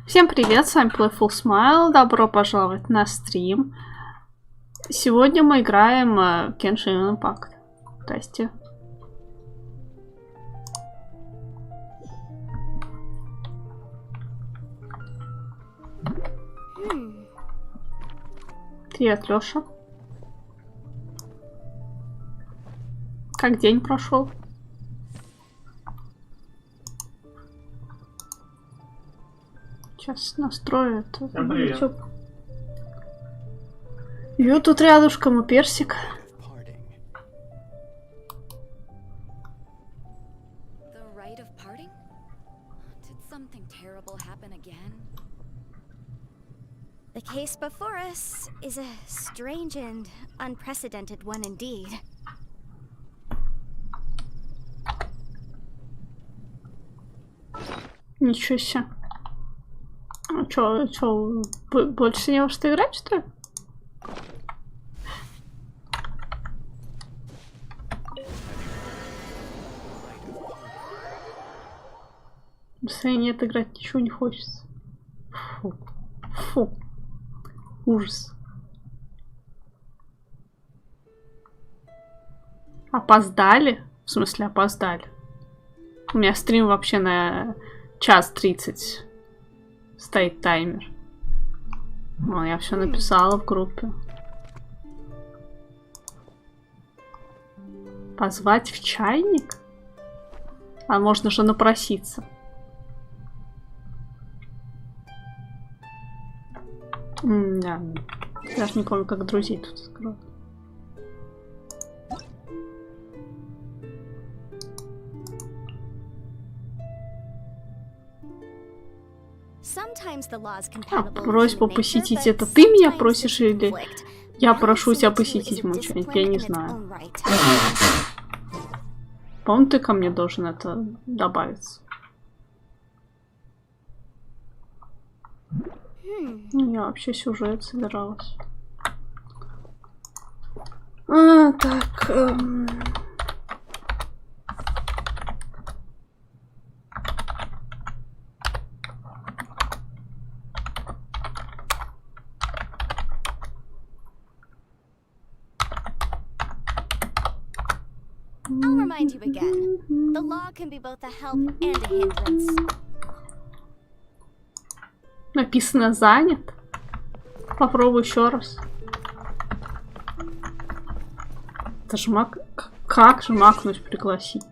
Всем привет, с вами Playful Smile, добро пожаловать на стрим. Сегодня мы играем в genshin Impact. Здрасте. Привет, Лёша. Как день прошел? Сейчас настрою это в YouTube. Ё, тут рядышком и персик. The case before us is a strange and unprecedented one indeed. Ничего себе. А чё, больше не во что играть, что ли? Настроение играть ничего не хочется. Фу. Фу. Ужас. Опоздали? В смысле опоздали? У меня стрим вообще на 1:30 стоит таймер. О, я все написала в группе. Позвать в чайник? А можно же напроситься. Да. Даже не помню, как друзей тут скрою. Просьбу посетить, это ты меня просишь или я прошу тебя посетить мученик? Я не знаю. По-моему, ты ко мне должен это добавиться. Я вообще сюжет собиралась. Так. I'll remind you again. The law can be both a help and a hindrance. Написано занят. Попробуй еще раз. Это же как же макнуть пригласить?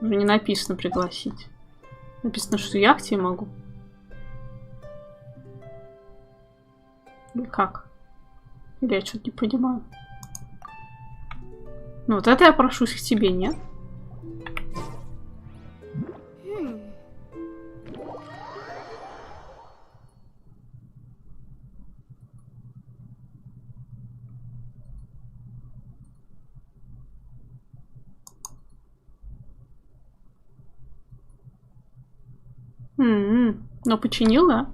Уже не написано пригласить. Написано, что я к тебе могу. Или как? Или я что-то не понимаю. Ну вот это я прошусь к тебе, нет? Но починил, да?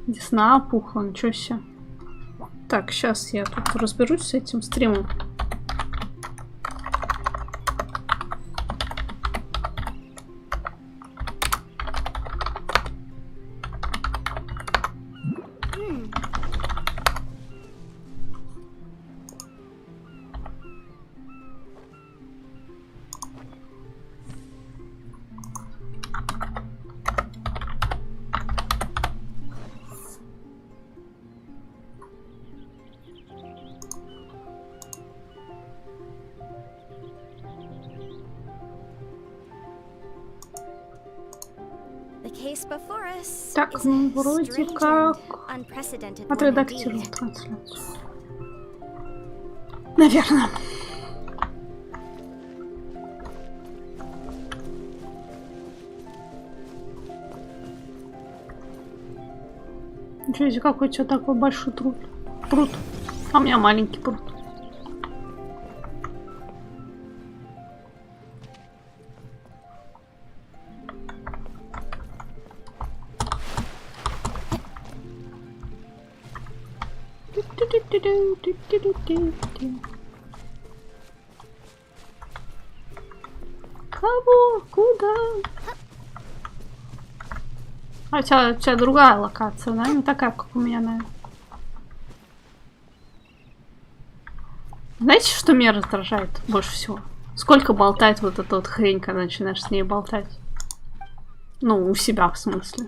Десна опухла, ничего себе. Так, сейчас я тут разберусь с этим стримом. Так, ну вроде как отредактирую трансляцию. Наверное. Ничего себе, какой у тебя такой большой пруд. А у меня маленький пруд. Кого? Куда? А у тебя другая локация, да? Не такая, как у меня, наверное. Знаете, что меня раздражает больше всего? Сколько болтает вот эта вот хрень, когда начинаешь с ней болтать? Ну, у себя, в смысле.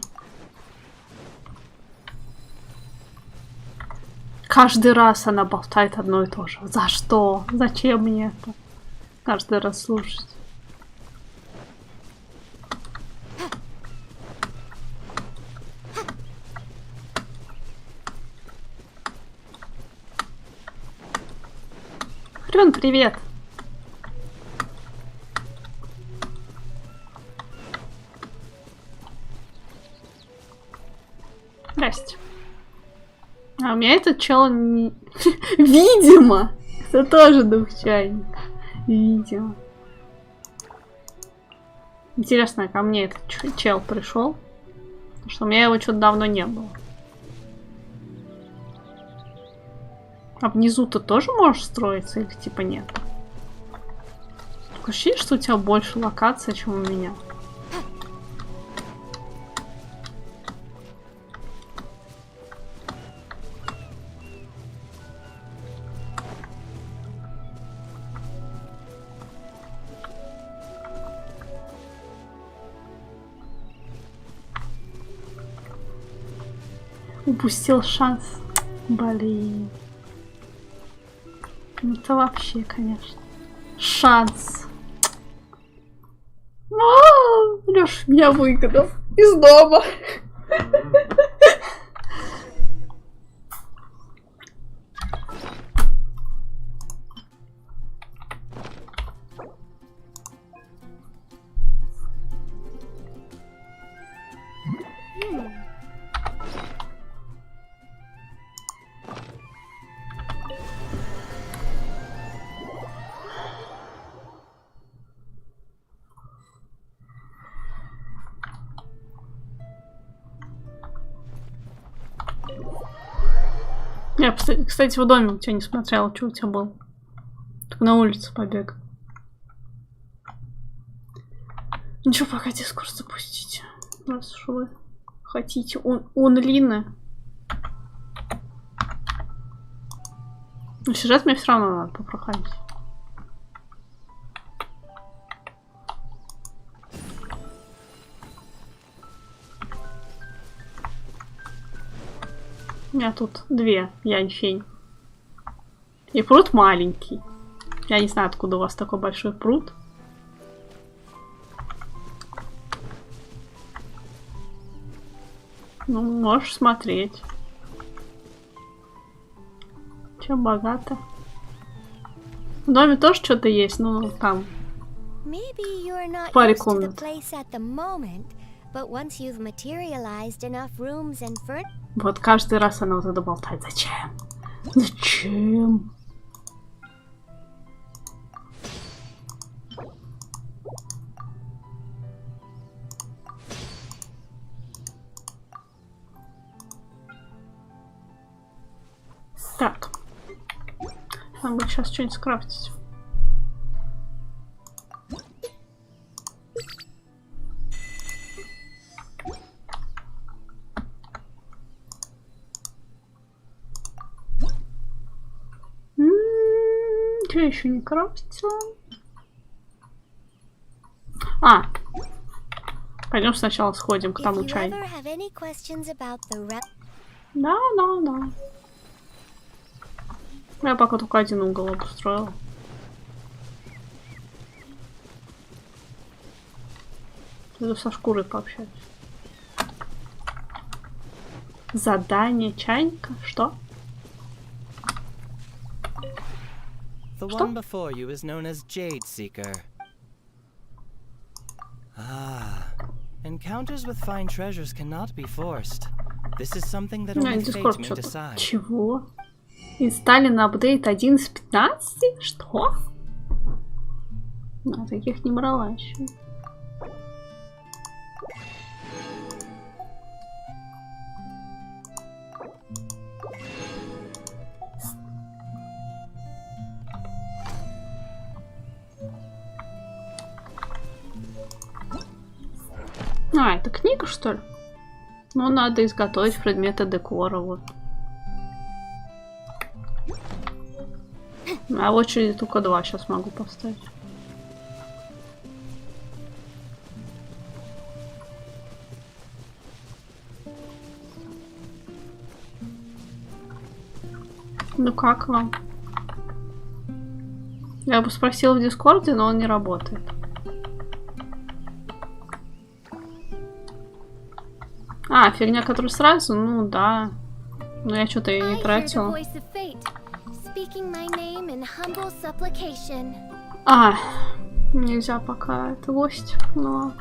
Каждый раз она болтает одно и то же. За что? Зачем мне это? Каждый раз слушать. Хрен, привет. Здрасте. А у меня этот чел не... Видимо! Это тоже двухчайник. Видимо. Интересно, ко мне этот чел пришел? Потому что у меня его что-то давно не было. А внизу ты тоже можешь строиться или типа нет? Такое ощущение, что у тебя больше локаций, чем у меня. Упустил шанс. Блин. Это вообще, конечно. Шанс. Лёш меня выгнал из дома. Я, кстати, в доме у тебя не смотрела, что у тебя было. Только на улице побег. Ничего, пока дискурс запустите. Раз уж вы хотите онлины. Но сюжет мне все равно надо попроходить. У меня тут две янь-фень. И пруд маленький. Я не знаю, откуда у вас такой большой пруд. Ну, можешь смотреть. Чем богато. В доме тоже что-то есть, но там паре комнат. Вот каждый раз она вот это болтает. Зачем? Зачем? Так. Надо будет сейчас что-нибудь скрафтить. Что еще не крафтила? А. Пойдем сначала сходим к тому чайнику. Да. Я пока только один угол обустроила. Иду со шкурой пообщаюсь. Задание чайника? Что? The one before you is known as Jade Seeker. Ah, encounters with fine treasures cannot be forced. This is something that only fate may decide. Чего? Инсталлен апдейт 11.15? Что? На таких не брала еще. А, это книга, что ли? Ну, надо изготовить предметы декора, вот. А в очереди только 2 сейчас могу поставить. Ну как вам? Я бы спросила в Дискорде, но он не работает. А, фигня, которая сразу? Ну да. Но я что-то ее не тратила. А, нельзя пока это гость, но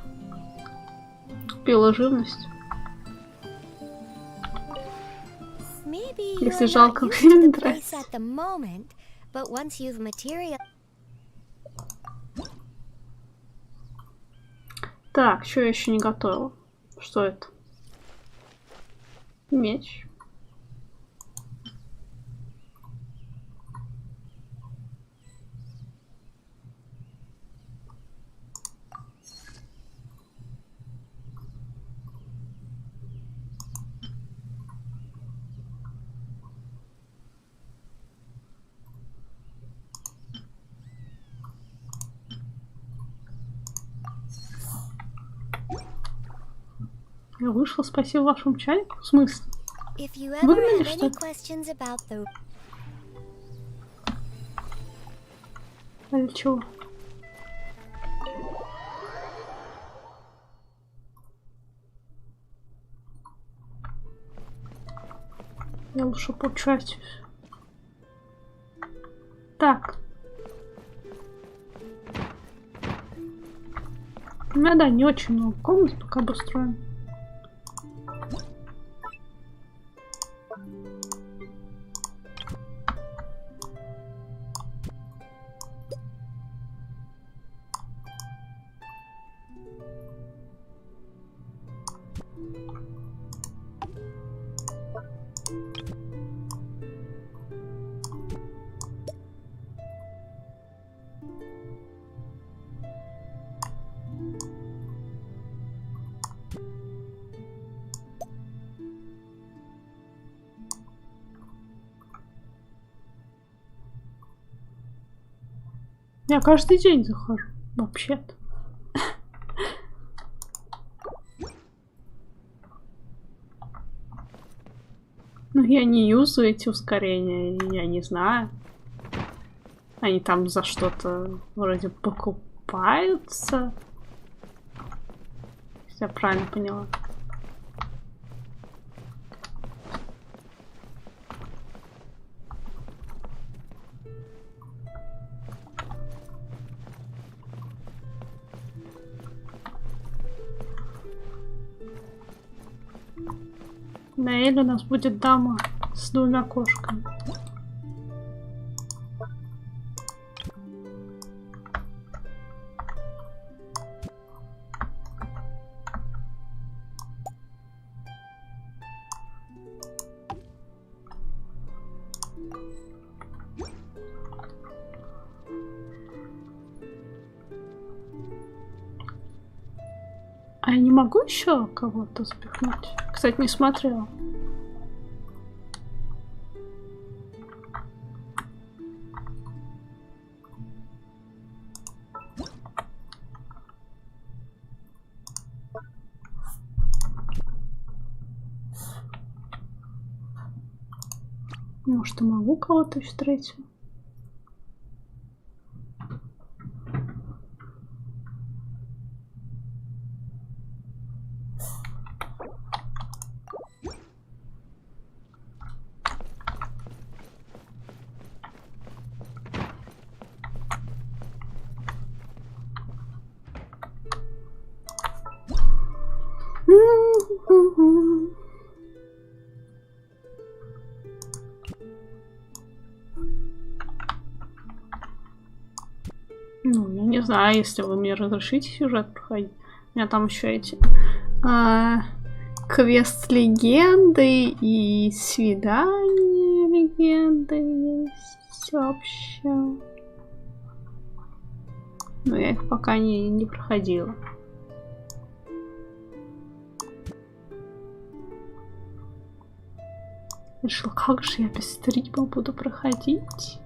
купила живность. Если жалко, мне не нравится. Так, что я еще не готовила? Что это? Меч. Я вышла, спасибо вашему чайнику. В смысле? Выгнали, что ли? А для чего? Я лучше поучаствуюсь. Так. У меня, да, не очень много комнат, пока обустроим. Я каждый день захожу, вообще-то. Но я не юзаю эти ускорения, я не знаю. Они там за что-то вроде покупаются. Если я правильно поняла. На Эле у нас будет дама с 2 кошками. А я не могу еще кого-то запихнуть? Кстати, не смотрела. Может, и могу кого-то еще третьего? Ну, я не знаю, если вы мне разрешите сюжет проходить. У меня там еще эти квест легенды и свидание легенды есть вообще. Но я их пока не проходила. Решил, как же я без стрима буду проходить.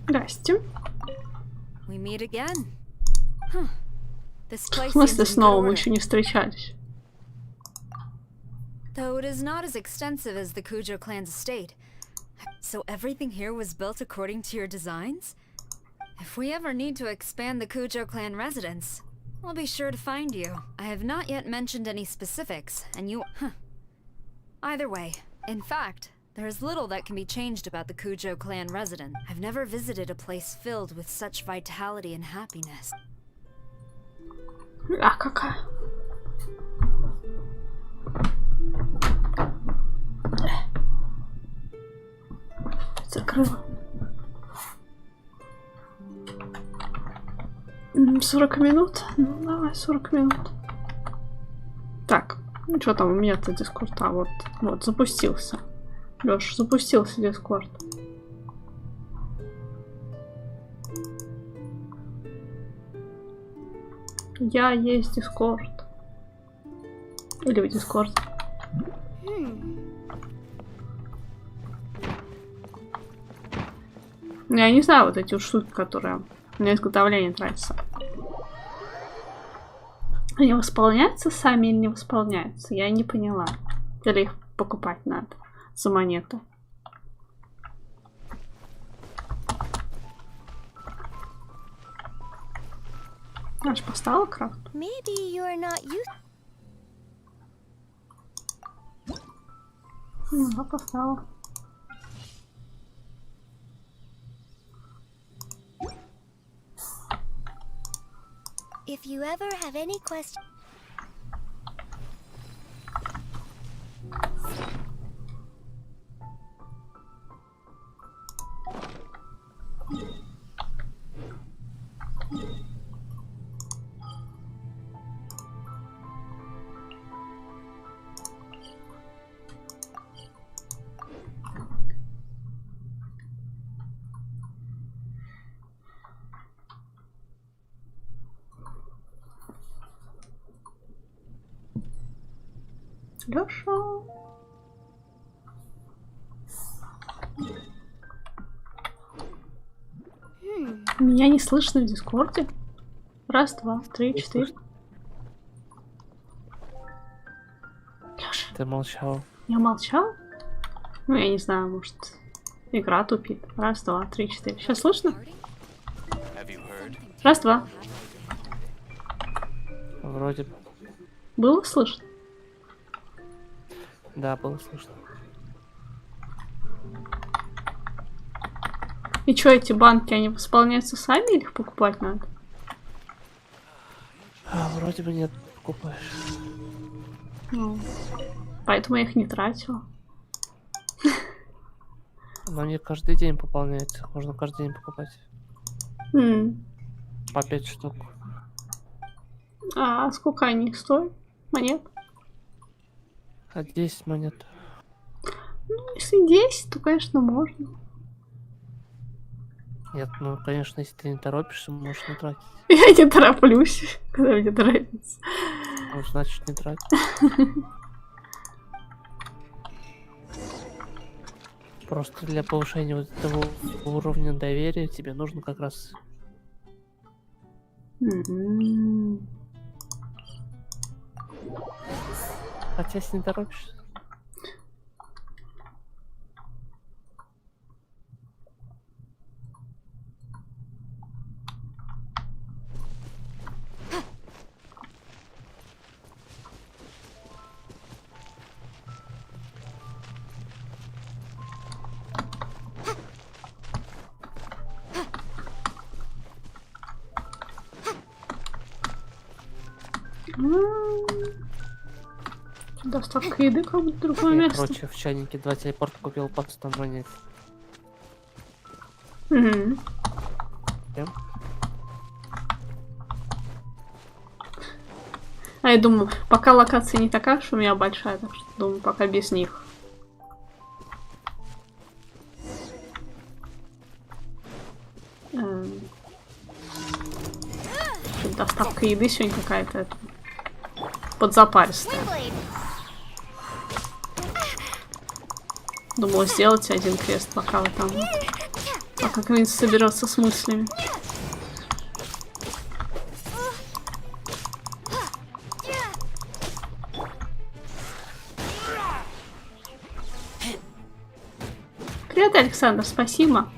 Здрасте. В смысле, снова мы еще не встречались? Though it is not as extensive as the Kujo clan's estate. So everything here was built according to your designs? If we ever need to expand the Kujo clan residence, I'll be sure to find you. I have not yet mentioned any specifics, and you... Either way, in fact, there is little that can be changed about the Kujo clan residence. I've never visited a place filled with such vitality and happiness. А какая? Закрыла. 40 минут? Ну, давай, 40 минут. Так, ну что там у меня-то Дискорд? А, вот, запустился. Лёш, запустился Дискорд. Я есть Дискорд. Или в Дискорд. Я не знаю, вот эти вот штуки, которые на изготовление тратятся. Они восполняются сами или не восполняются? Я не поняла. Или их покупать надо за монету? Аж поставила крафт? Ну, поставила. If you ever have any questions... Лёша. Меня не слышно в Дискорде. Раз, два, три, четыре. Лёша. Ты молчал. Я молчал? Ну, я не знаю, может, игра тупит. Раз, два, три, четыре. Сейчас слышно? Раз, два. Вроде бы. Было слышно? Да, было слышно. И что, эти банки, они восполняются сами или их покупать надо? Вроде бы нет, покупаешь. Ну, поэтому я их не тратила. Но они каждый день пополняются. Можно каждый день покупать. По 5 штук. А сколько они стоят? Монет? 10 монет. Ну, если 10, то, конечно, можно. Нет, ну, конечно, если ты не торопишься, можешь не тратить. Я не тороплюсь, когда мне нравится. Ну, значит, не трать. Просто для повышения вот этого уровня доверия тебе нужно как раз... Хотя, если не торопишься. Доставка еды как будто другое место. Короче, в чайнике 2 телепорта купил по 100 монет. А я думаю, пока локация не такая, что у меня большая, так что думаю, пока без них. доставка еды сегодня какая-то подзапаристая. Думала сделать один квест, пока вы там... Пока Квинс соберется с мыслями. Привет, Александр, спасибо.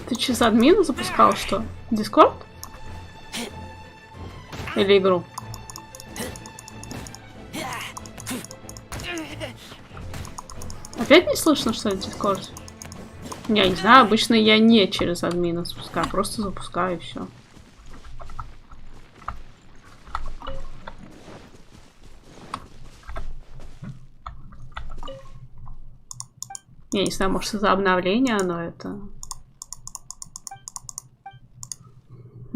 Ты через админа запускал что? Дискорд? Или игру? Опять не слышно, что это Дискорд? Я не знаю, обычно я не через админа запускаю, просто запускаю и все. Я не знаю, может из-за обновления оно это...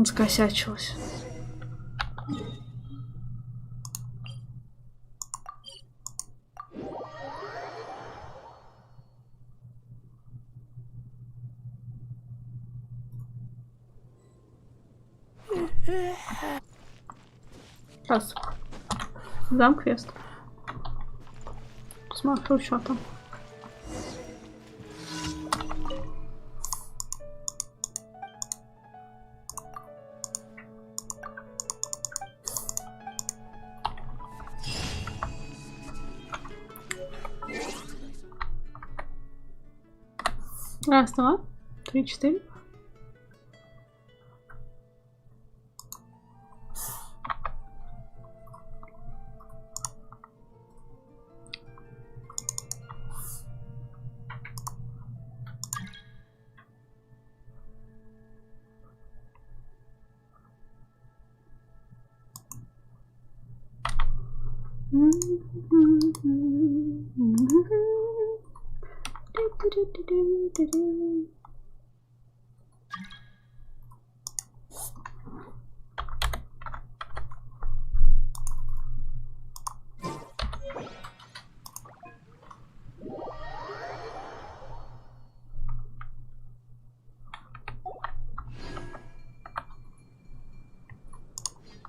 Скосячилось. Сейчас. Дам квест. Посмотрю, что там. Раз, два, три, четыре.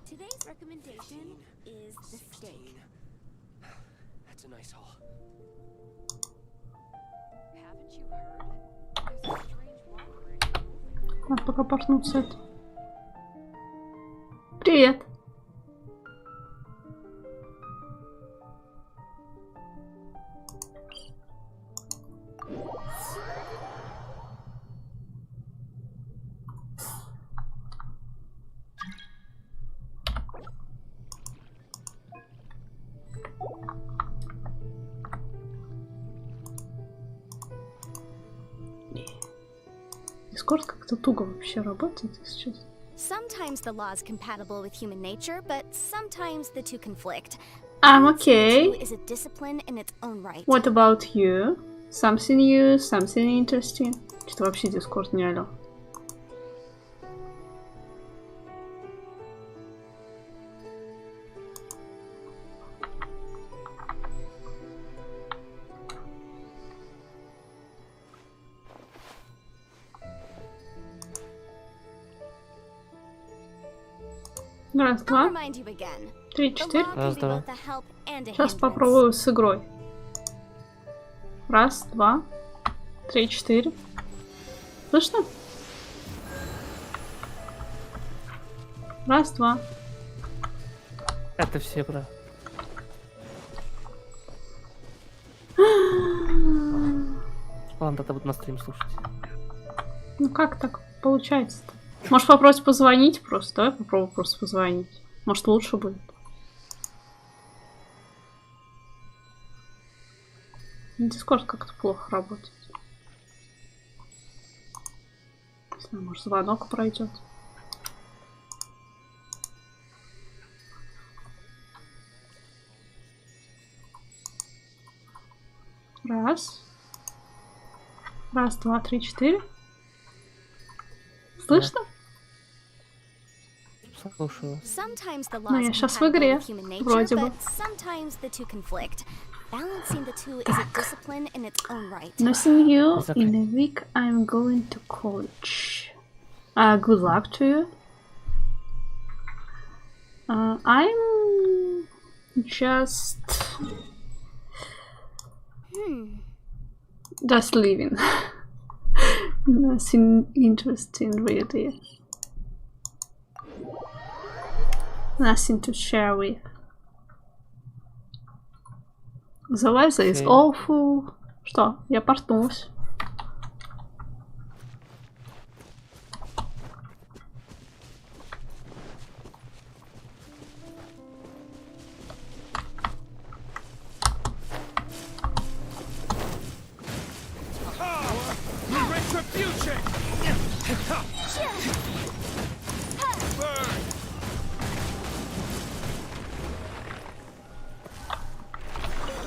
Today's recommendation is the steak. That's a nice haul. Haven't you heard? There's a strange robbery. Надо пока портнуться это. Привет. Дискорд как-то туго вообще работает, если честно. Sometimes the law is compatible with human nature, but sometimes the two conflict. I'm okay. Is a discipline in its own right. What about you? Something new, something interesting? Что вообще Дискорд не алё? Раз, I'll два, remind you again. три, The четыре. law can Раз, be два. both a help and a Сейчас hindrance. попробую с игрой. Раз, два, три, четыре. Слышно? Раз, два. Это все игра. Ладно, тогда буду на стрим слушать. Ну как так получается-то? Может попробовать позвонить просто? Давай попробуй просто позвонить. Может лучше будет. Дискорд как-то плохо работает. Не знаю, может звонок пройдет. Раз. Раз, два, три, четыре. Слышно? Слушаю. Sometimes the Ну, laws я are сейчас в compatible игре, with human nature, вроде бы. but sometimes the two conflict. Balancing the two is a discipline in its own right. Nothing new. It's okay. In a week I'm going to college. Good luck to you. I'm just living. Nothing interesting really. Nothing to share with. The weather is Okay. awful. Что? Я портнулась. Retribution!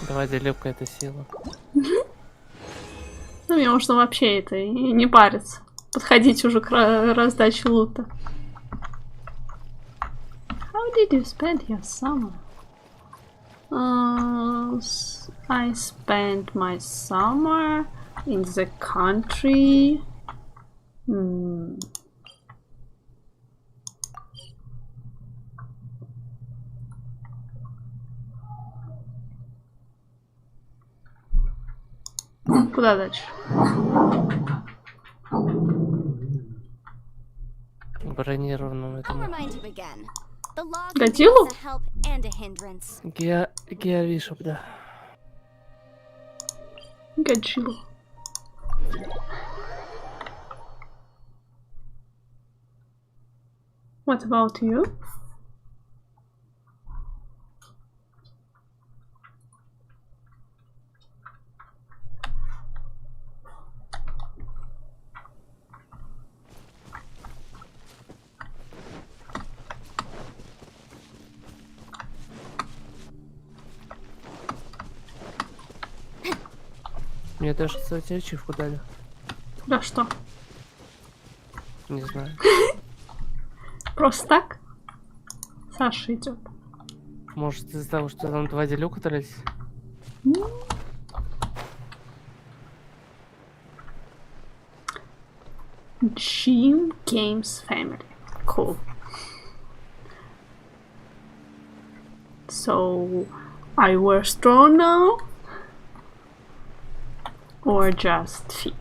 Давай, делюбка, это сила. Ну, мне можно вообще это и не париться. Подходить уже к раздаче лута. How did you spend your summer? I spent my summer in the country. Куда дальше? Бронированном I'll этому. remind you again. The law can be Годзиллу? both a help and a hindrance. Геовишоп, да. Годзиллу. What about you? Мне даже, кстати, ачивку дали. Да что? Не знаю. Просто так? Саша идет. Может, из-за того, что там два делюка дрались? Jim Games Family. Cool. So, are you strong now? Or just fit?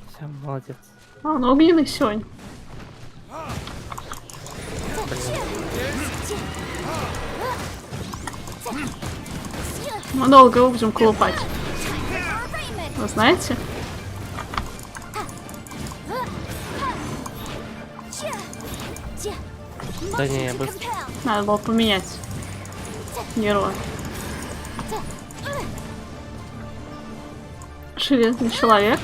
Все, молодец. А, он огненный сегодня. Мы долго его будем колупать. Вы знаете? Да не, я быстро. Надо было поменять героя. Железный человек.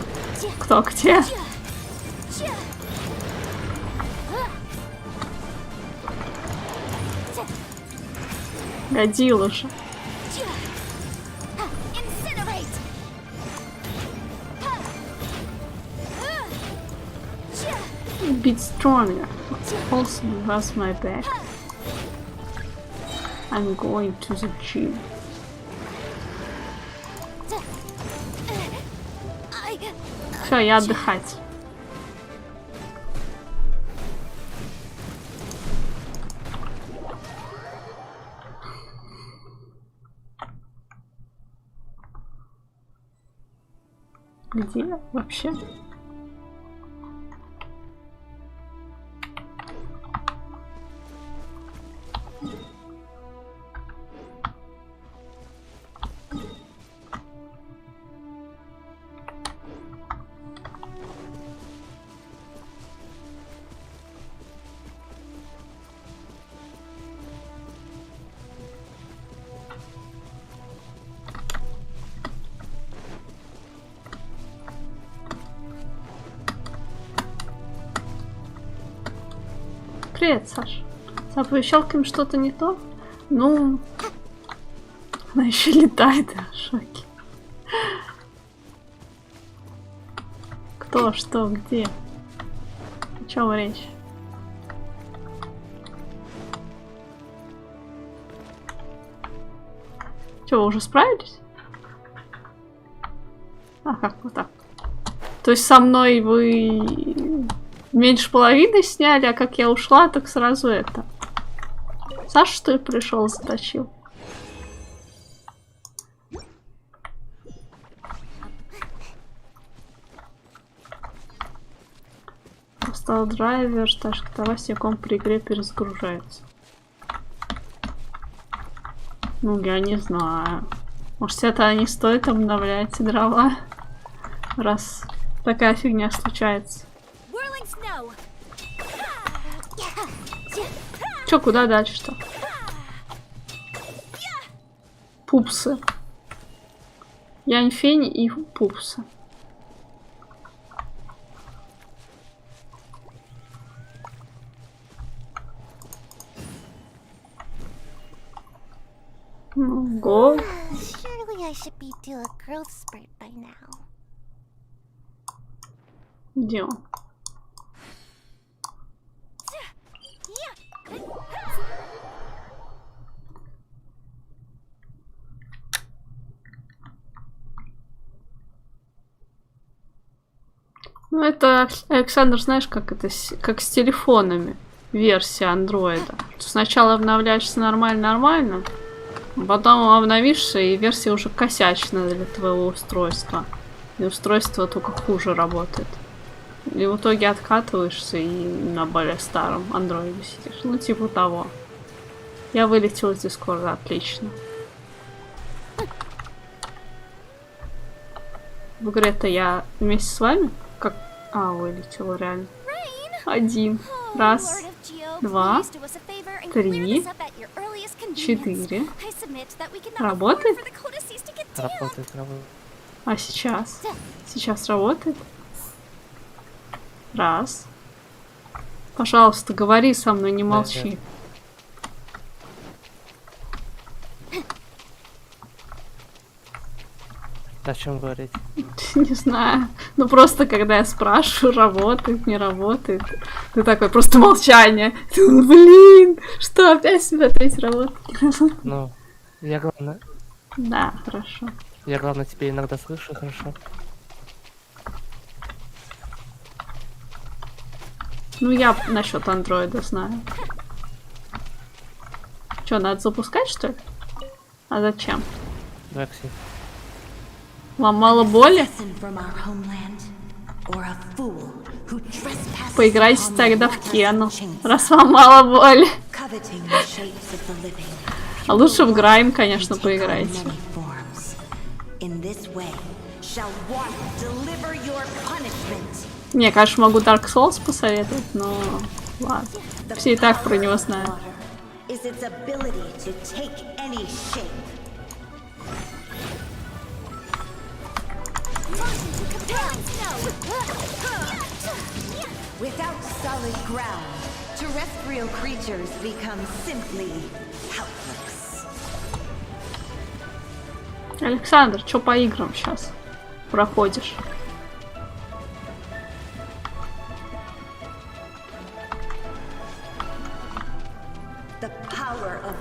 Кто где? Годил уже. A bit stronger. Also has my back. I'm going to the gym. Все, я отдыхать. Где вообще? Привет, Саш. С оповещалками что-то не то? Ну, она еще летает, я в шоке. Кто, что, где? О чем речь? Че, вы уже справились? А, как вот так? То есть со мной вы меньше половины сняли, а как я ушла, так сразу это. Саша, что ли, пришел, заточил? Стал драйвер, ташка товар секом при игре перезагружается. Ну, я не знаю. Может, это не стоит обновлять дрова, раз такая фигня случается. Чё, куда дальше-то? Пупсы. Янь-фень и пупсы. Го. Surely I should be due a growth spurt by now. Где он? Ну, это, Александр, знаешь, как это, как с телефонами, версия андроида. Сначала обновляешься нормально, потом обновишься, и версия уже косячная для твоего устройства. И устройство только хуже работает. И в итоге откатываешься и на более старом андроиде сидишь. Ну, типа того. Я вылетела из Дискорда, отлично. В игре-то я вместе с вами? Как? А, вылетела реально. Один. Раз. Два. Три. 4. Работает? Работает. А сейчас? Сейчас работает? Раз. Пожалуйста, говори со мной, не молчи. О чем говорить? Не знаю. Ну просто когда я спрашиваю, работает, не работает. Ты такой, просто молчание. Блин, что опять смотреть работает? Ну, я главное... Да, хорошо. Я главное тебя иногда слышу, хорошо. Ну я насчет андроида знаю. Что, надо запускать, что ли? А зачем? Векси. Вам мало боли? Поиграйте тогда в Кену, раз вам мало боли. А лучше в Грайм, конечно, поиграйте. Не, конечно, могу Dark Souls посоветовать, но ладно. Все и так про него знают. Without solid ground, terrestrial creatures become simply helpless. Александр, что по играм сейчас проходишь?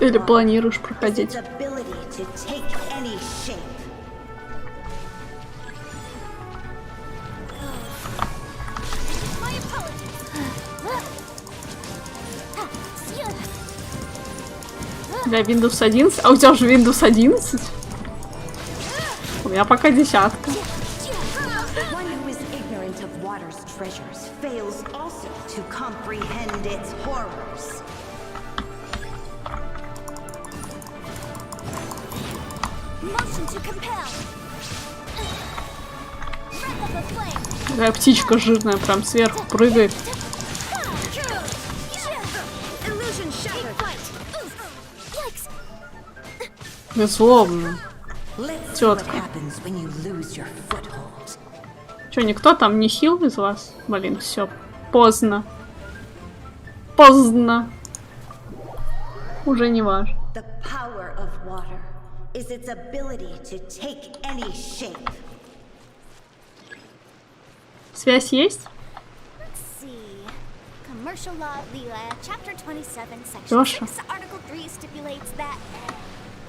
Или планируешь проходить? Для Windows 11? А у тебя уже Windows 11? У меня пока 10. water's treasures fails also to comprehend its horrors. Motion to compel. Breath of the flame. Такая птичка жирная прям сверху прыгает. Illusion shattered. Беззлобно. Let's see what Тетка. happens when you lose your foothold. Че, никто там не хил из вас? Блин, все. Поздно. Поздно. Уже не важно. The power of water is its ability to take any shape. Связь есть? Let's see. Commercial law, Leela, chapter 27, section Лёша. 6, article 3 stipulates that...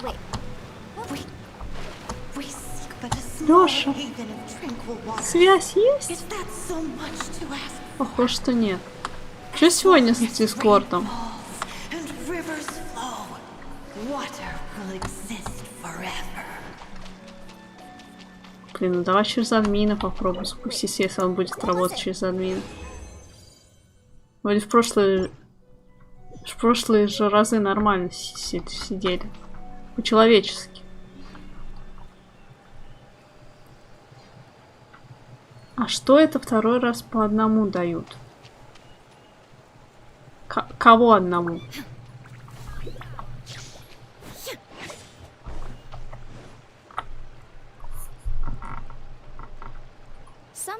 Wait. We seek but a small Лёша. haven of tranquil water. Связь есть? Is that so much to ask? Похоже, что нет. Что сегодня с Дискордом? And rivers flow. Water will exist forever. Блин, ну давай через админа попробуем спуститься, если он будет работать через админа. Вроде в прошлые же разы нормально сидели. По-человечески. А что это второй раз по одному дают? Кого одному?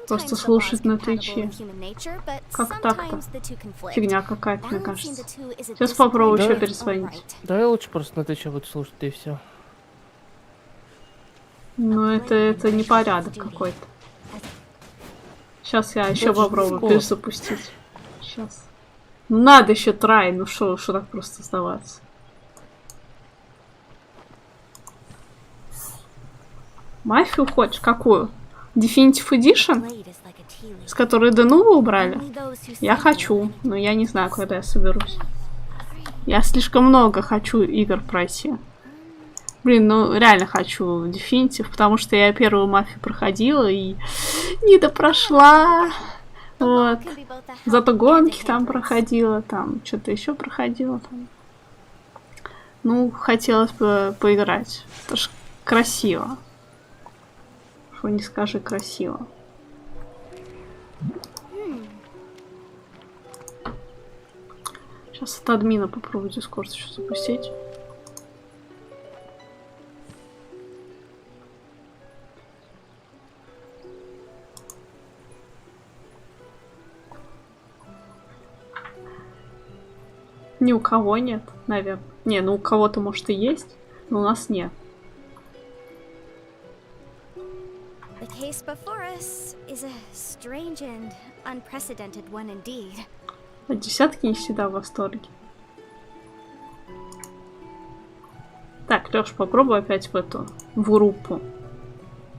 Просто слушать на Твиче. Как так-то? Фигня какая-то, мне кажется. Сейчас попробую Да. еще перезвонить. Давай лучше просто на Твиче буду слушать, да и все. Ну это непорядок какой-то. Сейчас я еще попробую перезапустить. Сейчас. Ну надо еще трай, ну шо так просто сдаваться. Мафию хочешь? Какую? Definitive Edition? С которой Денуву убрали? Я хочу, но я не знаю, когда я соберусь. Я слишком много хочу игр пройти. Блин, ну реально хочу Definitive, потому что я первую мафию проходила и не допрошла. Вот. Зато гонки там проходила, там что-то еще проходила. Там. Ну, хотелось бы поиграть. Это ж красиво. Что не скажи, красиво. Сейчас от админа попробую Дискорд еще запустить. Ни у кого нет, наверное. Не, ну у кого-то может и есть, но у нас нет. The case before us is a strange and unprecedented one indeed. А десятки не всегда в восторге. Так, Лёш, попробуй опять в группу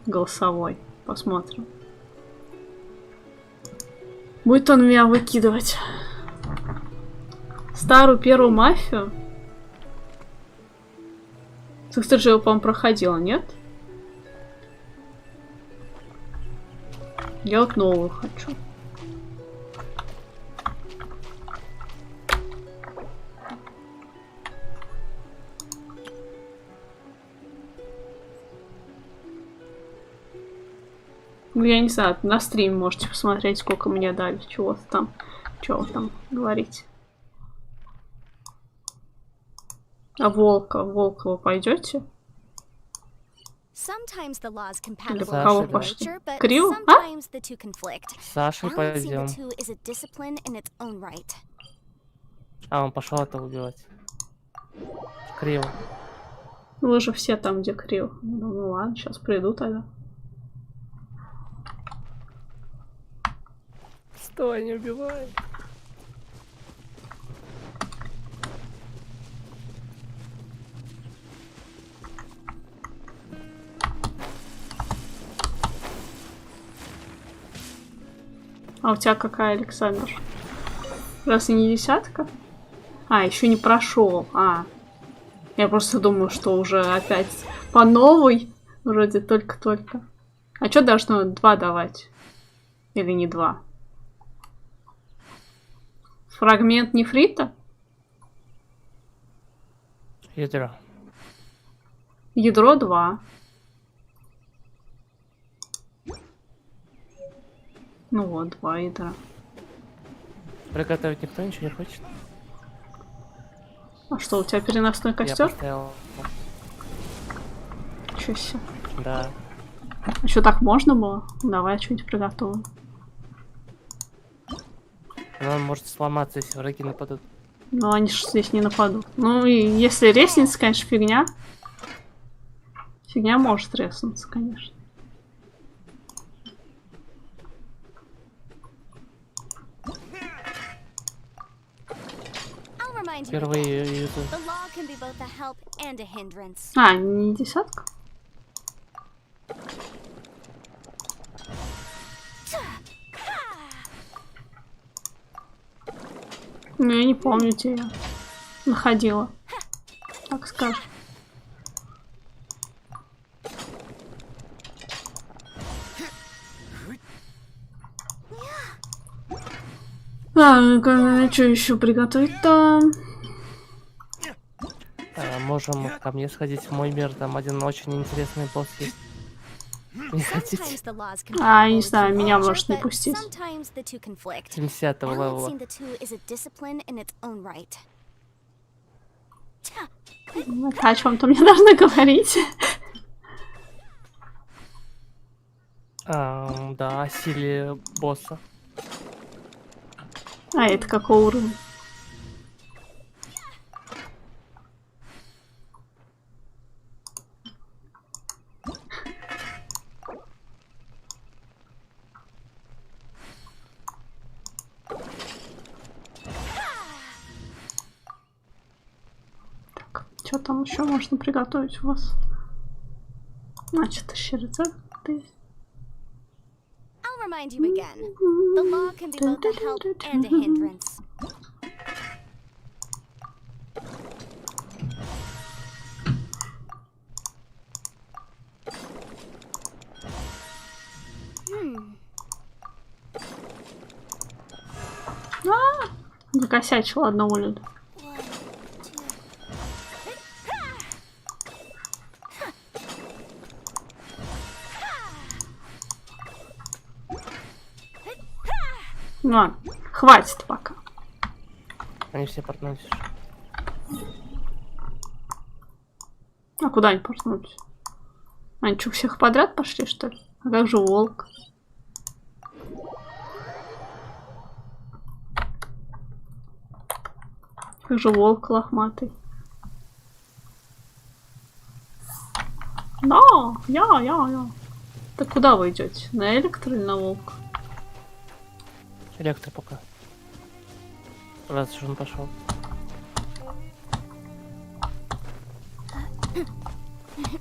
голосовой. Посмотрим. Будет он меня выкидывать. Старую первую мафию? Ты же его, по-моему, проходила, нет? Я вот новую хочу. Ну, я не знаю, на стриме можете посмотреть, сколько мне дали, чего там говорить. А Волка вы пойдете? Sometimes the laws Или compatible Саша, кого with да. пошли? nature, but Крил? А? sometimes the two conflict. С Сашей Balancing пойдем. the two is a discipline in its own right. А, он пошел это убивать. Криво. Вы же все там, где Крил. Ну ладно, сейчас приду тогда. Стой, не убивай. А у тебя какая, Александр? Раз и не десятка? А, еще не прошел. А. Я просто думаю, что уже опять по новой. Вроде только-только. А что должно 2 давать? Или не 2? Фрагмент нефрита? Ядро. Ядро 2. Ну вот, 2 ядра. Приготовить никто ничего не хочет? А что, у тебя переносной Я костер? поставил. Чё себе? Да. А что, так можно было? Давай я что-нибудь приготовлю. Она может сломаться, если враги нападут. Но они же здесь не нападут. Ну и если резнится, конечно, фигня. Фигня может резнуться, конечно. I'll remind you Впервые again. юзаю. The law can be both a help and a hindrance. А, не десятка? Ну, я не помню, где я находила. Так скажем. Так, что еще приготовить-то? Можем ко мне сходить в мой мир, там один очень интересный босс есть. Не хотите? Sometimes the laws can А, be не both знаю, меня nature, может не but пустить. sometimes the two conflict. 70-го левела. Balancing the two is a discipline in its own right. Это о чем-то мне должны говорить. Да, о силе босса. А, это какого уровня? Так, что там еще можно приготовить у вас? Значит, еще рецепты. I'll remind you again. The law can be both a help and a hindrance. Закосячила одного люда. Ну ладно, хватит пока. Они все портнулись. А куда они портнулись? Они что, всех подряд пошли, что ли? А как же волк? Как же волк лохматый? Да, я. Так куда вы идете? На электро или на волк? Электро пока. Раз уж он пошел.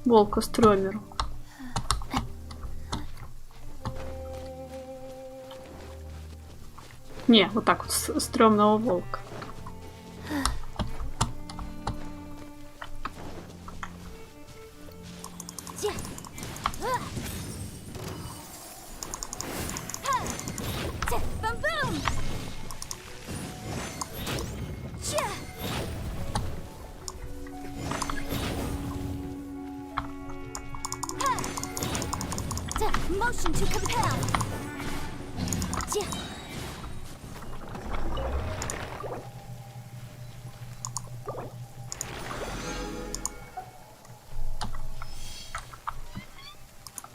Волка стрёмеру. Не, вот так вот, стрёмного волка. Motion to compel.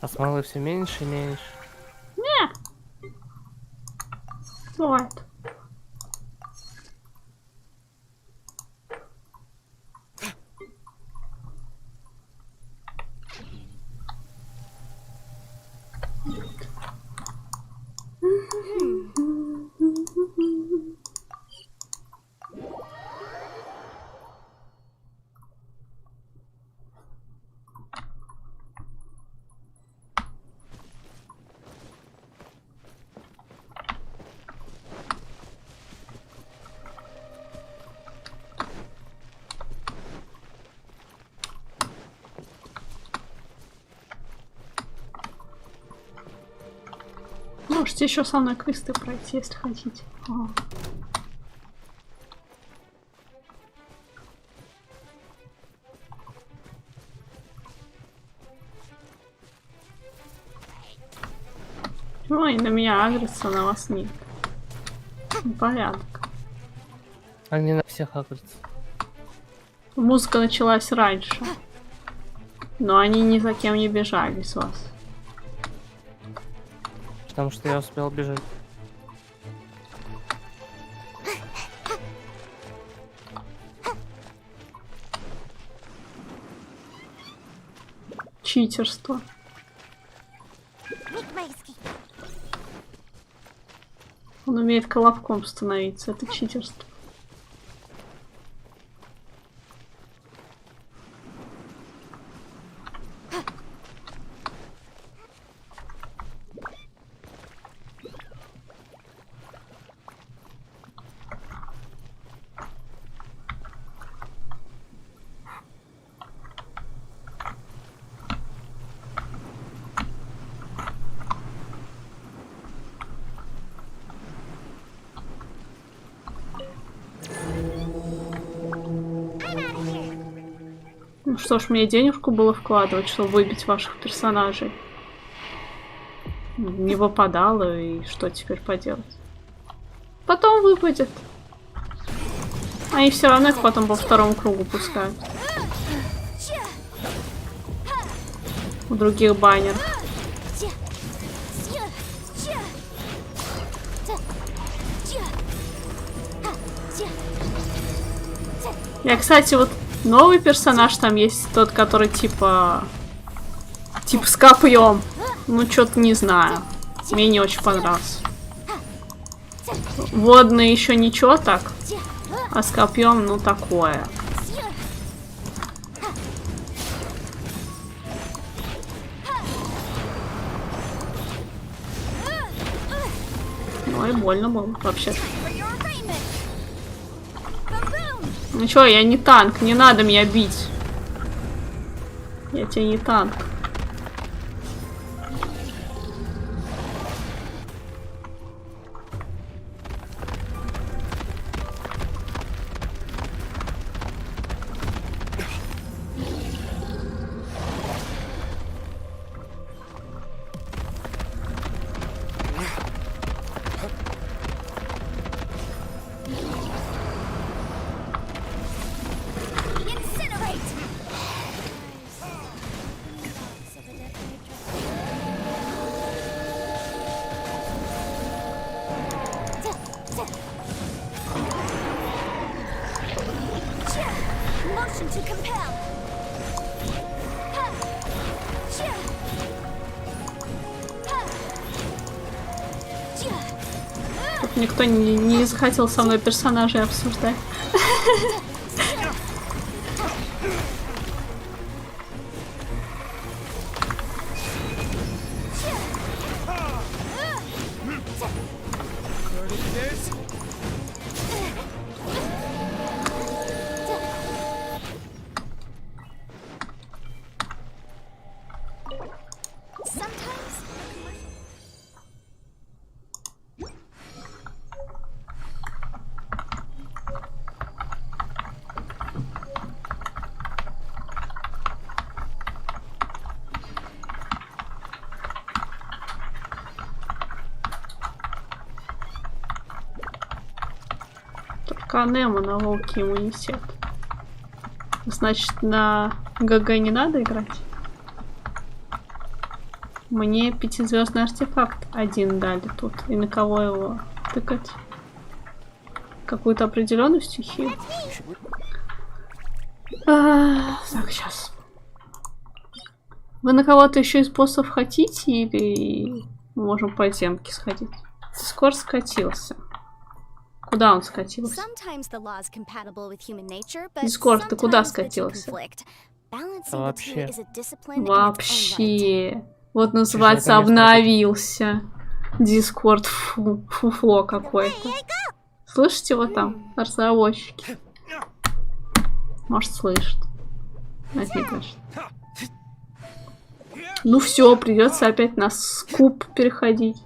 А смолы все меньше и меньше. Не. Бывает. Можете еще со мной квесты пройти, если хотите. Ой, на меня агрятся, на вас нет. Порядок. Они на всех агрятся. Музыка началась раньше. Но они ни за кем не бежали с вас. Потому что я успел бежать. Читерство. Он умеет колобком становиться. Это читерство. Ну что ж, мне денежку было вкладывать, чтобы выбить ваших персонажей. Не выпадало, и что теперь поделать? Потом выпадет. Они все равно их потом по второму кругу пускают. У других баннеров. Я, кстати, вот новый персонаж там есть, тот, который типа с копьем. Ну, что-то не знаю. Мне не очень понравился. Водный еще ничего так, а с копьем, ну, такое. Ну и больно было вообще-то. Ну чё, я не танк, не надо меня бить. Я тебе не танк. Никто не захотел со мной персонажей обсуждать. Немо на волке иммунитет. Значит, на ГГ не надо играть? Мне 5-звездный артефакт один дали тут. И на кого его тыкать? Какую-то определенную стихию? Так, сейчас. Вы на кого-то еще из боссов хотите или можем по темке сходить? Скоро скатился. Куда он скатился? Дискорд, ты куда скатился? Вообще. Вообще. Вот называется обновился. Дискорд. Фуфло какое-то. Слышите его там, разработчики? Может, слышит. Нет, не слышит. Ну все, придется опять на скуп переходить.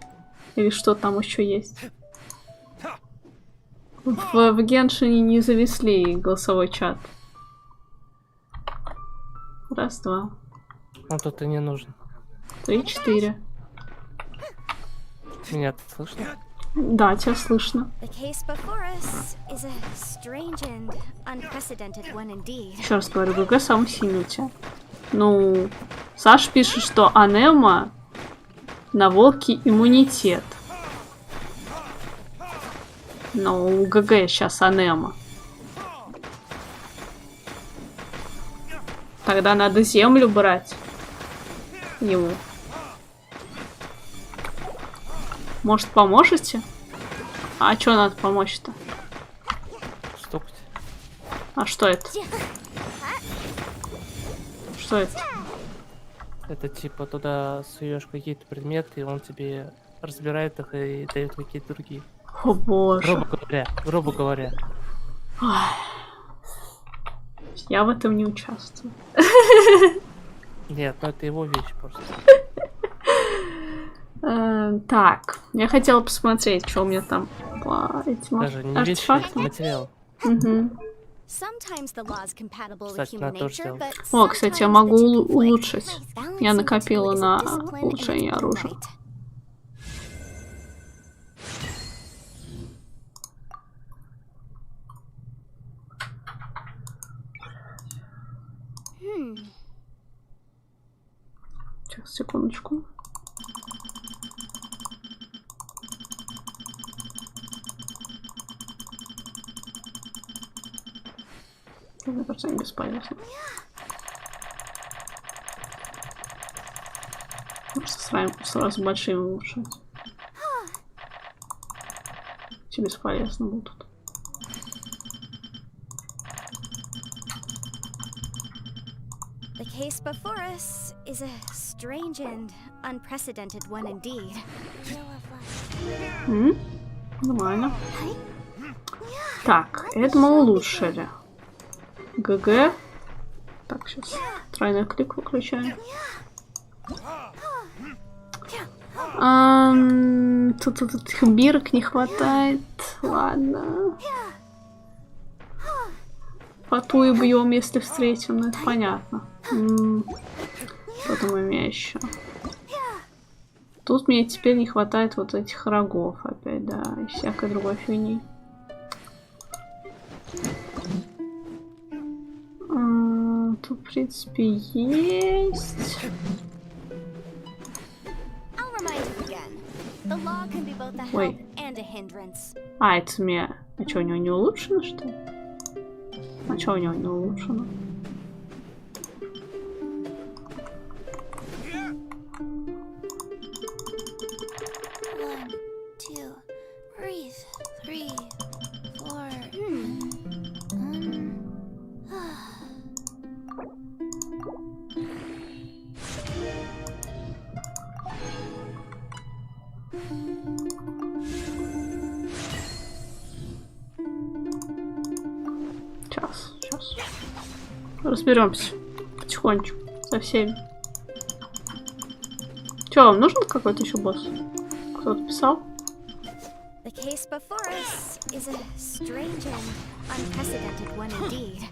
Или что там еще есть. В геншине не завесли голосовой чат. Раз, два. Ну тут и не нужно. 3, 4. Меня слышно? Да, тебя слышно. The case before us is a strange and unprecedented one indeed. Еще раз говорю, ГГ самый сильный у тебя. Ну, Саш пишет, что анема на волке иммунитет. Но у ГГ сейчас анема. Тогда надо землю брать ему. Может, поможете? А что надо помочь-то? Стукать. А что это? Что это? Это типа туда суешь какие-то предметы, и он тебе разбирает их и дает какие-то другие. О боже. Грубо говоря. Ой. Я в этом не участвую. Нет, ну это его вещь просто. Так, я хотела посмотреть, что у меня там по этим Даже не вещь, а артефактам. материал. Sometimes the law is compatible with Кстати, human надо тоже nature, сделать. but О, кстати, я sometimes могу the two conflict. улучшить. Я Balancing накопила the two на is a discipline улучшение in its own оружия. right. Сейчас, секундочку. Мне кажется, они бесполезны. Сразу большими улучшать. Все бесполезно будут. The case before us is a strange and unprecedented one indeed. Нормально. Так, это мы улучшили. ГГ. Так, сейчас тройной клик выключаем. Тут бирок не хватает. Ладно. Потую бьем, если встретим, ну это понятно. Что там у меня еще? Тут мне теперь не хватает вот этих рогов опять, да, и всякой другой фигни. Тут, в принципе, есть. Ой. А, это мне... А что, у него не улучшено, что ли? А что у него не улучшено? Сейчас. Разберемся потихонечку со всеми. Че, вам нужен какой-то еще босс? Кто-то писал? The case before us is a strange and unprecedented one indeed.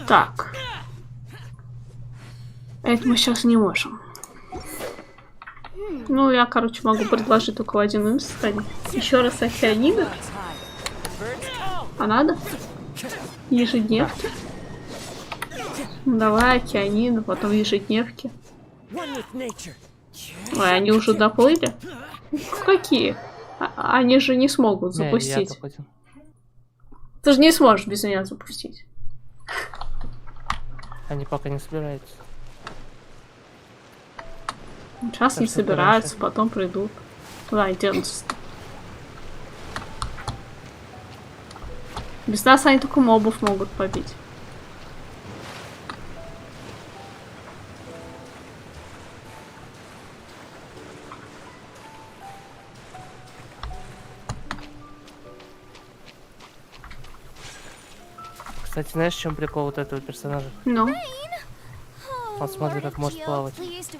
Так. Это мы сейчас не можем. Ну, я, короче, могу предложить только в один инст сходить. Еще раз океанида. А надо? Ежедневки. Ну, давай океанида, потом ежедневки. Ой, они уже доплыли? Какие? Они же не смогут запустить. Ты же не сможешь без меня запустить. Они пока не собираются. Сейчас не собираются, потом придут. Туда, 11. Без нас они только мобов могут побить. Кстати, знаешь, в чем прикол вот этого персонажа? Ну. Он смотри, как может плавать. То есть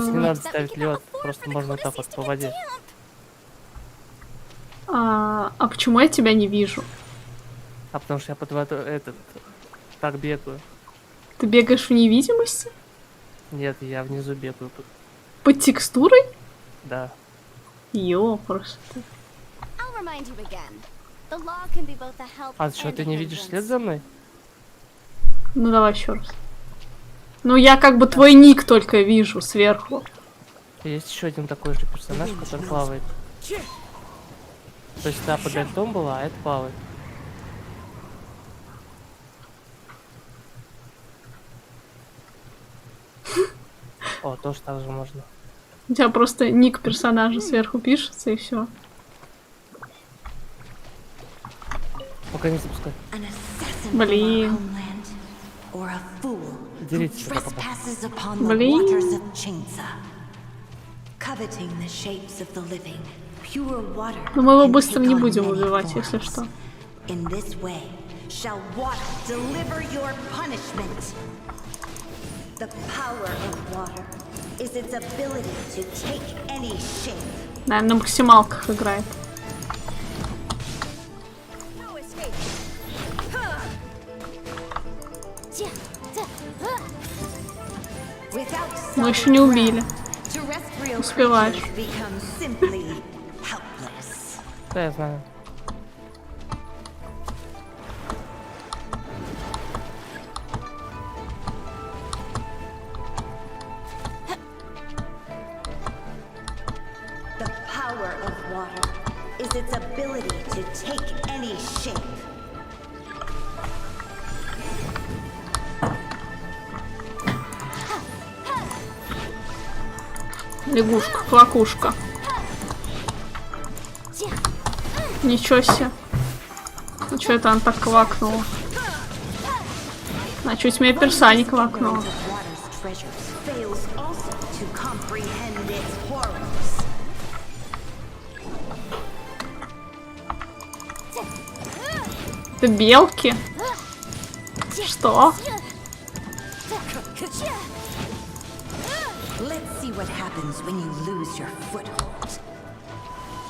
не надо ставить лед, просто можно так вот по воде. А почему я тебя не вижу? А потому что я под водой так бегаю. Ты бегаешь в невидимости? Нет, я внизу бегаю. Под текстурой? Да. Ё, просто. I'll remind you again. The law can be both a help А что, and ты a не видишь hindrance. след за мной? Ну давай еще раз. Ну я как бы твой ник только вижу сверху. Есть еще один такой же персонаж, который плавает. То есть та под льдом была, а это плавает. О, тоже так же можно. У тебя просто ник персонажа сверху пишется и все. Пока не запускай. An assassin Блин. from our homeland, or a fool who Деритесь пока. trespasses upon the Блин. waters of Chinza. Coveting the shapes of the living, pure water Но мы его can быстро take не on будем many убивать, если forms. что. In this way, shall water deliver your punishment. The power of water is its ability to take any shape. Наверное, на максималках играет. No escape. Without Мы еще не убили. terrestrial Успеваешь. creatures become simply helpless. Да, я знаю. The power of water is its ability to take any shape. Лягушка, квакушка. Ничего себе. Ну что это она так квакнула? А чуть меня перса не квакнула. Of water's treasures fails also to comprehend its horrors. Это белки? Что? Let's see what happens when you lose your foothold.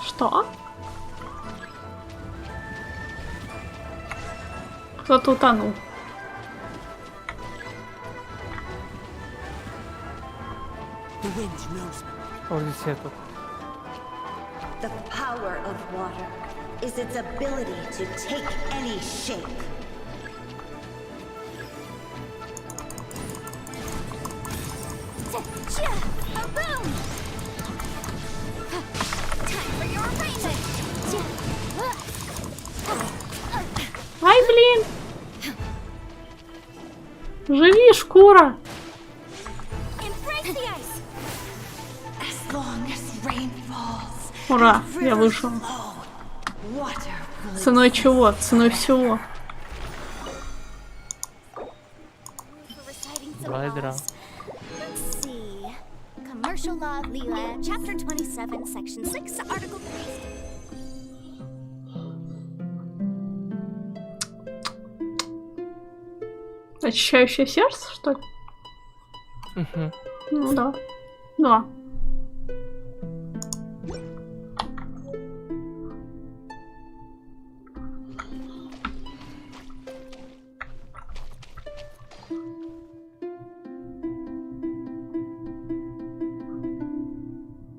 Что? Кто-то утонул. Вот здесь я тут. The power of water is its ability to take any shape. A boom! Time for your arraignment! Ай, блин! Живи, шкура! Embrace the ice! As long as rain falls, Ура, and я rivers вышел. flow, water will Ценой чего? Ценой всего. For reciting some Два ядра. laws. Let's see. Commercial Law of Lila, Chapter 27, Section 6, Article 3. Очищающее сердце, что ли? Угу. Ну да. Да.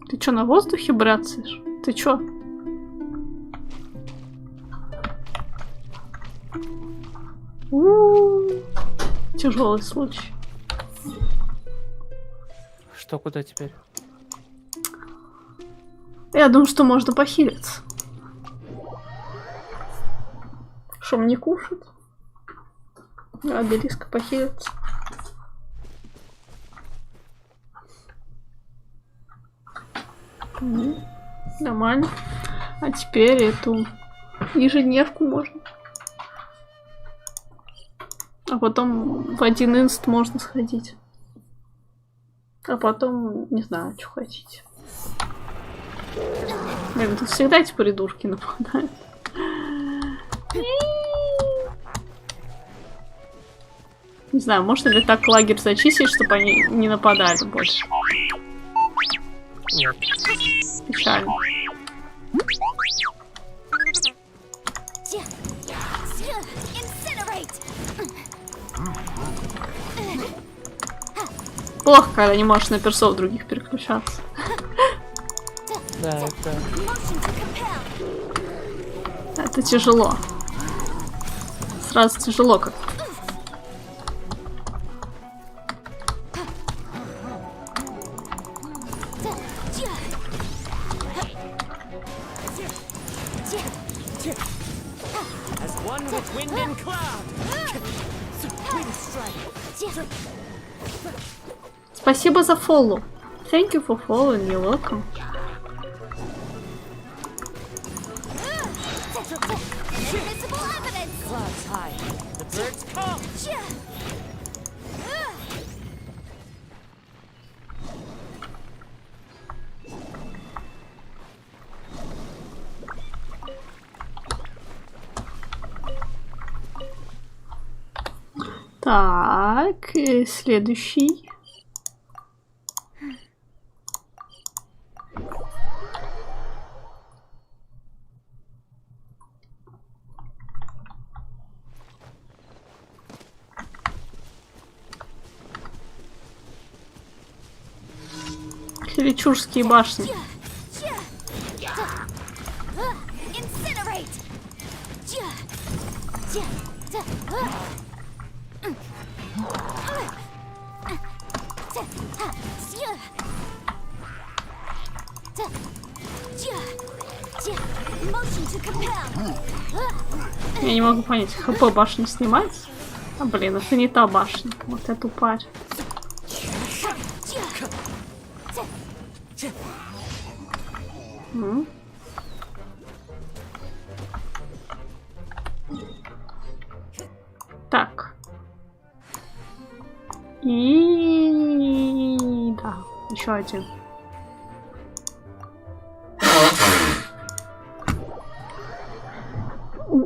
Ты чё, на воздухе бряцаешь? Ты чё? Тяжелый случай. Что, куда теперь? Я думаю, что можно похилиться. Что мне кушать? Обелиска похилиться. Нормально. А теперь эту ежедневку можно. А потом в один инст можно сходить. А потом, не знаю, что хотите. Блин, тут всегда эти придурки нападают. Не знаю, можно ли так лагерь зачистить, чтобы они не нападали больше. Нет. Печально. Плохо, когда не можешь на персов других переключаться. Да, Это тяжело. Сразу тяжело как. Спасибо за фоллоу. Thank you for following, you're welcome. Так, следующий. Хиличурские башни. Я не могу понять, ХП башни снимать? А блин, это не та башня. Вот эту парь. Так. И да, еще один.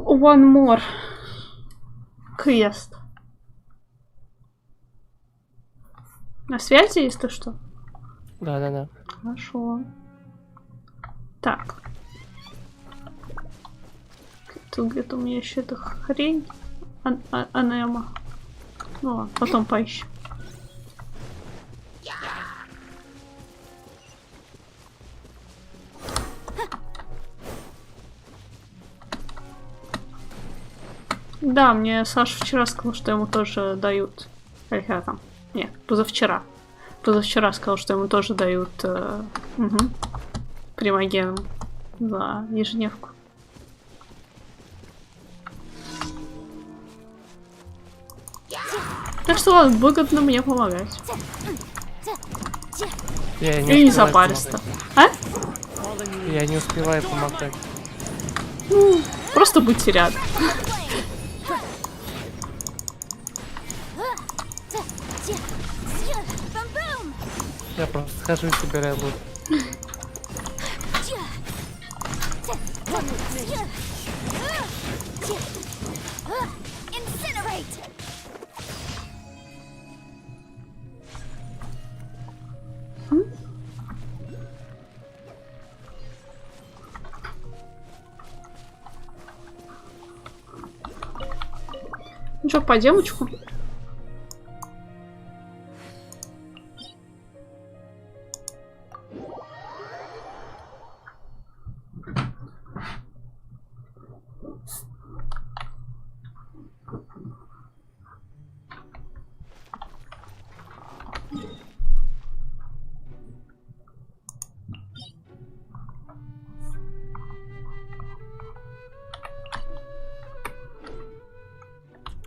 One more. Квест. На связи, если что? Да. Хорошо. Так. Тут где-то у меня еще эта хрень. Анема. Ну ладно, потом поищем. Да, мне Саша вчера сказал, что ему тоже дают. Какая там? Нет, позавчера. Позавчера сказал, что ему тоже дают примоген за ежедневку. Так что ладно, выгодно мне помогать. Я и не запаристо. А? Я не успеваю помогать. Ну, просто быть рядом. Я просто схожу и собираю лут. Ну что, по демочку?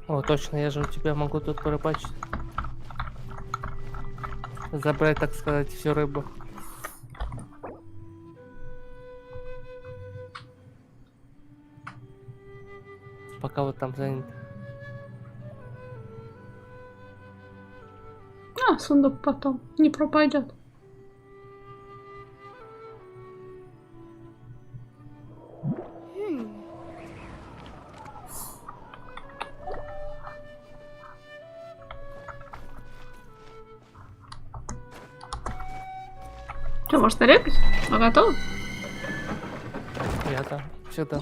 О, точно, я же у тебя могу тут порыбачить. Забрать, так сказать, всю рыбу. Пока вот там занят. А, сундук потом не пропадет. Что, можно репить? Мы готовы? Я да, всегда.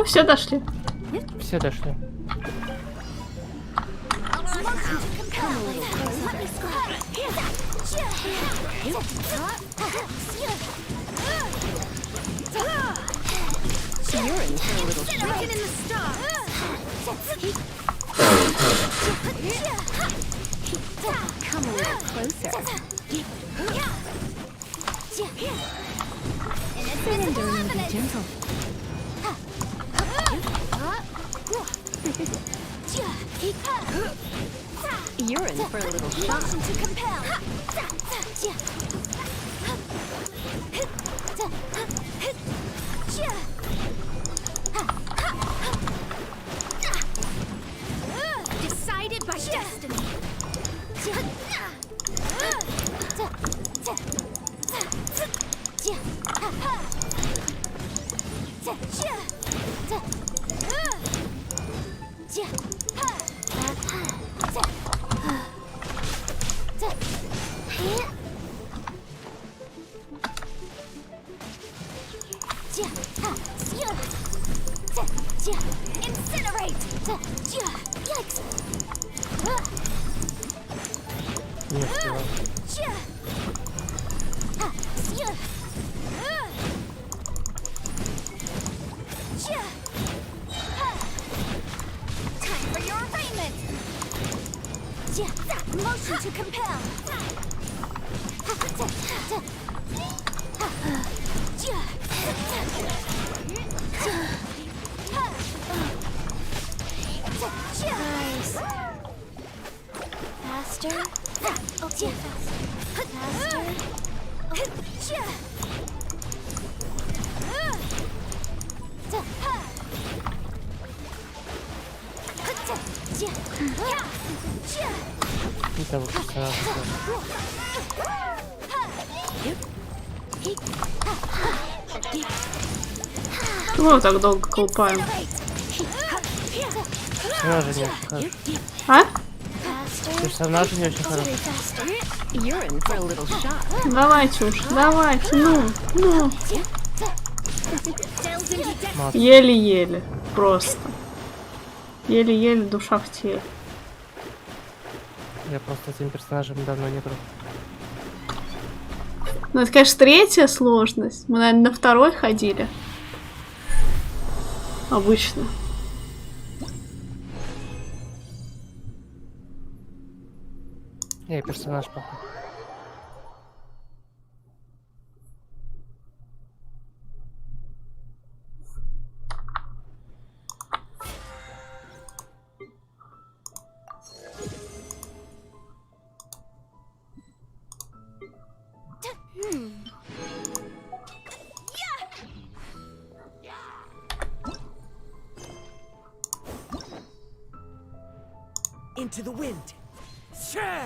все дошли. Все дошли. Come a little closer. Surrender and be gentle. You're in for a little shock. To compel. Decided by destiny. Incinerate! Yikes! Не успела. Time for your arraignment! Motion to compel! Rise. Faster. Okay, faster. И того сразу. Ну, так долго колупаем. Персонажи не очень хорошо. А? Персонажи не очень хорошо. Давайте уж, давайте, ну. Мат. Еле-еле, просто. Еле-еле душа в теле. Я просто этим персонажем давно не играл. Ну, это, конечно, третья сложность. Мы, наверное, на второй ходили. Обычно. Я персонаж похож. Into the wind. Sure.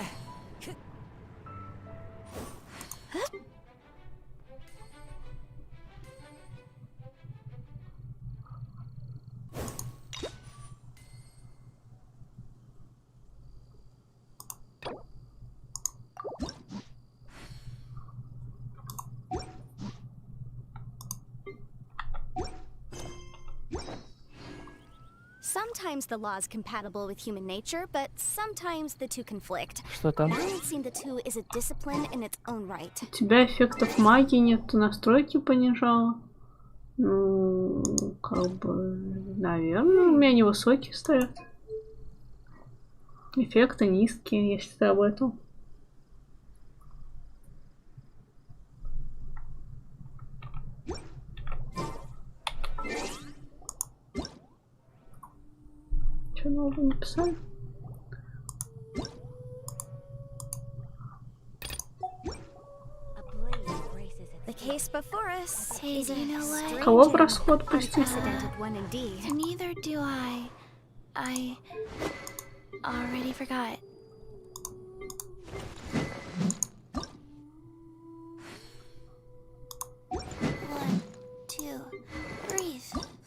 Sometimes the law is compatible with human nature, but sometimes the two conflict. Что там? Balancing the two is a discipline in its own right. У тебя эффектов магии нет, ты настройки понижала. Ну, как бы, наверное, у меня невысокие стоят. Эффекты низкие, если ты об этом. Что нового написали? The case before us is a strange Кого в расход пустить? unprecedented one indeed. Neither do I. I already forgot. One, two, breathe.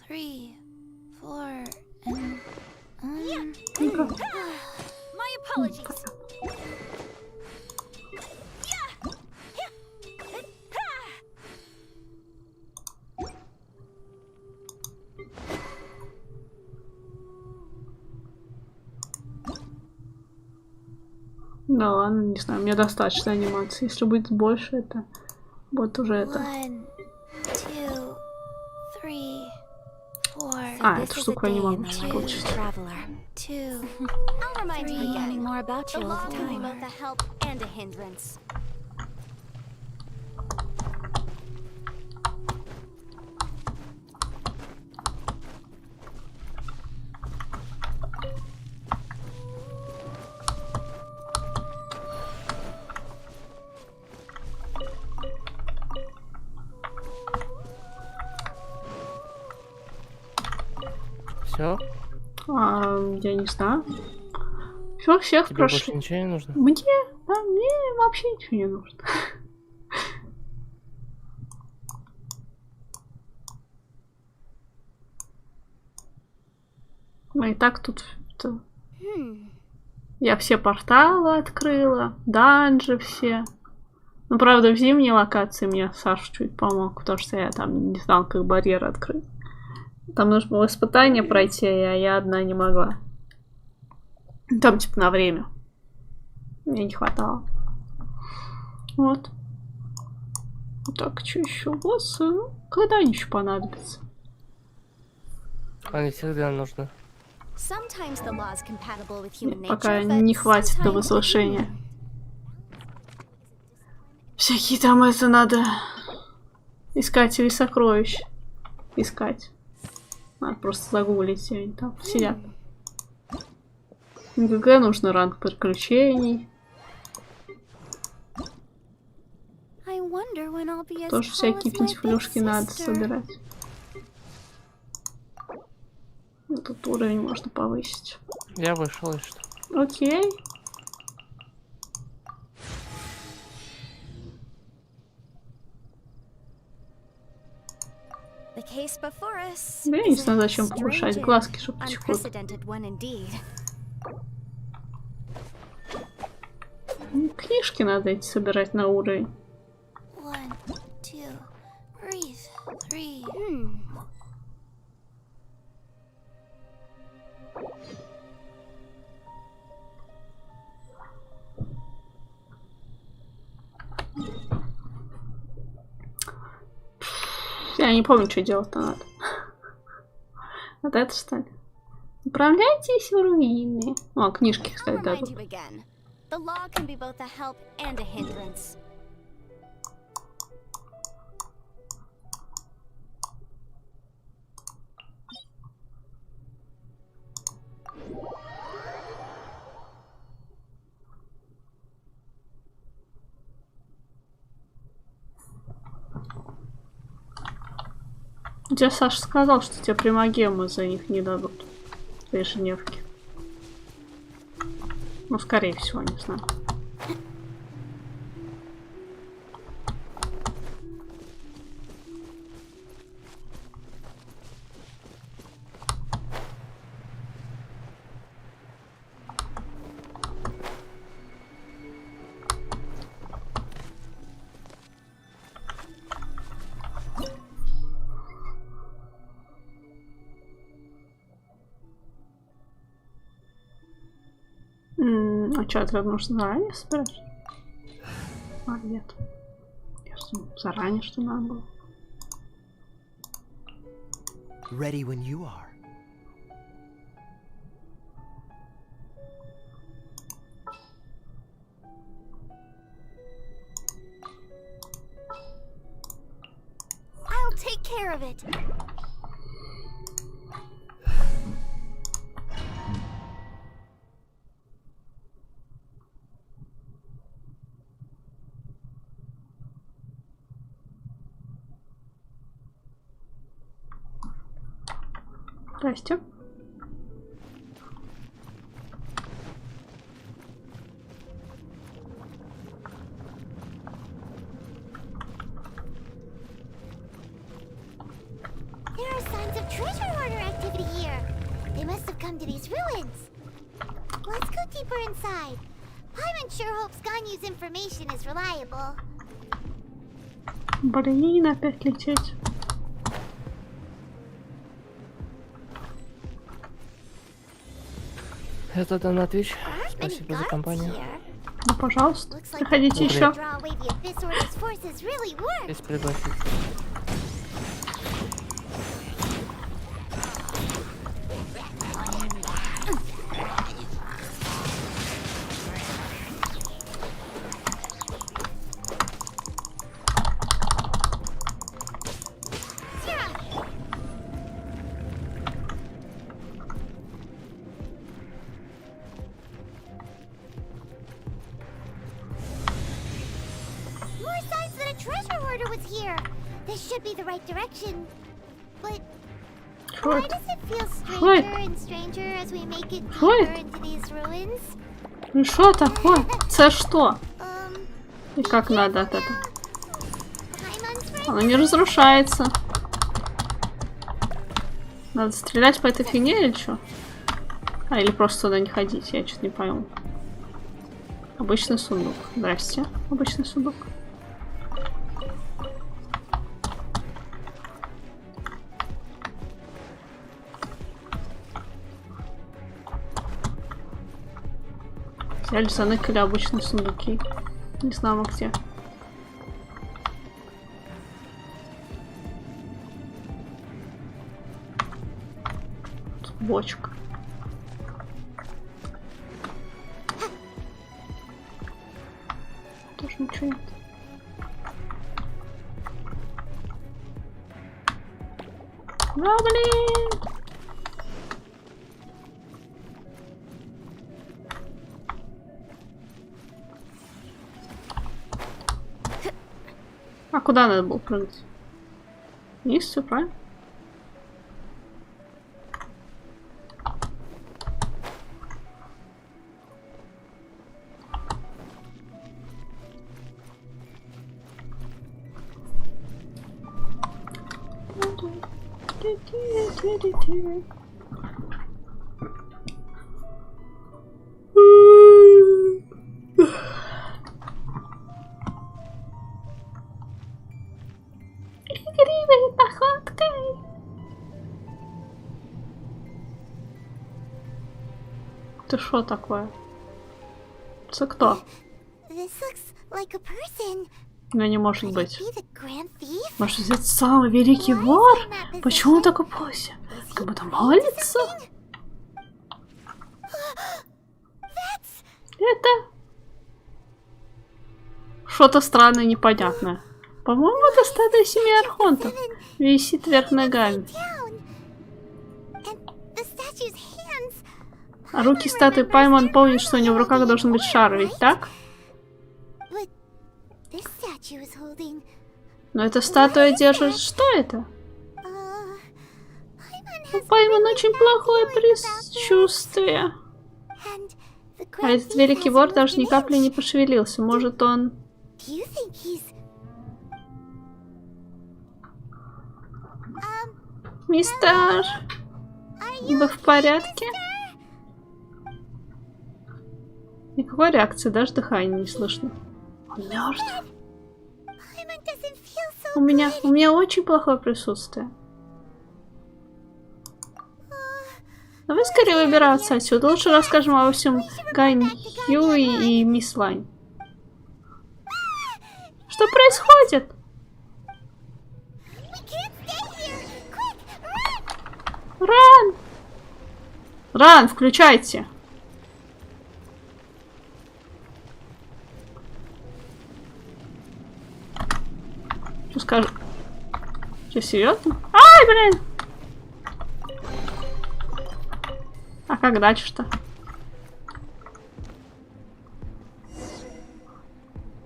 3, 4, and My apologies. Да ладно, не знаю, мне достаточно анимации. Если будет больше, это будет уже это. 1, 2, 3, 4. А, эту штуку я не могу получить. 2, I'll remind you learning again. more about The you all law the can be time. both a help and a hindrance. Все? Я не знаю. Все, всех Тебе прошли. больше ничего не нужно? Мне? Да, мне вообще ничего не нужно. Ну и так тут... Я все порталы открыла, данжи все. Ну, правда, в зимней локации мне Саша чуть помог, потому что я там не знал, как барьер открыть. Там нужно было испытание пройти, а я одна не могла. Там типа на время. Мне не хватало. Вот. Так, что еще? Боссы? Ну, когда они еще понадобятся? Они всегда нужны. Sometimes the law is compatible with human nature, Пока but не хватит до sometimes it возвышения. Всякие там это надо... Искатели сокровищ. Искать. Надо просто загуглить, и они там сидят. ГГ нужно ранг приключений. I wonder when I'll be as Тоже tall всякие as my big пентифлюшки надо sister. собирать. Тут уровень можно повысить. Я вышел, и что? Окей. The case before us Да я не is знаю, a зачем повышать strange глазки, and чтобы текут. unprecedented one indeed. Книжки надо эти собирать на уровень. 1, 2, breathe, 3. Я не помню, что делать-то надо. Вот это что ли? Управляйтесь в руины. О, книжки, I'll кстати, remind дадут. you again. The law can be both a help and a hindrance. Тебе Саша сказал, что тебе примагемы за них не дадут. За ежедневки. Ну, скорее всего, не знаю. А что, это нужно заранее собирать? А, нет. Я же думала, заранее что надо было. Ready when you are. I'll take care of it. Здрасте. There are signs of treasure hoarder activity here. They must have come to these ruins. Let's go deeper inside. Paimon sure hopes Ganyu's information is reliable. Блин, опять лететь. Это да на Twitch. There aren't many Спасибо за guards компанию. here. Ну, пожалуйста, Looks like приходите Добрый. еще. draw away the Abyss Order's forces really worked. Здесь пригласить. More signs that a treasure hoarder was here. This should be the right direction. But Что why это? does it feel Ой. stranger and stranger as we make it Ой. deeper into these ruins? Ну що таке? Це що? Um, И как надо от этого? Paimon's right. Оно не разрушается. Надо стрелять по этой фигне или что? А, или просто туда не ходить, я что-то не пойму. Обычный сундук. Здрасте, обычный сундук. Взяли, заныкали обычные сундуки. Не знаю где. Тут бочка. Тоже ничего нет. Да, блин! А куда надо было прыгать? Вниз, все правильно? Игривой походкой. Ты что такое? Это кто? This looks like a person. Ну не может Could it быть. be the Grand Thief? Может, это самый великий вор? Почему он такой позе? Как будто молится? Это что-то странное, непонятное. По-моему, это статуя семьи Архонтов. Висит вверх ногами. Down. And the statue's hands. А руки статуи Паймон помнит, что у него в руках должен быть шар, ведь так? But this statue is holding. Но эта статуя держит... Что это? Paimon У has Паймон really очень bad плохое feeling about this. предчувствие. And the А Grand этот Thief великий hasn't вор даже moved ни an капли не inch. пошевелился. Может, он... Do you think he's Мистер, are you вы в порядке? Никакой реакции, даже дыхания не слышно. Он мертв. Paimon doesn't feel so У меня очень плохое присутствие. Давай скорее выбираться отсюда. Лучше расскажем обо всем Гайн Хьюи и мисс Лайн. Что происходит? We can't stay here. Quick, run! Ран! Ран, включайте. Что скажу? Что, серьезно? Ай, блин! А как дальше-то?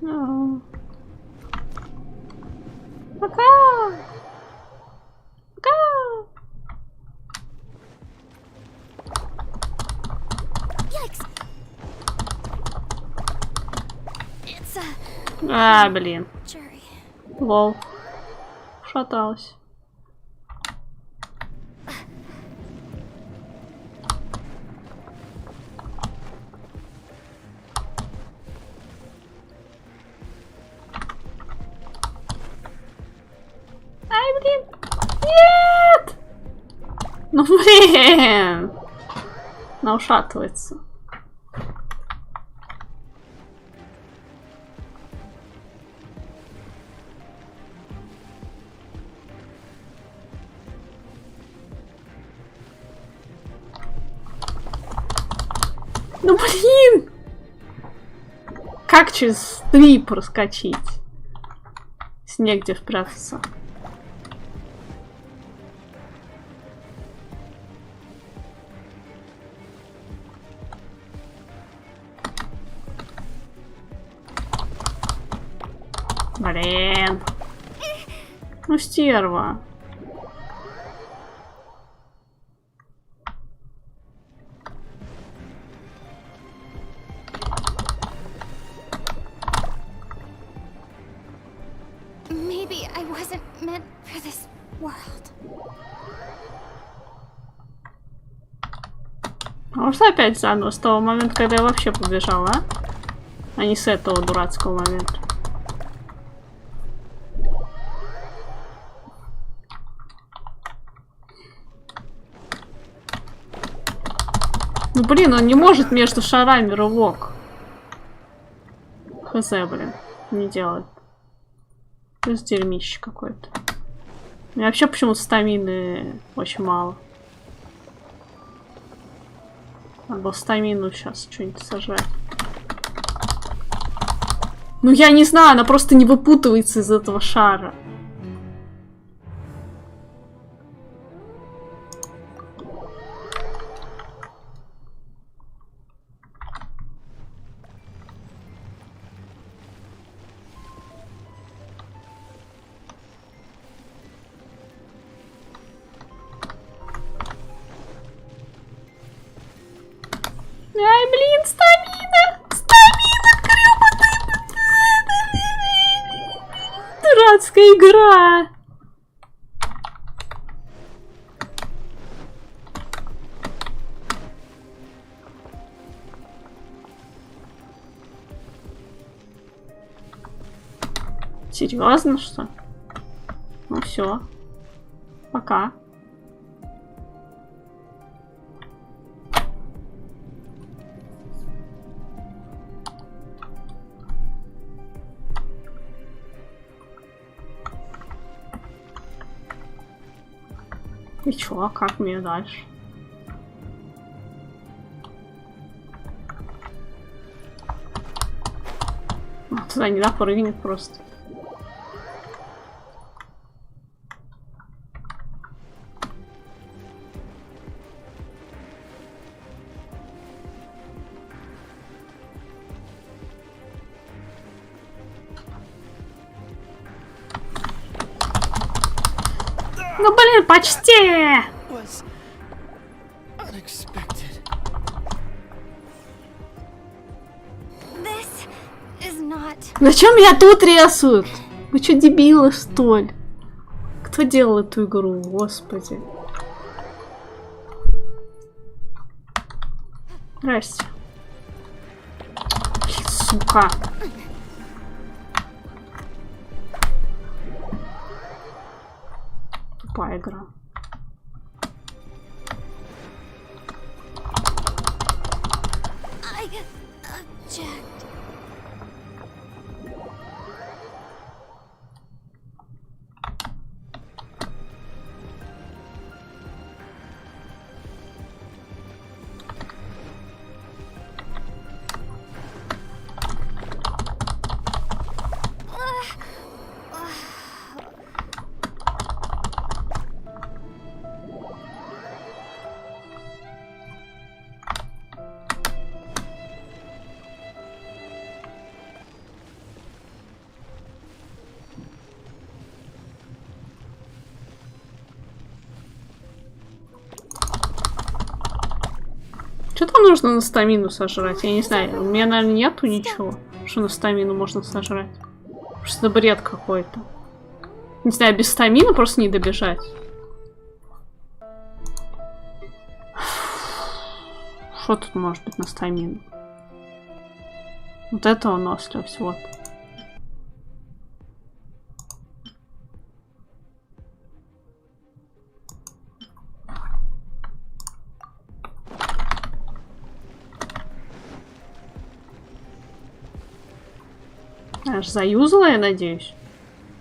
Ну. Пока! Пока! Yikes! It's a А, блин. jury. Лол. Шаталась. Ай, блин. Нет! Ну, блин. Она ушатывается. Ну блин! Как через 3 проскочить? Негде спрятаться. Блин. Ну, стерва. Maybe I wasn't meant for this world. А может опять заново, с того момента, когда я вообще побежала, а не с этого дурацкого момента. Ну блин, он не может между шарами рывок. Хз, блин, не делает. Плюс дерьмище какое-то. У меня вообще почему-то стамины очень мало. Надо было стамину сейчас что-нибудь сажать. Ну я не знаю, она просто не выпутывается из этого шара. Ай, блин, стамина! Стамина, грёбаная! Дурацкая игра! Серьезно, что? Ну все. Пока. И чё, а как мне дальше? А, туда не допрыгнет просто. Ну блин, почти! Зачем меня тут рисуют? Вы что, дебилы, что ли? Кто делал эту игру, господи? Здрасте. Блин, сука. Тупая игра. Что там нужно на стамину сожрать? Я не знаю. У меня, наверное, нету ничего, что на стамину можно сожрать. Что это бред какой-то. Не знаю, без стамина просто не добежать. Что тут может быть на стамину? Вот это выносливость, вот. Аж заюзала, я надеюсь.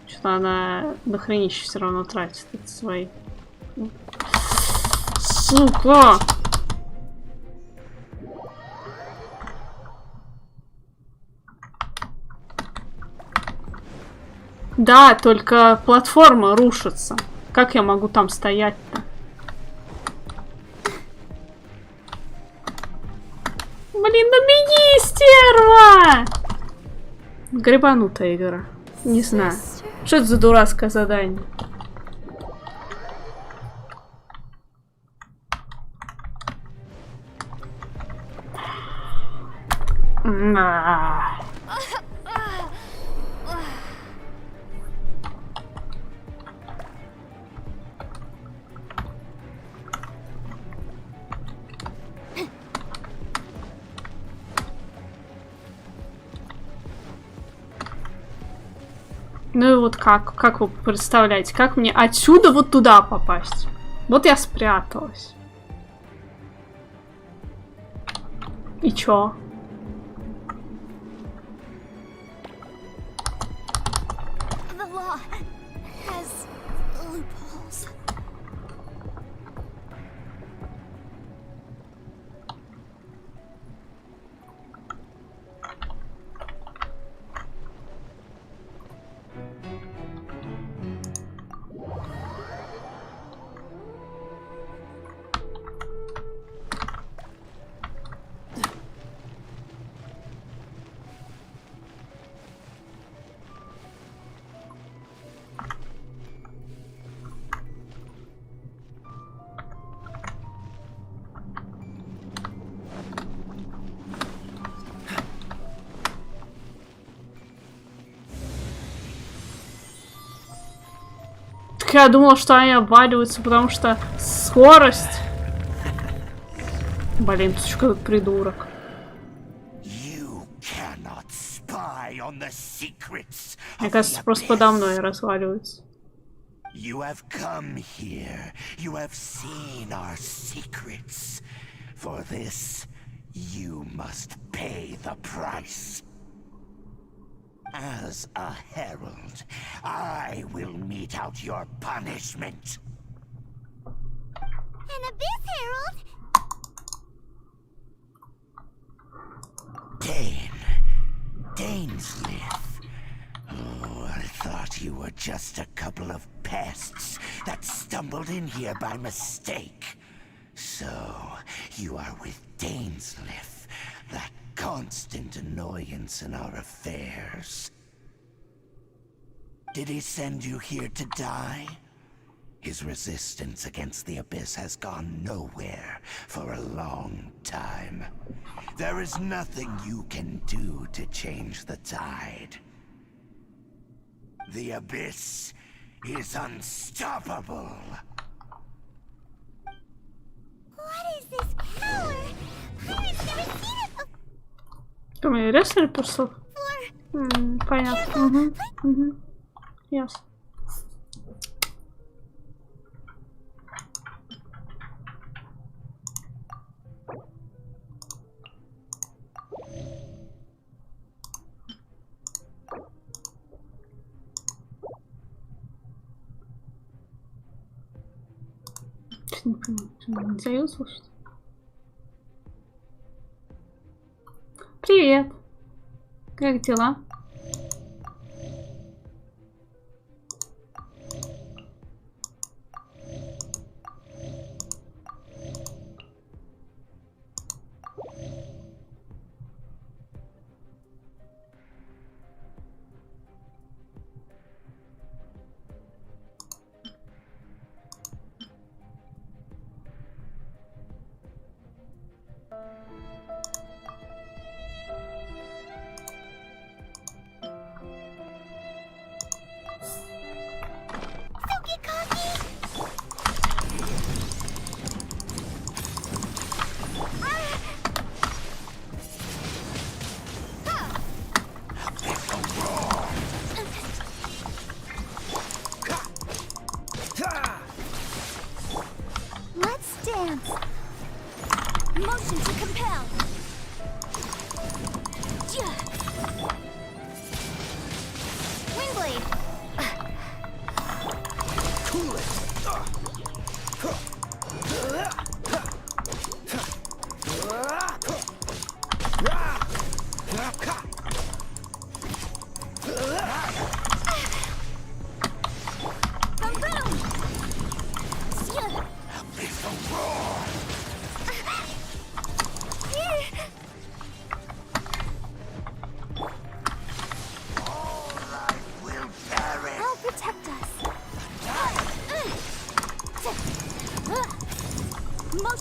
Что-то она дохренище все равно тратит эти свои. Сука! Да, только платформа рушится. Как я могу там стоять-то? Блин, ну беги, стерва! Гребанутая игра. Не знаю. Что это за дурацкое задание? Ну и вот как вы представляете, как мне отсюда вот туда попасть? Вот я спряталась. И чё? The law has loopholes. Я думала, что они обваливаются, потому что скорость. Блин, ты что, придурок. Мне кажется, просто подо мной разваливаются. You have come here. You have seen our secrets. For this, you must pay the price. As a herald, I will mete out your punishment. An abyss herald? Dainsleif. Oh, I thought you were just a couple of pests that stumbled in here by mistake. So, you are with Dainsleif, that constant annoyance in our affairs. Did he send you here to die? His resistance against the Abyss has gone nowhere for a long time. There is nothing you can do to change the tide. The Abyss is unstoppable. What is this power? I've never seen it before. Ты меня резали просто? Понятно. Ясно. Не понимаю, нельзя ее слушать. Привет. Как дела? Motion to compel. Windblade. Cool it.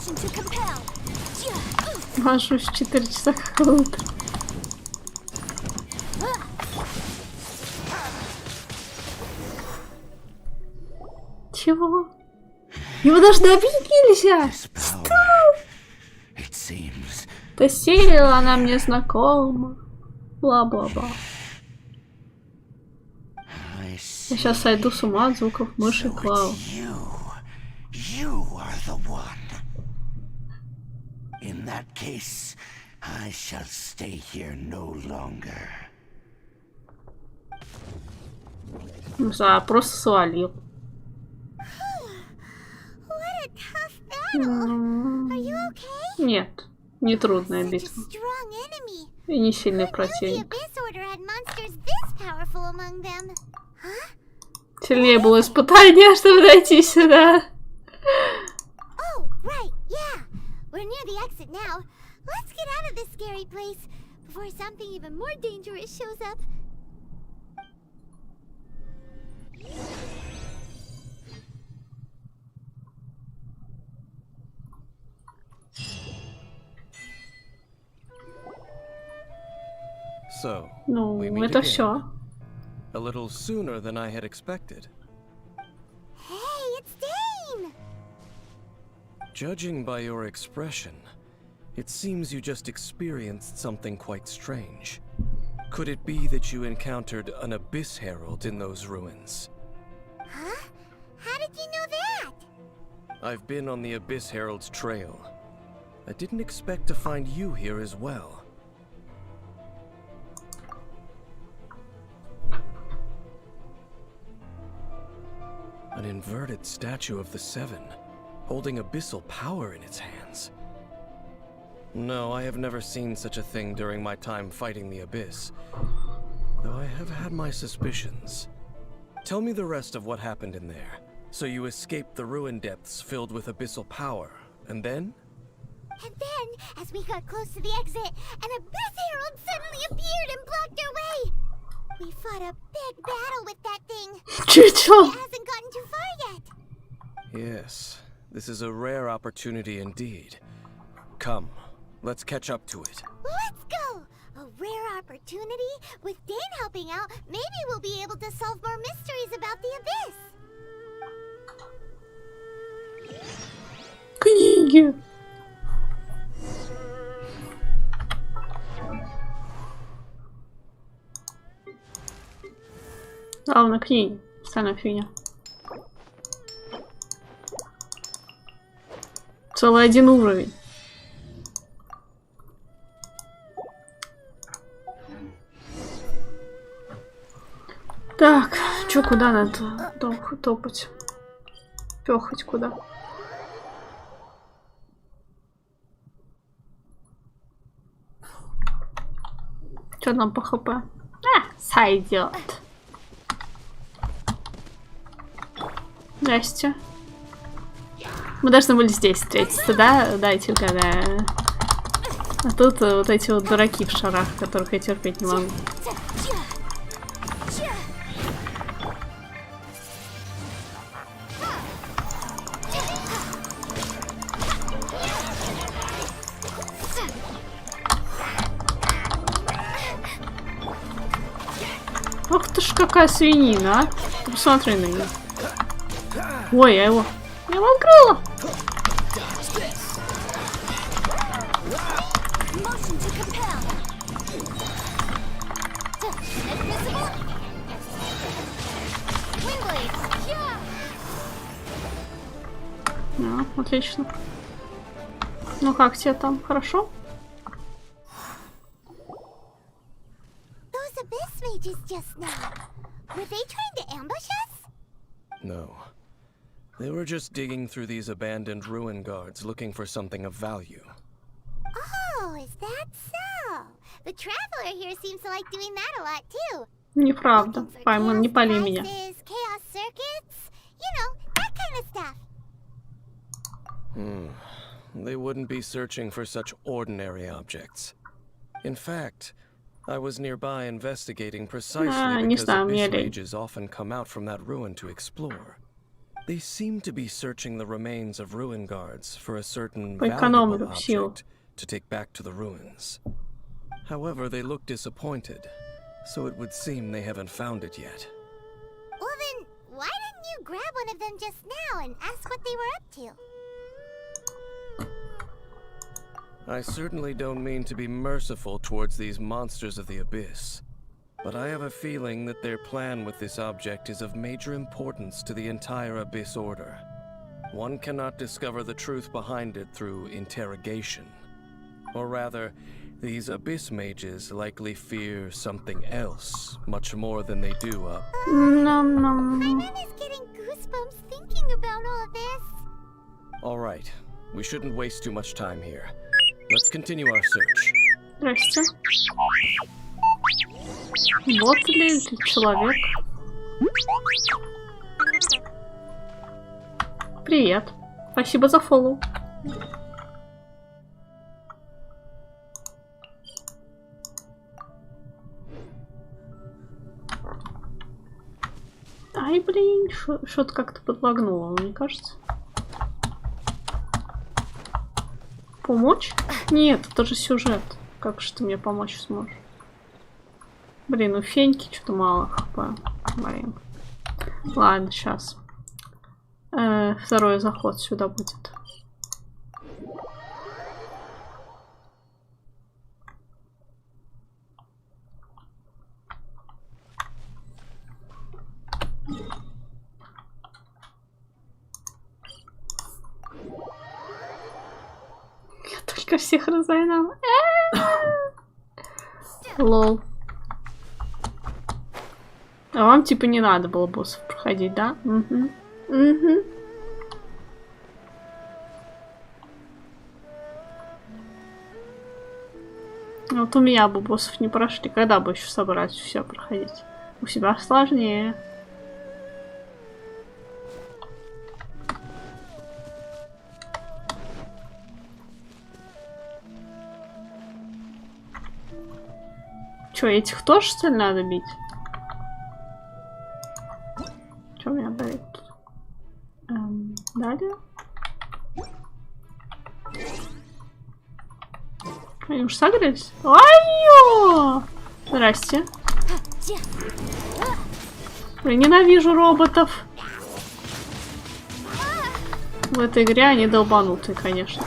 Motion to compel. Вожусь 4 часа как утро. Чего? Его даже добить нельзя! Эта серия, она мне знакома. Бла-бла-бла. Я сейчас сойду с ума от звуков мыши и клавы. In that case, I shall stay here no longer. Просто свалил. What a tough battle. Are you okay? Нет, не трудная Such a битва. strong enemy. И не сильный Who knew the противник. Abyss Order had monsters this powerful among them? Huh? Сильнее было испытание, чтобы дойти сюда. Oh, right, yeah. We're near the exit now. Let's get out of this scary place before something even more dangerous shows up. So, Ну, we meet это again. все. A little sooner than I had expected. Hey, it's Dane! Judging by your expression, it seems you just experienced something quite strange. Could it be that you encountered an Abyss Herald in those ruins? Huh? How did you know that? I've been on the Abyss Herald's trail. I didn't expect to find you here as well. An inverted statue of the Seven, holding abyssal power in its hands. No, I have never seen such a thing during my time fighting the Abyss, though I have had my suspicions. Tell me the rest of what happened in there. So you escaped the ruin depths filled with abyssal power, and then? And then, as we got close to the exit, an Abyss Herald suddenly appeared and blocked our way. We fought a big battle with that thing. Чучело. It hasn't gotten too far yet. Yes, this is a rare opportunity indeed. Come, let's catch up to it. Let's go! A rare opportunity? With Dane helping out, maybe we'll be able to solve more mysteries about the Abyss. Книги. Главное, книги. Остальная фигня. Целый один уровень. Так, чё, куда надо топать? Пёхать куда? Чё нам по хп? Сойдет. Здрасте. Мы должны были здесь встретиться, да? Дайте угадаю. А тут вот эти вот дураки в шарах, которых я терпеть не могу. Ох ты ж какая свинина, а? Ты посмотри на нее. Ой, я его открыла. Отлично. Ну как тебе там? Хорошо? Those Abyss mages just now. Were they trying to ambush us? No. They were just digging through these abandoned ruin guards looking for something of value. Oh, is that so? The traveler here seems to like doing that a lot too. Неправда. Пойман, не пали меня. Chaos circuits, you know, that kind of stuff. They wouldn't be searching for such ordinary objects. In fact, I was nearby investigating precisely because Abyss mages often come out from that ruin to explore. They seem to be searching the remains of ruin guards for a certain Поэкономлю valuable силу. object to take back to the ruins. However, they look disappointed, so it would seem they haven't found it yet. Well then, why didn't you grab one of them just now and ask what they were up to? I certainly don't mean to be merciful towards these monsters of the abyss, but I have a feeling that their plan with this object is of major importance to the entire Abyss Order. One cannot discover the truth behind it through interrogation. Or rather, these Abyss mages likely fear something else, much more than they do Paimon is getting goosebumps thinking about all this. Alright, we shouldn't waste too much time here. Let's continue our search. Здрасте. Вот ли человек? Привет. Спасибо за фоллоу. Ай, блин, что-то как-то подлагнуло, мне кажется. Помочь? Нет, это же сюжет. Как же ты мне помочь сможешь? Блин, у Феньки что-то мало хп. Блин. Ладно, сейчас. Второй заход сюда будет. Я только всех разогнала. Лол. А вам типа не надо было боссов проходить, да? Угу. Угу. Вот у меня бы боссов не прошли. Когда бы еще собрать все проходить? У себя сложнее. Че, этих тоже, что ли, надо бить? Что у меня болит? Далее. Они уж согрелись? Ай-ё! Здрасте. Блин, ненавижу роботов. В этой игре они долбанутые, конечно.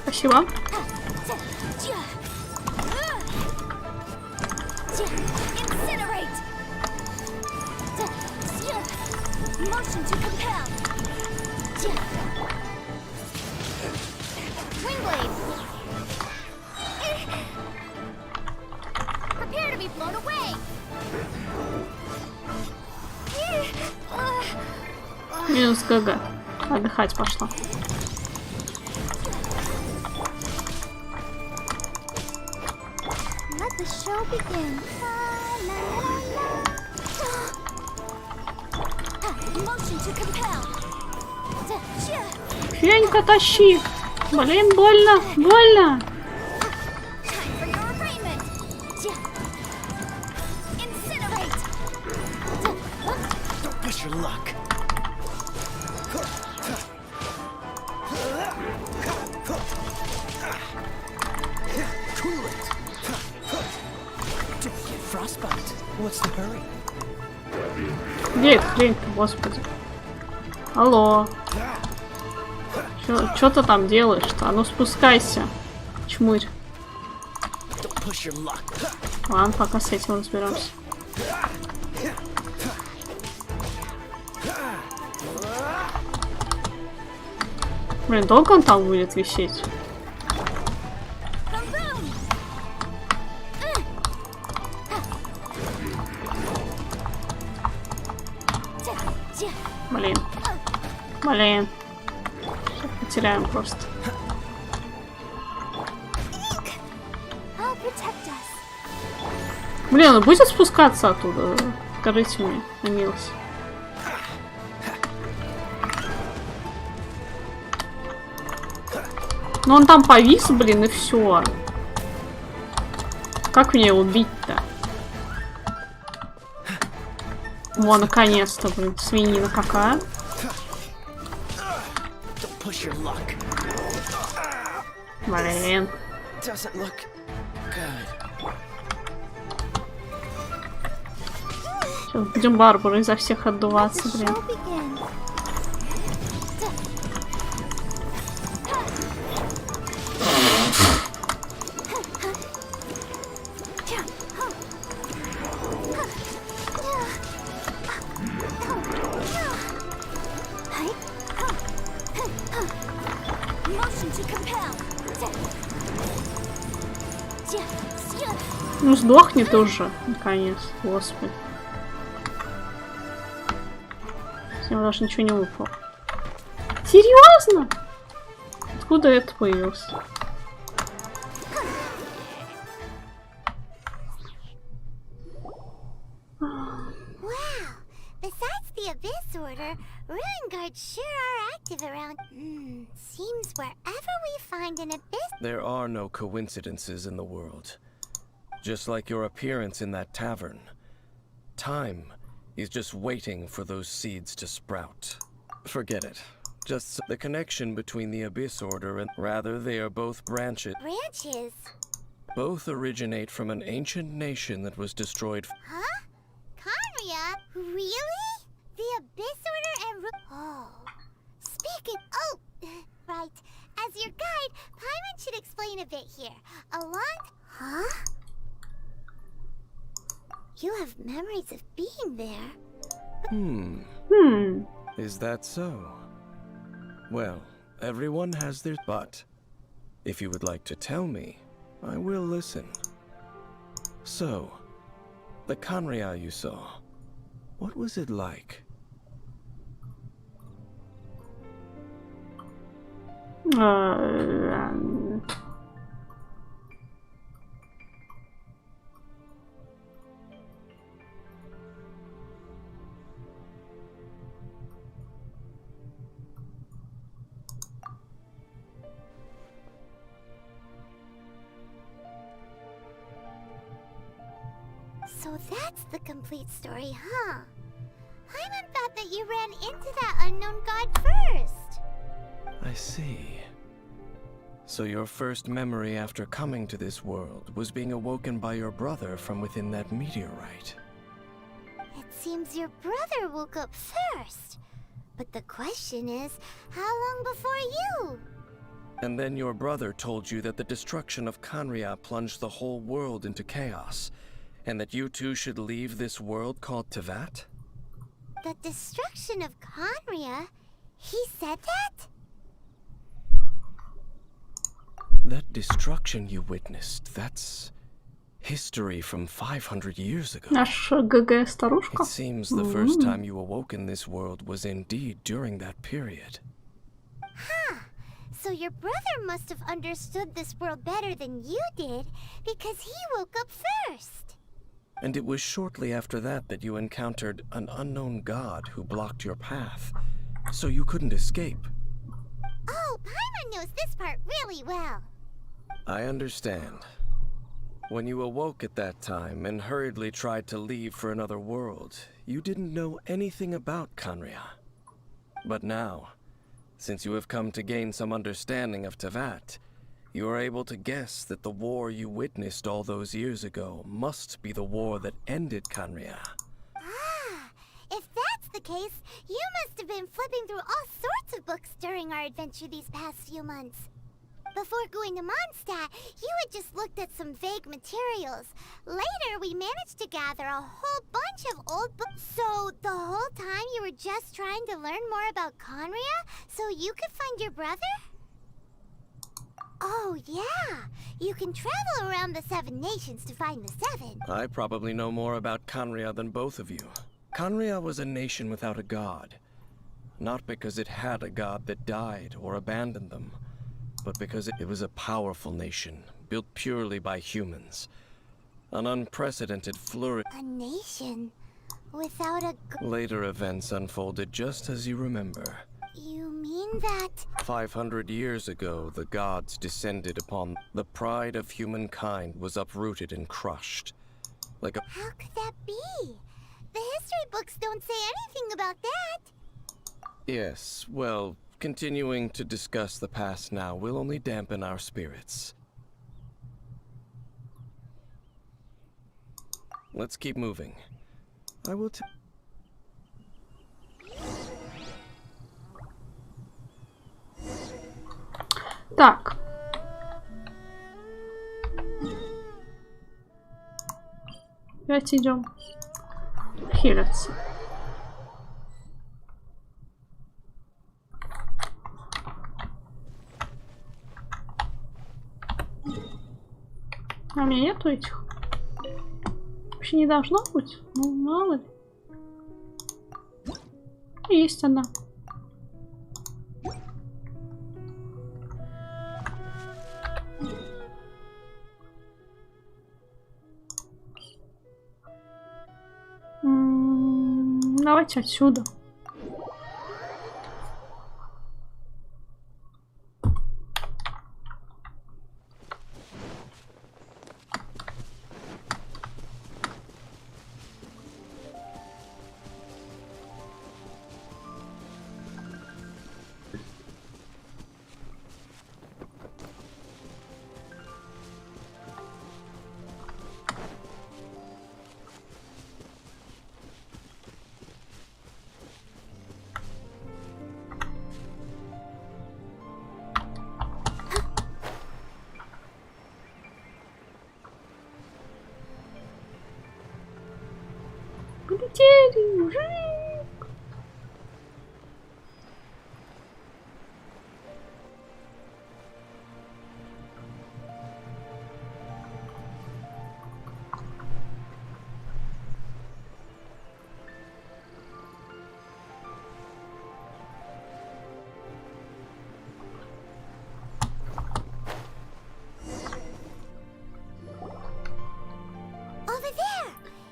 Спасибо. Минус ГГ. Отдыхать пошла. The show begins. Motion to compel. Фенька, тащи! Блин, больно, больно! Где эта хрень-то, господи? Алло. Чё ты там делаешь-то? А ну спускайся. Чмырь. Ладно, пока с этим разберемся. Блин, долго он там будет висеть? Блин. Блин. Сейчас потеряем просто. Блин, он будет спускаться оттуда? Скажите мне, на милость. Ну он там повис, блин, и все. Как мне его убить-то? Во, наконец-то, блин, свинина какая. Блин. Сейчас будем Барбару изо всех отдуваться, блин. Ну сдохни ты уже, наконец, господи. С него даже ничего не выпало. Серьезно? Откуда это появилось? There are no coincidences in the world. Just like your appearance in that tavern. Time is just waiting for those seeds to sprout. Forget it. Just the connection between the Abyss Order and... Rather, they are both branches. Branches? Both originate from an ancient nation that was destroyed... Huh? Conria? Really? The Abyss Order and... Oh. Speaking... Oh! Right. As your guide, Paimon should explain a bit here. Huh? You have memories of being there. Is that so? Well, everyone has their... But, if you would like to tell me, I will listen. So, the Conria you saw, what was it like? So that's the complete story, huh? Paimon thought that you ran into that unknown god first. I see. So your first memory after coming to this world was being awoken by your brother from within that meteorite. It seems your brother woke up first. But the question is, how long before you? And then your brother told you that the destruction of Conria plunged the whole world into chaos, and that you two should leave this world called Tevat? The destruction of Conria? He said that? That destruction you witnessed, that's history from 500 years ago. Наша ГГ старушка. It seems the first time you awoke in this world was indeed during that period. Huh. So your brother must have understood this world better than you did, because he woke up first. And it was shortly after that that you encountered an unknown god who blocked your path, so you couldn't escape. Oh, Paimon knows this part really well. I understand. When you awoke at that time and hurriedly tried to leave for another world, you didn't know anything about Conria. But now, since you have come to gain some understanding of Tevat, you are able to guess that the war you witnessed all those years ago must be the war that ended Conria. Ah, if that's the case, you must have been flipping through all sorts of books during our adventure these past few months. Before going to Mondstadt, you had just looked at some vague materials. Later, we managed to gather a whole bunch of old books. So, the whole time you were just trying to learn more about Conria so you could find your brother? Oh, yeah. You can travel around the 7 nations to find the 7. I probably know more about Conria than both of you. Conria was a nation without a god, not because it had a god that died or abandoned them, but because it was a powerful nation, built purely by humans. An unprecedented flourish. A nation without a Later events unfolded just as you remember. You mean that? 500 years ago, the gods descended upon the pride of humankind was uprooted and crushed. Like a How could that be? The history books don't say anything about that. Yes, well, continuing to discuss the past now will only dampen our spirits. Let's keep moving. I will Так. Опять идем хилиться. А у меня нету этих. Вообще не должно быть. Ну, мало ли. Есть она. Давайте отсюда. Полетели уже.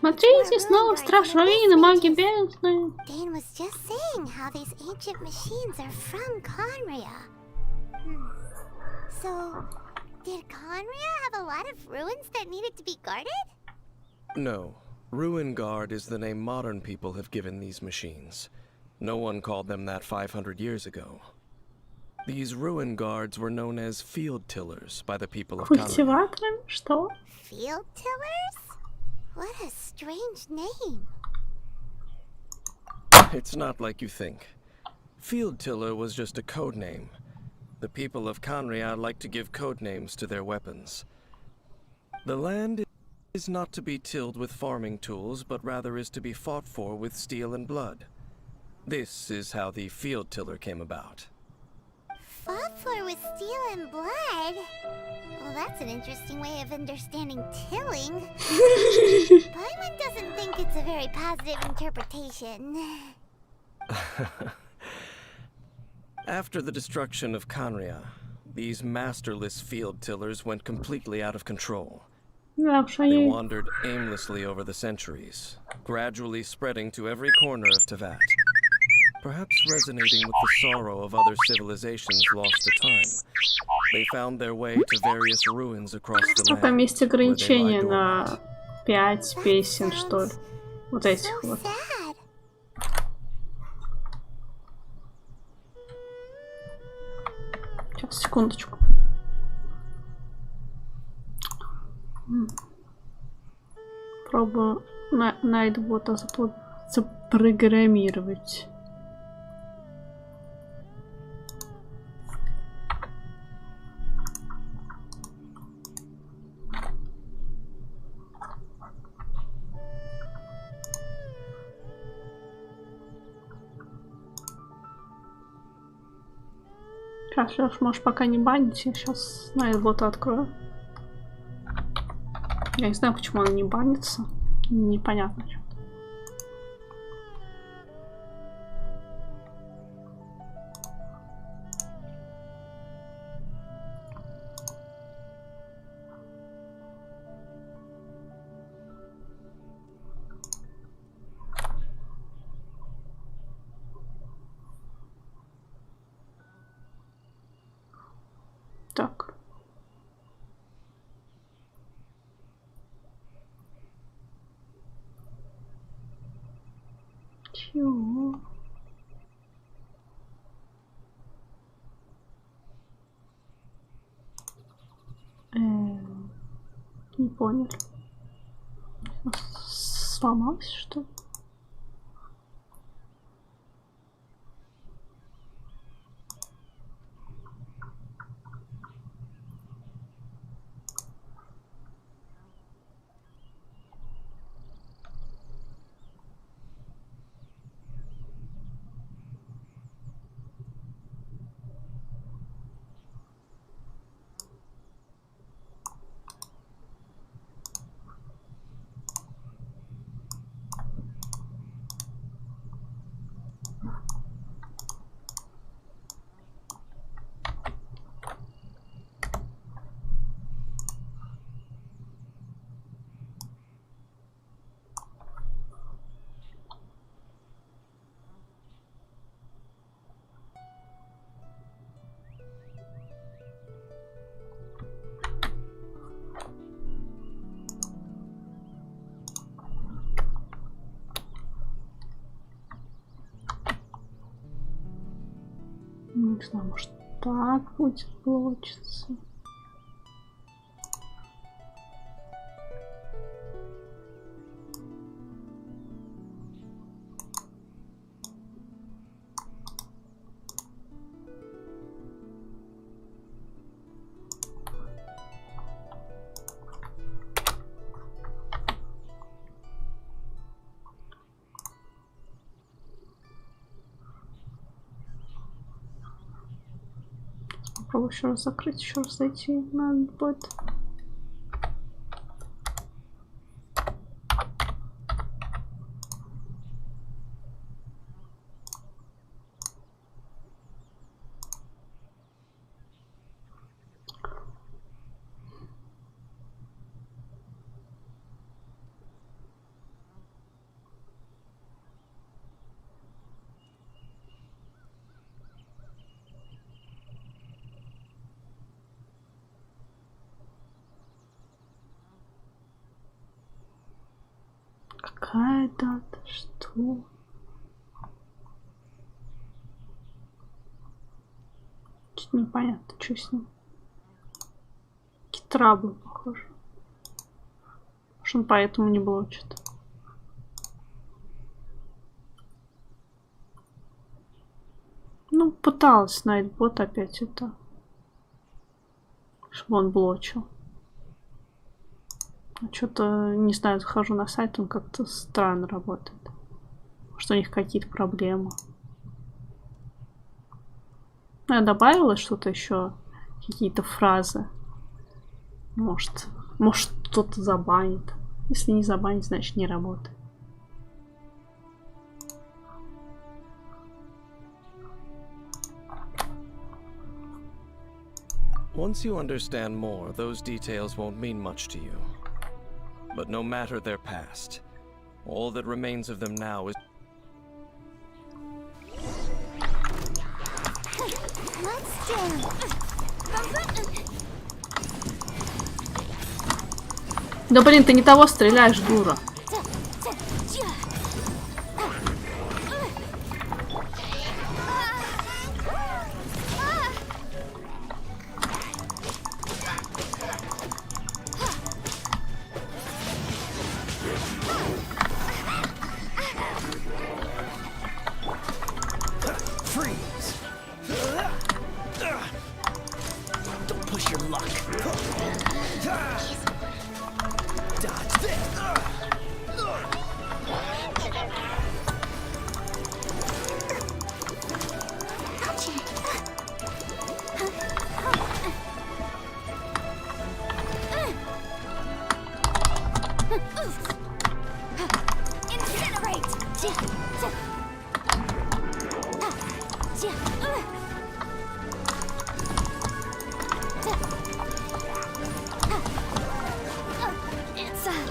Смотрите, снова страж руины, маги бездны. Dane was just saying how these ancient machines are from Conria. So, did Conria have a lot of ruins that needed to be guarded? No. Ruin Guard is the name modern people have given these machines. No one called them that 500 years ago. These Ruin Guards were known as field tillers by the people of Conria. Культиваторами? Что? Field tillers? What a strange name. It's not like you think. Field Tiller was just a code name. The people of Conria like to give code names to their weapons. The land is not to be tilled with farming tools, but rather is to be fought for with steel and blood. This is how the Field Tiller came about. Fought for with steel and blood? Well, that's an interesting way of understanding tilling. Paimon doesn't think it's a very positive interpretation. After the destruction of Conria, these masterless field tillers went completely out of control. They wandered aimlessly over the centuries, gradually spreading to every corner of Teyvat. Perhaps resonating with the sorrow of other civilizations lost to time, they found their way to various ruins across the land. Там есть ограничение на 5 песен, что ли. Вот этих вот. Сейчас, секундочку. Пробую Найтбота запрограммировать. Сейчас, может, пока не банить, я сейчас Найтбота открою. Я не знаю, почему он не банится. Непонятно что-то. Так. Чего? Не понял. Сломалось, что ли? Не знаю, может так будет получится. Попробую еще раз закрыть, еще раз зайти. Надо будет. Какая дата? Что? Чуть непонятно, что с ним. Какие траблы, похоже. Может, он поэтому не блочит. Ну, пыталась Найтбот опять это. Чтобы он блочил. Что-то, не знаю, захожу на сайт, он как-то странно работает. Может, у них какие-то проблемы. Я добавила что-то еще, какие-то фразы. Может кто-то забанит. Если не забанит, значит не работает. Once you understand more, those details won't mean much to you. But no matter their past, all that remains of them now is... Да блин, ты не того стреляешь, дура.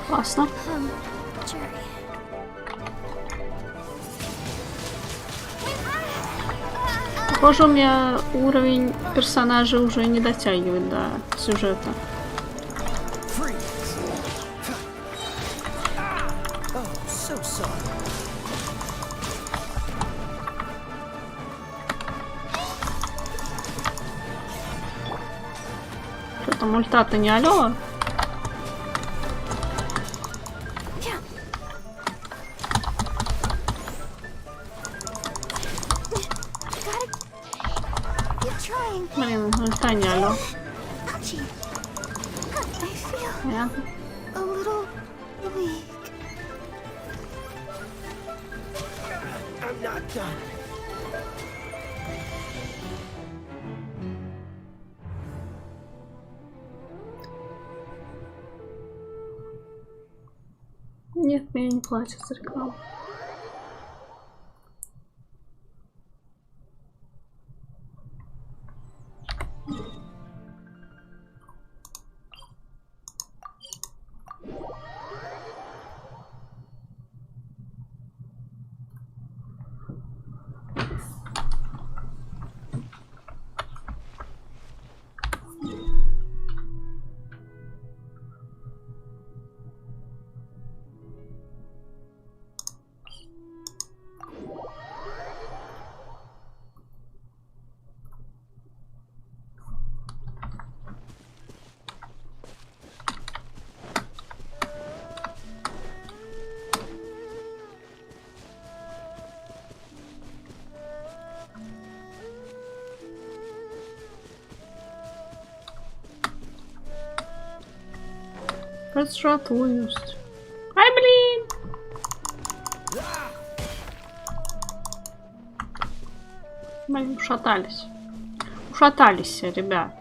Классно. Похоже, у меня уровень персонажа уже не дотягивает до сюжета. Что-то мульта-то не алё. Блин, мульта не алё. Понятно. Нет, мне не платят за рекламу. Разжатуюсь. Ай, блин! Блин, ушатались. Ушатались, ребят.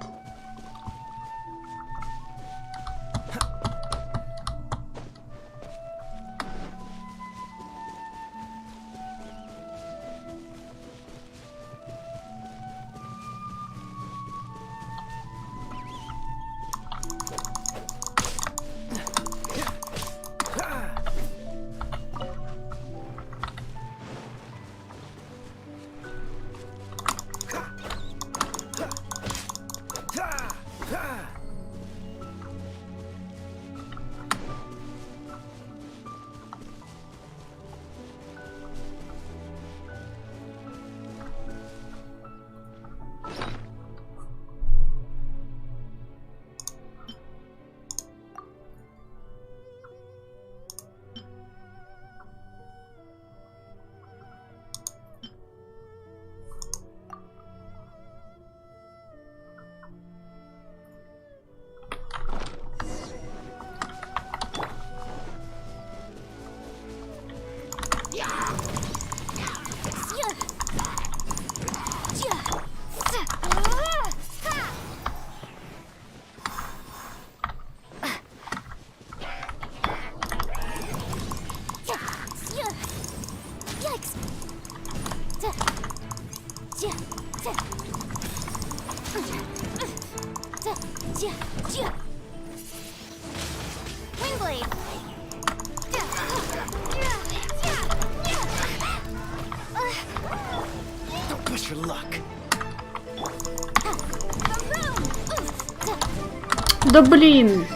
Да блин!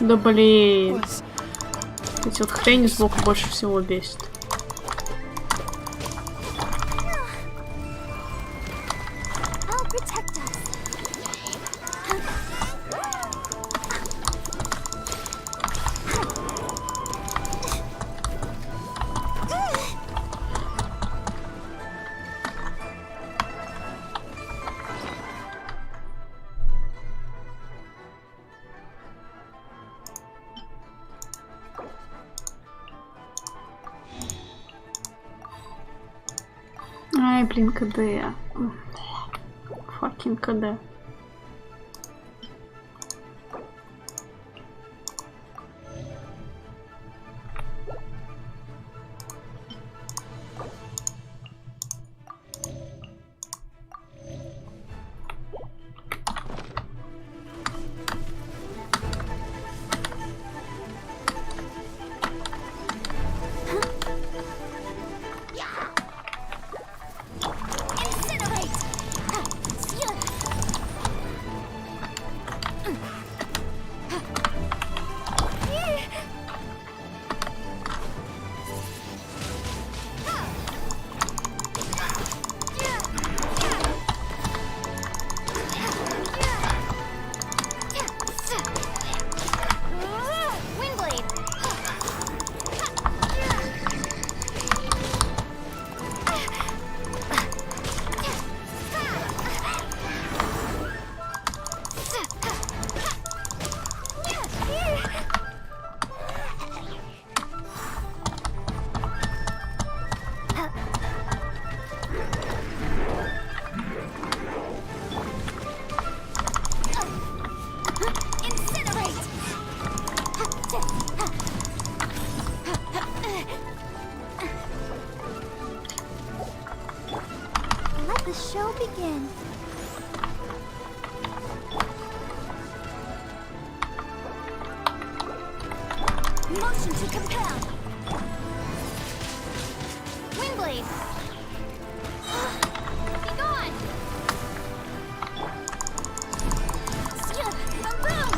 Да блин. Эти вот хрени сбоку больше всего бесит. Ай, блин, КД. Факин КД. The show begins. Motion to compel. Windblade. Be gone. Boom, boom.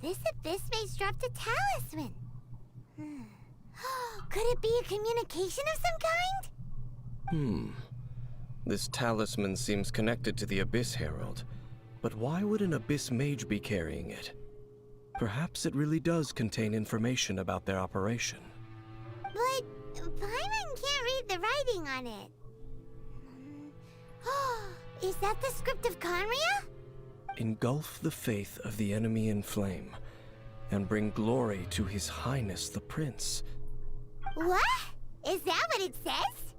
This abyss mage dropped a talisman. Could it be a communication of some kind? This talisman seems connected to the Abyss Herald. But why would an Abyss mage be carrying it? Perhaps it really does contain information about their operation. But Paimon can't read the writing on it. Is that the script of Conria? Engulf the faith of the enemy in flame, and bring glory to His Highness the Prince. What? Is that what it says?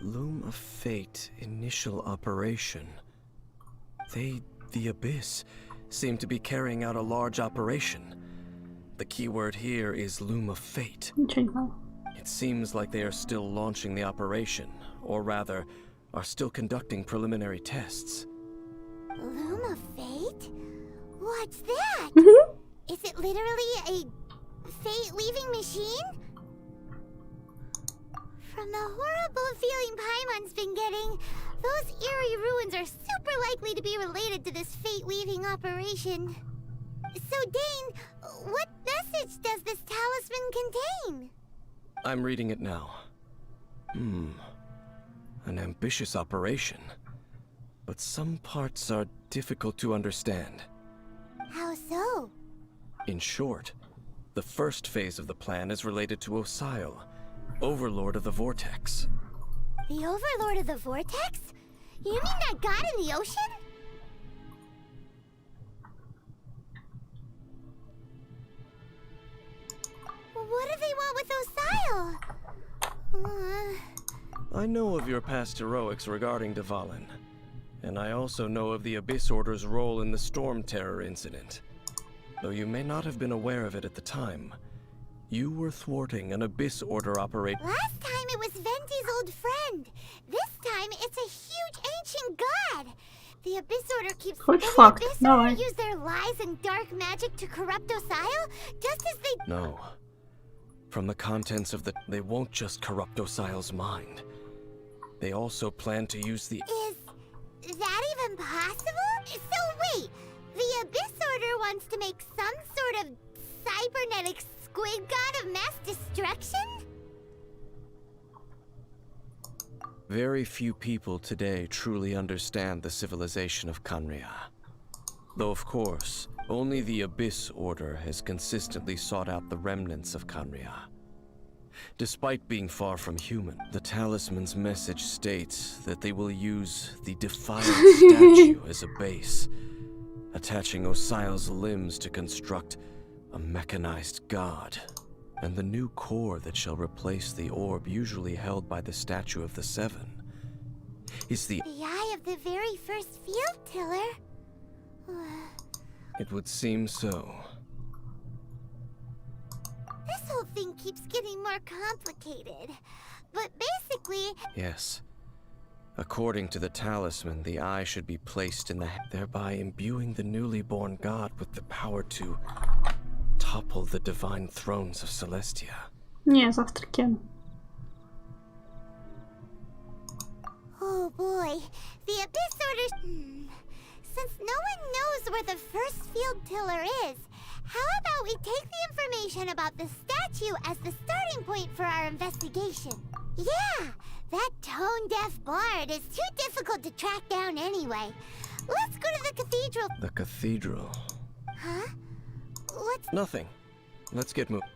Loom of Fate initial operation. They, the Abyss, seem to be carrying out a large operation. The keyword here is Loom of Fate. It seems like they are still launching the operation, or rather, are still conducting preliminary tests. Loom of Fate? What's that? Is it literally a fate-weaving machine? From the horrible feeling Paimon's been getting, those eerie ruins are super likely to be related to this fate-weaving operation. So, Dane, what message does this talisman contain? I'm reading it now. An ambitious operation. But some parts are difficult to understand. How so? In short, the first phase of the plan is related to Osile, Overlord of the Vortex. The Overlord of the Vortex? You mean that god in the ocean? What do they want with Osile? I know of your past heroics regarding Dvalin, and I also know of the Abyss Order's role in the Storm Terror incident. Though you may not have been aware of it at the time, you were thwarting an Abyss Order operation. Last time it was Venti's old friend. This time it's a huge ancient god. The Abyss Order keeps Which the fuck? Abyss No Order way. use their lies and dark magic to corrupt Osile, just as they... No. From the contents of they won't just corrupt Osile's mind. They also plan to use the... Is that even possible? So wait, the Abyss Order wants to make some sort of cybernetic squid god of mass destruction? Very few people today truly understand the civilization of Conria. Though of course, only the Abyss Order has consistently sought out the remnants of Conria. Despite being far from human, the talisman's message states that they will use the Defiant statue as a base, attaching Osial's limbs to construct a mechanized god, and the new core that shall replace the orb usually held by the Statue of the Seven is the eye of the very first field tiller. It would seem so. This whole thing keeps getting more complicated. But basically... Yes. According to the talisman, the eye should be placed in the thereby imbuing the newly born god with the power to topple the divine thrones of Celestia. Не, завтраки. Oh boy, the Abyss Order... Since no one knows where the first field tiller is, how about we take the information about the statue as the starting point for our investigation? Yeah, that tone-deaf bard is too difficult to track down anyway. Let's go to the cathedral. The cathedral? Huh? What's... Nothing. Let's get moving.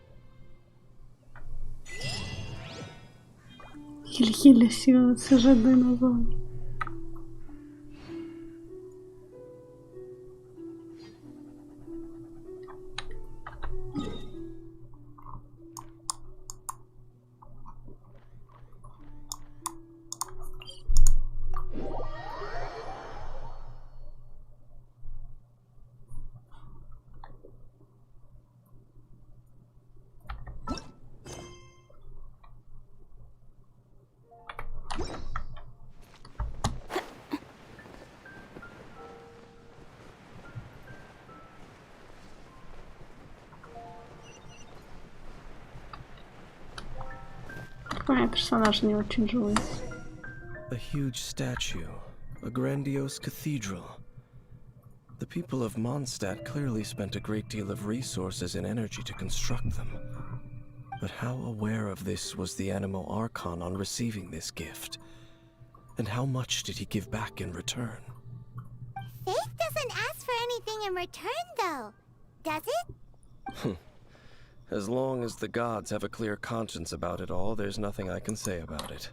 Хиль-хиль, сила, сажады назад. Мои персонажи не очень живые. A huge statue, a grandiose cathedral. The people of Mondstadt clearly spent a great deal of resources and energy to construct them. But how aware of this was the Animo Archon on receiving this gift? And how much did he give back in return? Faith doesn't ask for anything in return, though. Does it? As long as the gods have a clear conscience about it all, there's nothing I can say about it.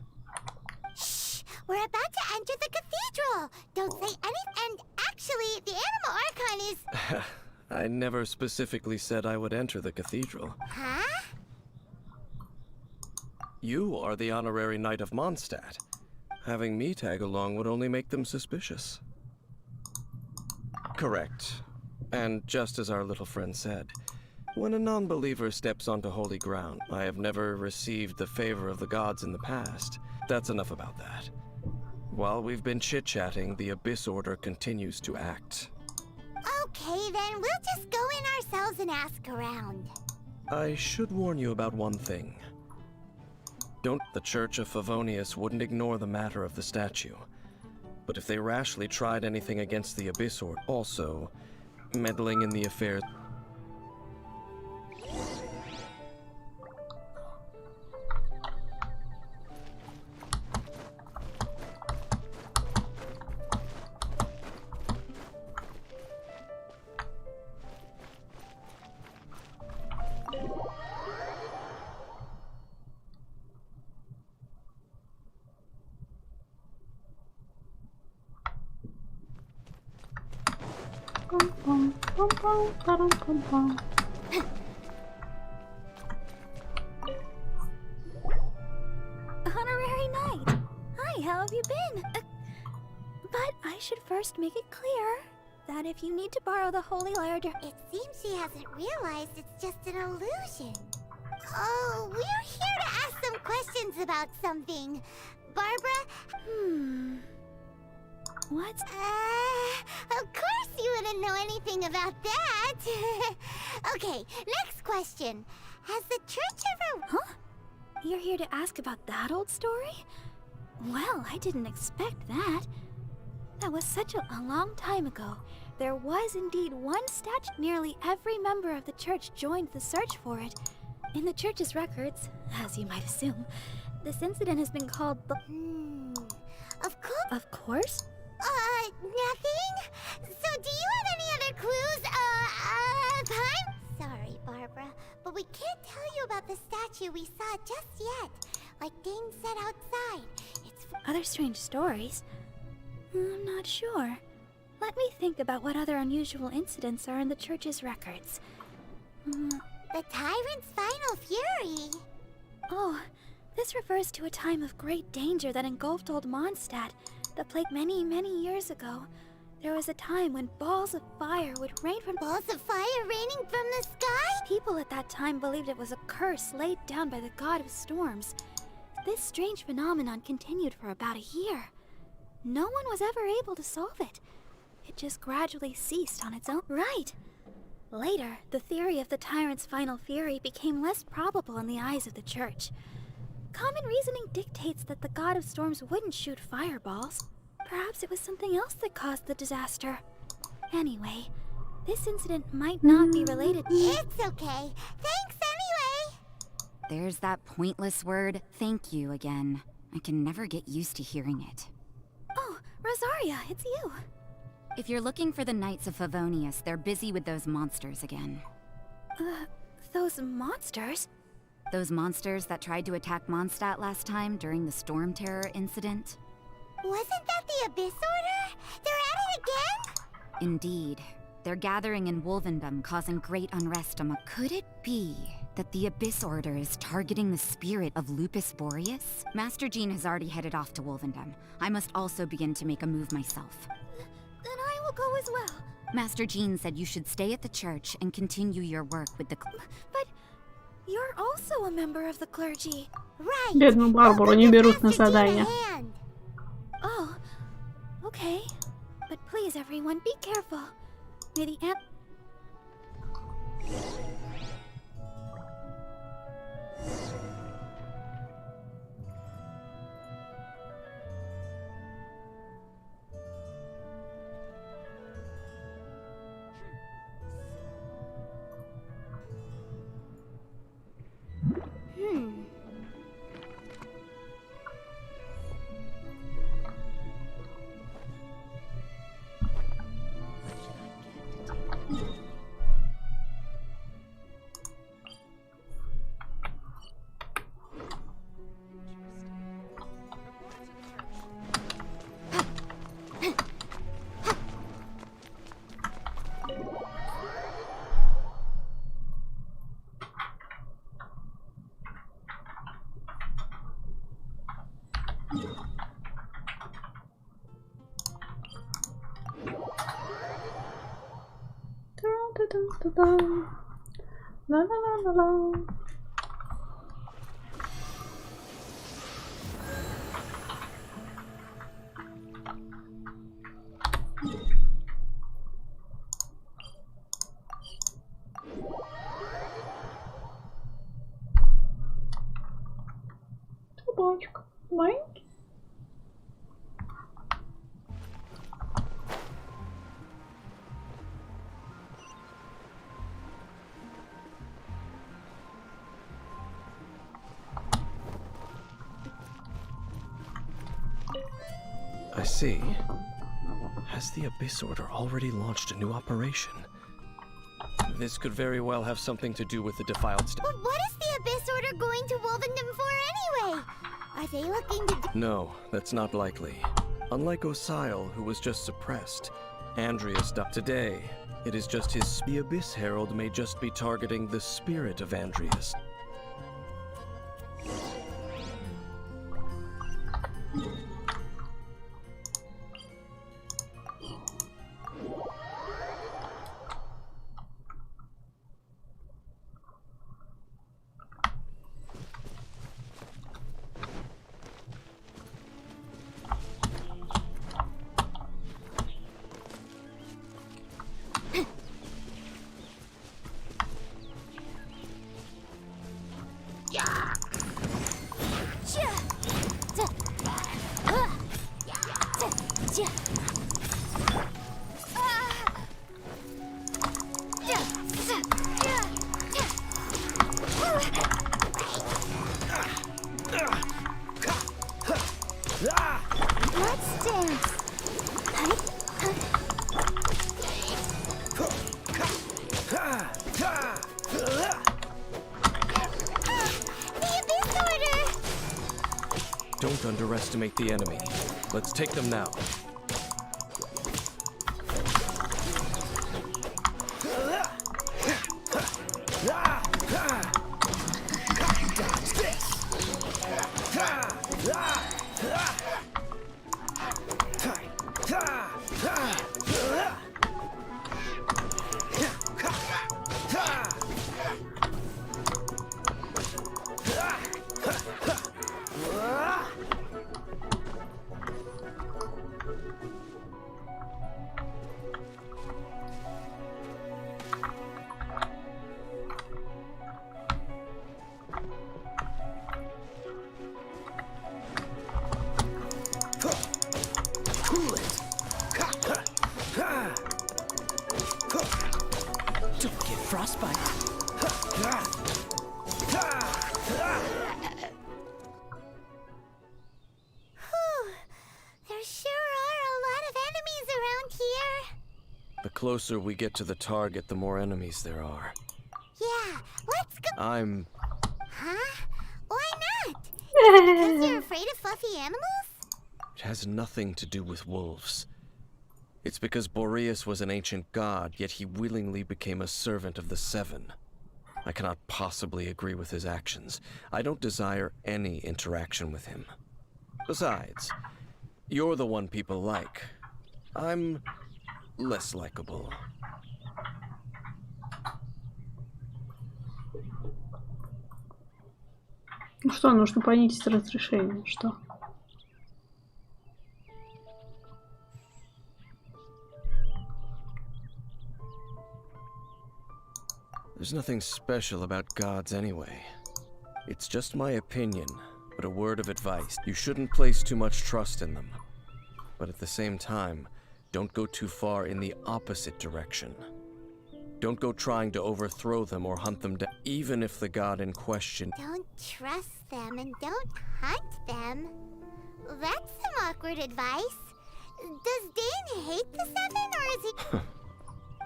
Shh! We're about to enter the cathedral! Don't say anything. And actually, the Animo Archon is... I never specifically said I would enter the cathedral. Huh? You are the honorary knight of Mondstadt. Having me tag along would only make them suspicious. Correct. And just as our little friend said, when a non-believer steps onto holy ground, I have never received the favor of the gods in the past. That's enough about that. While we've been chit-chatting, the Abyss Order continues to act. Okay, then we'll just go in ourselves and ask around. I should warn you about one thing. The Church of Favonius wouldn't ignore the matter of the statue. But if they rashly tried anything against the Abyss Order, also meddling in the affairs... Honorary Knight! Hi, how have you been? But I should first make it clear that if you need to borrow the Holy Larder... It seems she hasn't realized it's just an illusion. Oh, we're here to ask some questions about something. Barbara? What? Of course you wouldn't know anything about that. Okay, next question. Has the church ever... Huh? You're here to ask about that old story? Well, I didn't expect that. That was such a long time ago. There was indeed one statue. Nearly every member of the church joined the search for it. In the church's records, as you might assume, this incident has been called the... Of course? Of course? Nothing? So do you have any other clues? Time? Sorry, Barbara, but we can't tell you about the statue we saw just yet. Like Dane said outside. It's Other strange stories? I'm not sure. Let me think about what other unusual incidents are in the church's records. the tyrant's final fury. Oh, this refers to a time of great danger that engulfed old Mondstadt that plagued many, many years ago. There was a time when balls of fire would rain from— Balls of fire raining from the sky? People at that time believed it was a curse laid down by the god of storms. This strange phenomenon continued for about a year. No one was ever able to solve it. It just gradually ceased on its own. Right! Later, the theory of the tyrant's final fury became less probable in the eyes of the church. Common reasoning dictates that the god of storms wouldn't shoot fireballs. Perhaps it was something else that caused the disaster. Anyway, this incident might not be related— It's okay. Thanks anyway. There's that pointless word, thank you, again. I can never get used to hearing it. Oh, Rosaria, it's you. If you're looking for the Knights of Favonius, they're busy with those monsters again. Those monsters? Those monsters that tried to attack Mondstadt last time during the Storm Terror incident? Wasn't that the Abyss Order? They're at it again? Indeed. They're gathering in Wolvendom, causing great unrest among— Could it be that the Abyss Order is targeting the spirit of Lupus Boreas? Master Jean has already headed off to Wolvendom. I must also begin to make a move myself. Then I will go as well. Master Jean said you should stay at the church and continue your work with the— But you're also a member of the clergy. Right. Бедную Барбару не берут на задание. Oh, okay. But please, everyone, be careful. May the amp— La la la la la. Собачка. Маленький. I see. Has the Abyss Order already launched a new operation? This could very well have something to do with the defiled But what is the Abyss Order going to Wolvendom for anyway? Are they looking to— No, that's not likely. Unlike Osile, who was just suppressed, Andreas died today. It is just his— The Abyss Herald may just be targeting the spirit of Andreas. Let's dance. Don't underestimate the enemy. Let's take them now. Don't get frostbite. There sure are a lot of enemies around here. The closer we get to the target, the more enemies there are. Yeah, let's go. Huh? Why not? Because you're afraid of fluffy animals? It has nothing to do with wolves. It's because Boreas was an ancient god, yet he willingly became a servant of the Seven. I cannot possibly agree with his actions. I don't desire any interaction with him. Besides, you're the one people like. I'm less likable. Ну что, нужно понизить разрешение, что? There's nothing special about gods anyway. It's just my opinion, but a word of advice. You shouldn't place too much trust in them. But at the same time, don't go too far in the opposite direction. Don't go trying to overthrow them or hunt them down, even if the god in question... Don't trust them and don't hunt them. That's some awkward advice. Does Dane hate the Seven, or is he...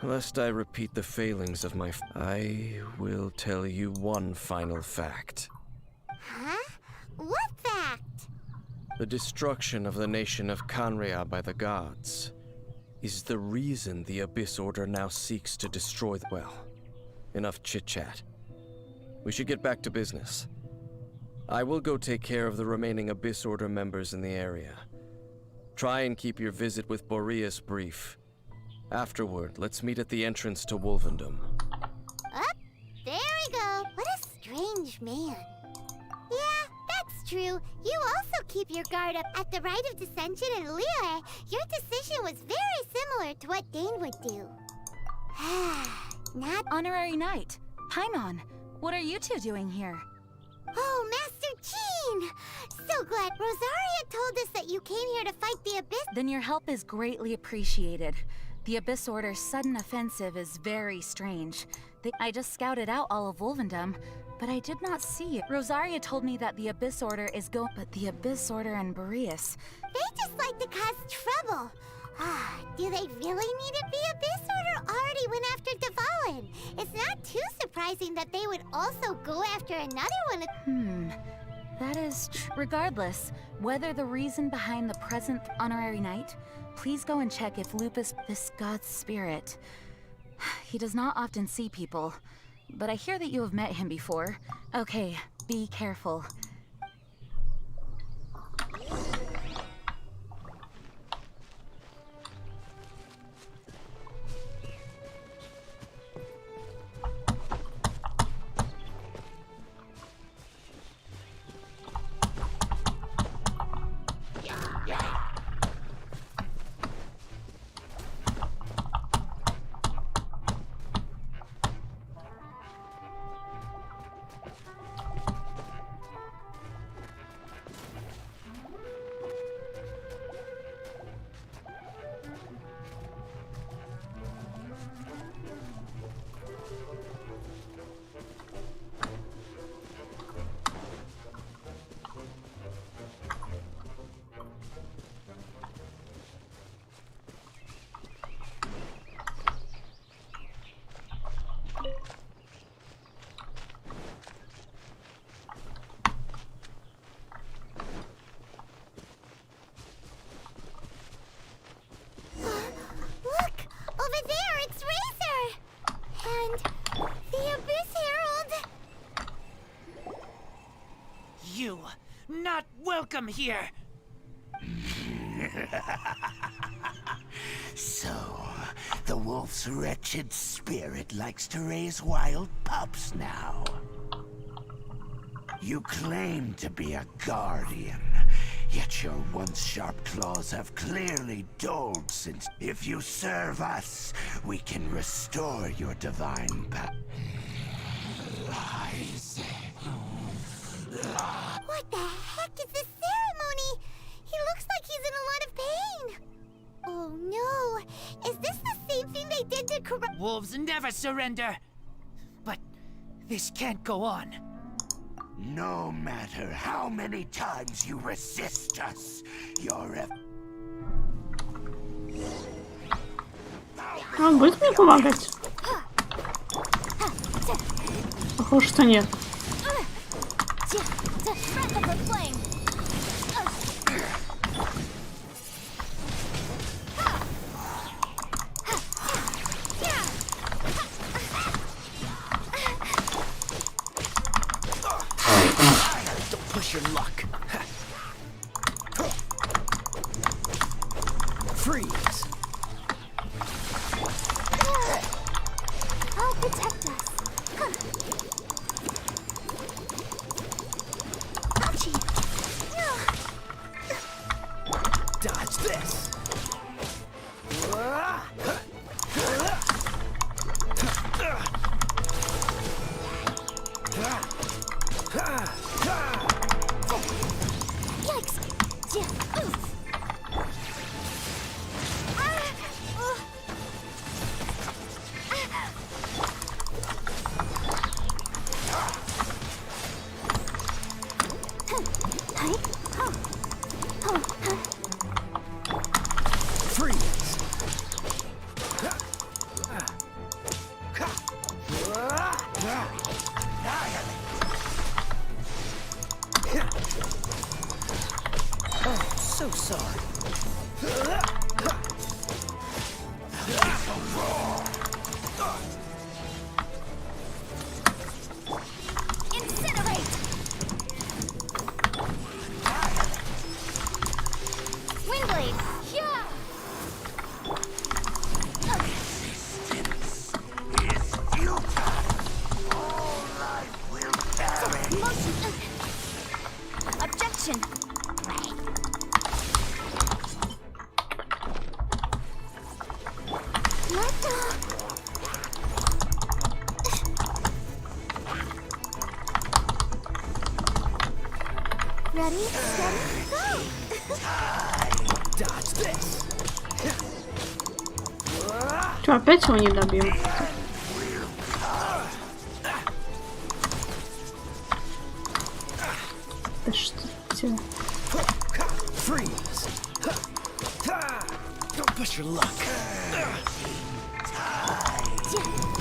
Lest I repeat the failings of my... I will tell you one final fact. Huh? What fact? The destruction of the nation of Canria by the gods is the reason the Abyss Order now seeks to destroy the... Well, enough chit-chat. We should get back to business. I will go take care of the remaining Abyss Order members in the area. Try and keep your visit with Boreas brief. Afterward, let's meet at the entrance to Wolvendom. Up, there we go. What a strange man. Yeah, that's true. You also keep your guard up. At the rite of dissension in Liyue, your decision was very similar to what Dane would do. Not Honorary Knight, Paimon, what are you two doing here? Oh, Master Jean! So glad. Rosaria told us that you came here to fight the Abyss. Then your help is greatly appreciated. The Abyss Order's sudden offensive is very strange. I just scouted out all of Wolvendom, but I did not see it. Rosaria told me that the Abyss Order is but the Abyss Order and Boreas... They just like to cause trouble. Do they really need it? The Abyss Order already went after Dvalin. It's not too surprising that they would also go after another one. That is regardless, whether the reason behind the present Honorary Knight, please go and check if Lupus, this god's spirit... He does not often see people, but I hear that you have met him before. Okay, be careful. you. Not welcome here. So, the wolf's wretched spirit likes to raise wild pups now. You claim to be a guardian, yet your once sharp claws have clearly dulled since... If you serve us, we can restore your divine power. What the heck is this ceremony? He looks like he's in a lot of pain. Oh no, is this the same thing they did to corrupt... Wolves never surrender. But this can't go on. No matter how many times you resist us, your... Он будет мне помогать? Похоже, что нет. Push your luck. Freeze. I'll protect us. Ouchie. Dodge this. So sorry. Incinerate! Wingblade! Yeah! Resistance is futile. All life will perish. Objection! Ready, steady, go! Dodge this. Что, опять его не добил? Да что тебе? Freeze. Don't push your luck.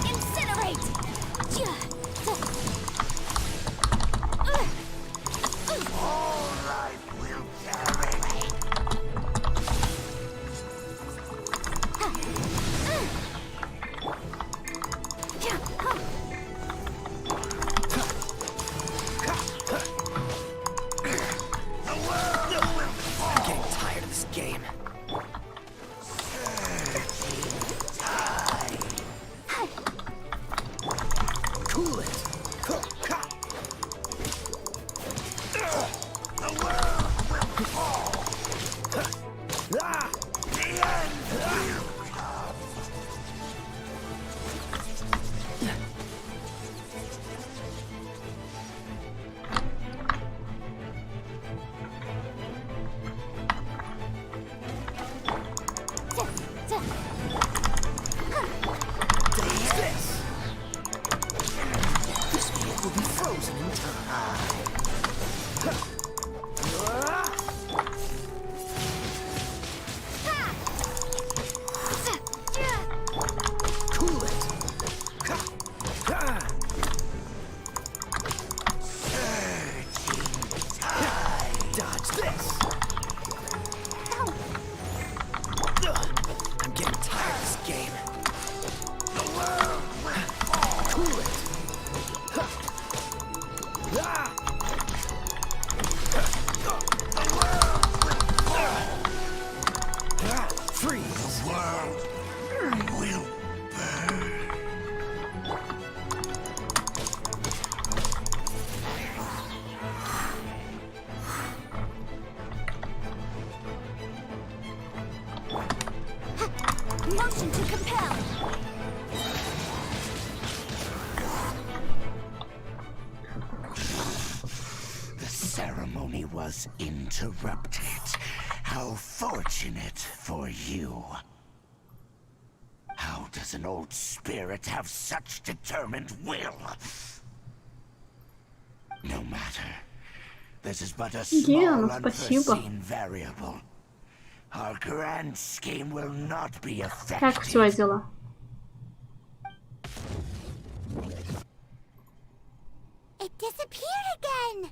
Incinerate! All life will perish. I'm getting tired of this game. Cool it. Will be frozen in time. Cool it. Dodge this. I'm getting tired of this game. Cool it. compel. The ceremony was interrupted. How fortunate for you. How does an old spirit have such determined will? No matter. This is but a small unforeseen variable. Our grand scheme will not be affected. Как твои дела? It disappeared again.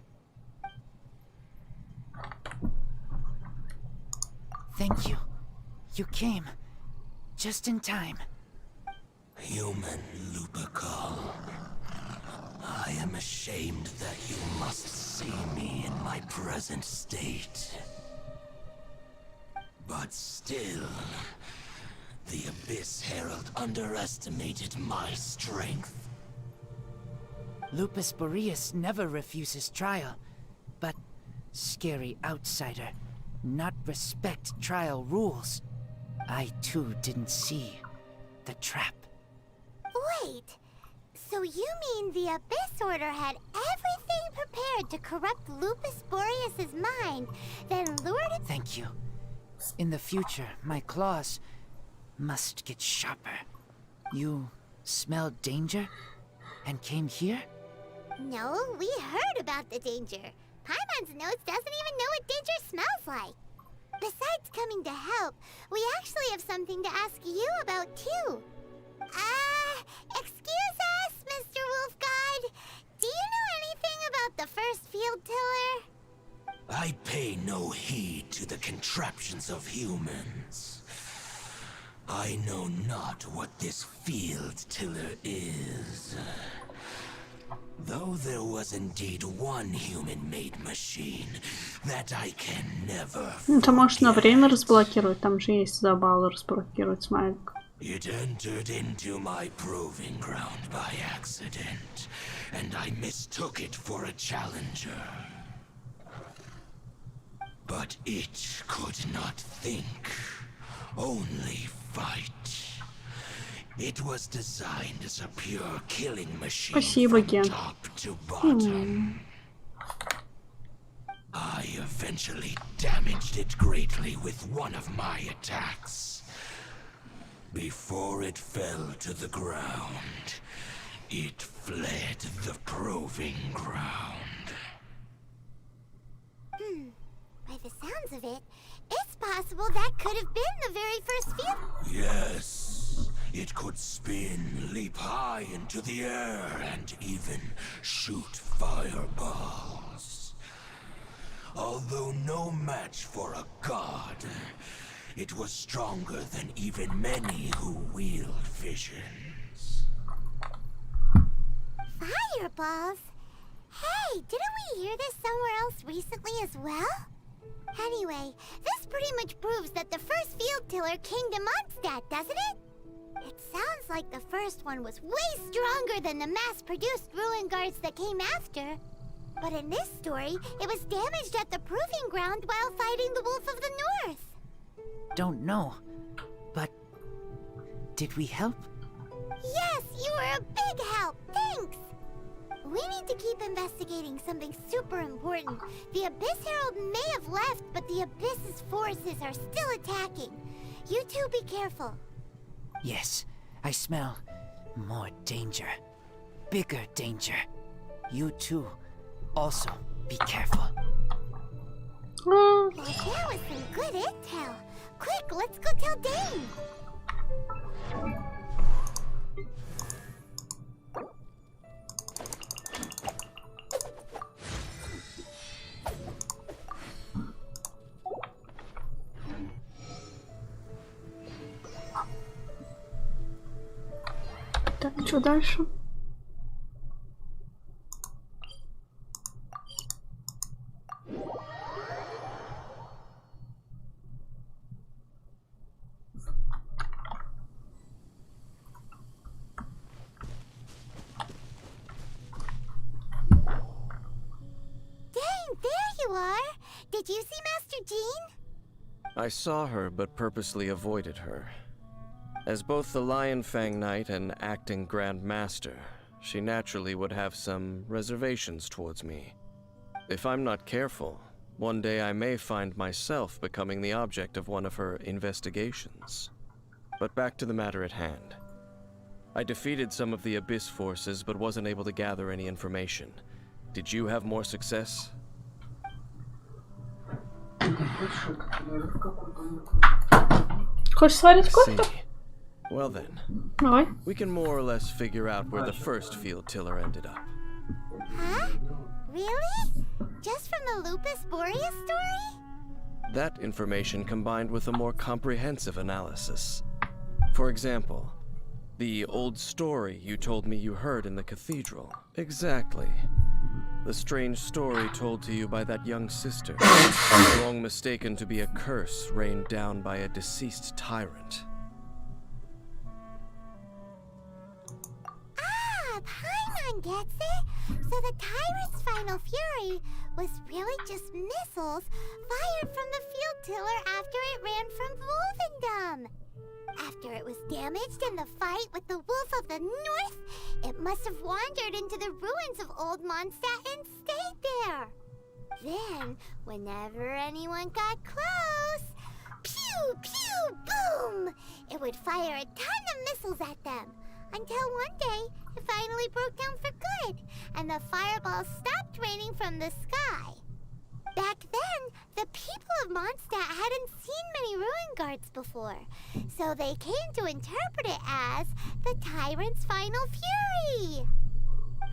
Thank you. You came. Just in time. Human Lupercal. I am ashamed that you must see me in my present state. But still, the Abyss Herald underestimated my strength. Lupus Boreas never refuses trial, but scary outsider, not respect trial rules. I too didn't see the trap. Wait, so you mean the Abyss Order had everything prepared to corrupt Lupus Boreas' mind, then lured it— Thank you. In the future, my claws must get sharper. You smelled danger and came here? No, we heard about the danger. Paimon's nose doesn't even know what danger smells like. Besides coming to help, we actually have something to ask you about too. Excuse us, Mr. Wolf God. Do you know anything about the first field tiller? I pay no heed to the contraptions of humans. I know not what this field tiller is. Though there was indeed one human-made machine that I can never forget. Ты можешь на время разблокировать, там же есть за баллы разблокировать смайлик. It entered into my proving ground by accident, and I mistook it for a challenger. But it could not think, only fight. It was designed as a pure killing machine. Спасибо, from Ген. top to bottom. I eventually damaged it greatly with one of my attacks. Before it fell to the ground, it fled the proving ground. By the sounds of it, it's possible that could have been the very first field— Yes, it could spin, leap high into the air, and even shoot fireballs. Although no match for a god, it was stronger than even many who wield visions. Fireballs? Hey, didn't we hear this somewhere else recently as well? Anyway, this pretty much proves that the first field tiller came to Mondstadt, doesn't it? It sounds like the first one was way stronger than the mass-produced ruin guards that came after. But in this story, it was damaged at the proving ground while fighting the Wolf of the North. Don't know, but did we help? Yes, you were a big help. Thanks. We need to keep investigating something super important. The Abyss Herald may have left, but the Abyss's forces are still attacking. You two be careful. Yes, I smell more danger. Bigger danger. You too, also be careful. Well, that was some good intel. Quick, let's go tell Dane. Так, что дальше? Did you see Master Jean? I saw her, but purposely avoided her. As both the Lion Fang Knight and acting Grand Master, she naturally would have some reservations towards me. If I'm not careful, one day I may find myself becoming the object of one of her investigations. But back to the matter at hand. I defeated some of the Abyss forces, but wasn't able to gather any information. Did you have more success? Хочешь сварить кофе? Well then, Давай. we can more or less figure out where the first field tiller ended up. Huh? Really? Just from the Lupus Boreas story? That information combined with a more comprehensive analysis. For example, the old story you told me you heard in the cathedral. Exactly. The strange story told to you by that young sister, long mistaken to be a curse rained down by a deceased tyrant. Ah, Paimon gets it! So the tyrant's final fury was really just missiles fired from the field tiller after it ran from Wolvendom. After it was damaged in the fight with the Wolf of the North, it must have wandered into the ruins of Old Mondstadt and stayed there. Then, whenever anyone got close, pew, pew, boom! It would fire a ton of missiles at them, until one day it finally broke down for good, and the fireballs stopped raining from the sky. Back then, the people of Mondstadt hadn't seen many ruin guards before, so they came to interpret it as the tyrant's final fury.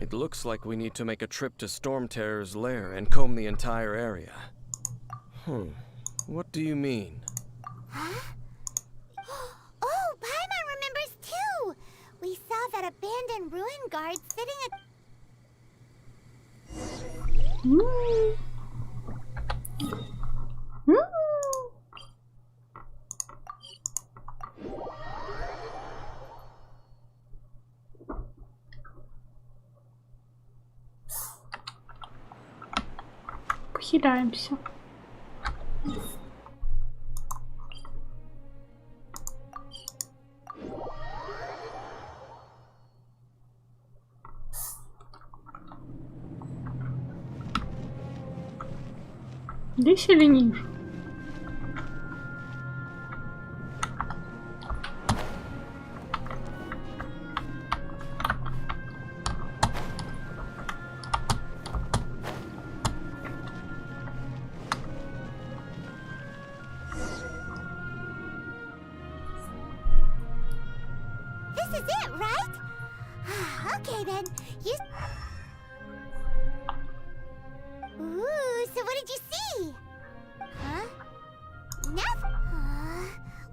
It looks like we need to make a trip to Storm Terror's lair and comb the entire area. What do you mean? Huh? Oh, Paimon remembers too! We saw that abandoned ruin guard sitting at... Похиляемся. Здесь или ниже? This is it, right? Okay then, you... Ooh, so what did you see? Huh? Nothing?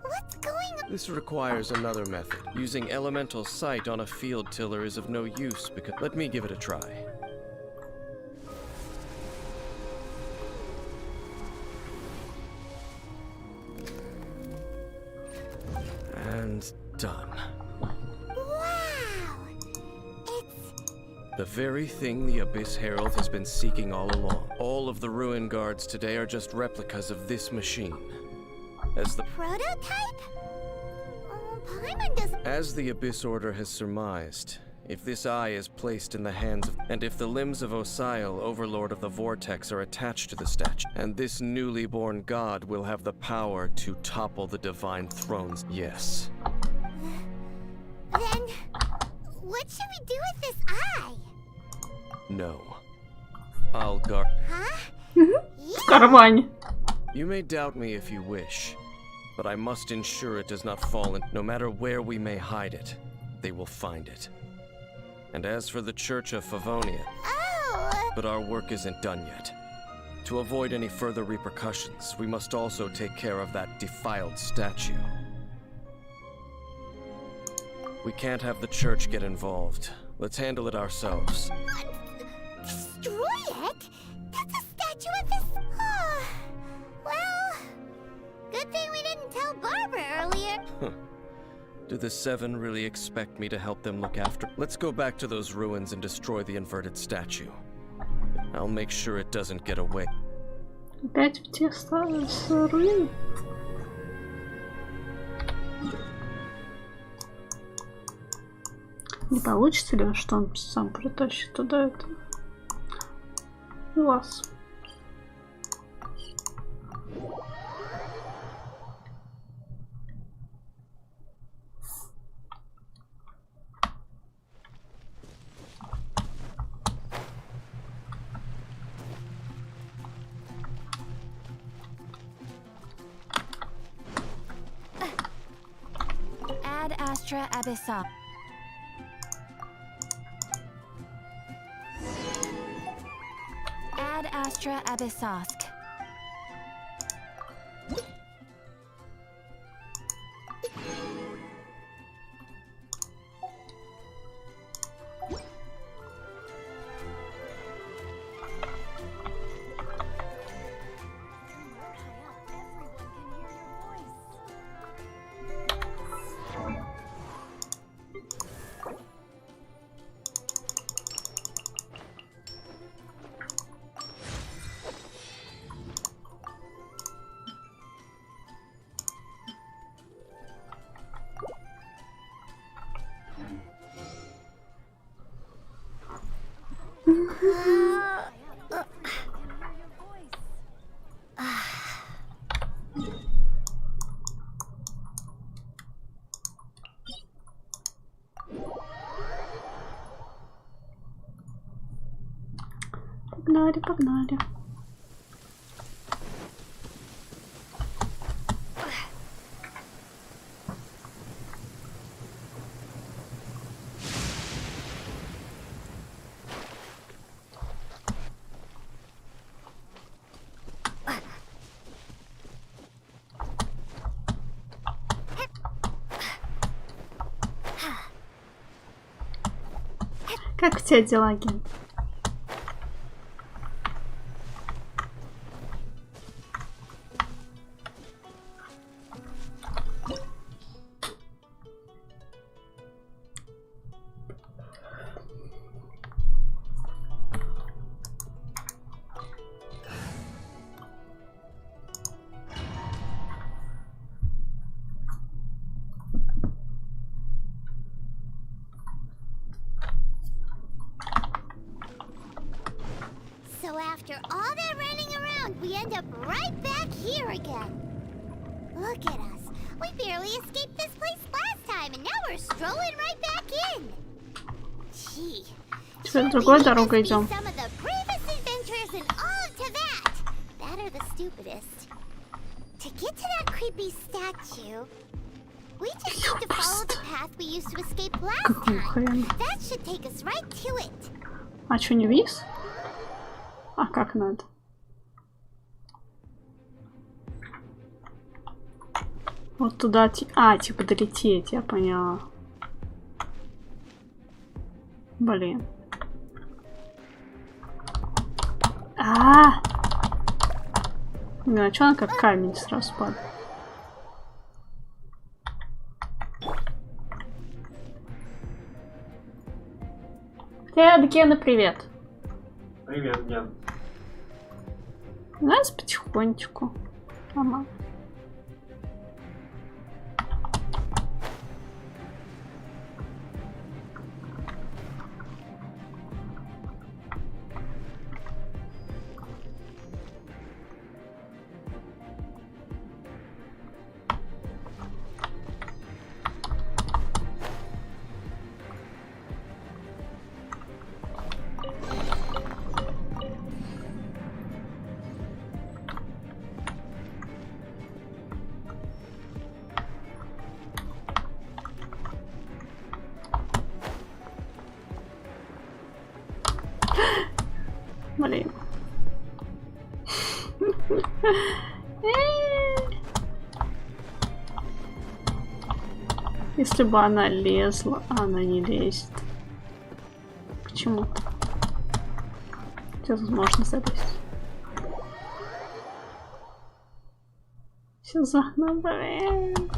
What's going on? This requires another method. Using elemental sight on a field tiller is of no use because... Let me give it a try. And done. Wow! It's... The very thing the Abyss Herald has been seeking all along. All of the ruin guards today are just replicas of this machine. Prototype? Paimon doesn't... As the Abyss Order has surmised, if this eye is placed in the hands of... And if the limbs of Osial, Overlord of the Vortex, are attached to the statue, and this newly born god will have the power to topple the divine thrones, yes. Then... what should we do with this eye? No. I'll guard... Huh? В кармане. You may doubt me if you wish, but I must ensure it does not fall in. No matter where we may hide it, they will find it. And as for the Church of Favonia, but our work isn't done yet. To avoid any further repercussions, we must also take care of that defiled statue. We can't have the Church get involved. Let's handle it ourselves. Destroy it? That's a statue of this... Well... Good thing we didn't tell Barbara earlier. Do the Seven really expect me to help them look after? Let's go back to those ruins and destroy the inverted statue. I'll make sure it doesn't get away. Опять в те руины. Не получится ли, что он сам притащит туда это? Класс. Ad Astra Abyssa. Ad Astra Abyssosk. Погнали, погнали. Как у тебя дела, Ген? So after all that running around, we end up right back here again. Look at us. We barely escaped this place last time, and now we're strolling right back in. Gee. Теперь другой дорогой идем. Some of the bravest adventurers in all of Tibet. That are the stupidest. To get to that creepy statue, we just need to follow the path we used to escape last time. That should take us right to it. А что, не вниз? А как надо? Вот туда, типа долететь, я поняла. Блин. Блин, а чё она как камень сразу падает? Привет, Гена, привет. Привет, Ген. У нас потихонечку. Нормально. Блин. Если бы она лезла, она не лезет. Почему-то. Сейчас можно залезть. Все заново, блин.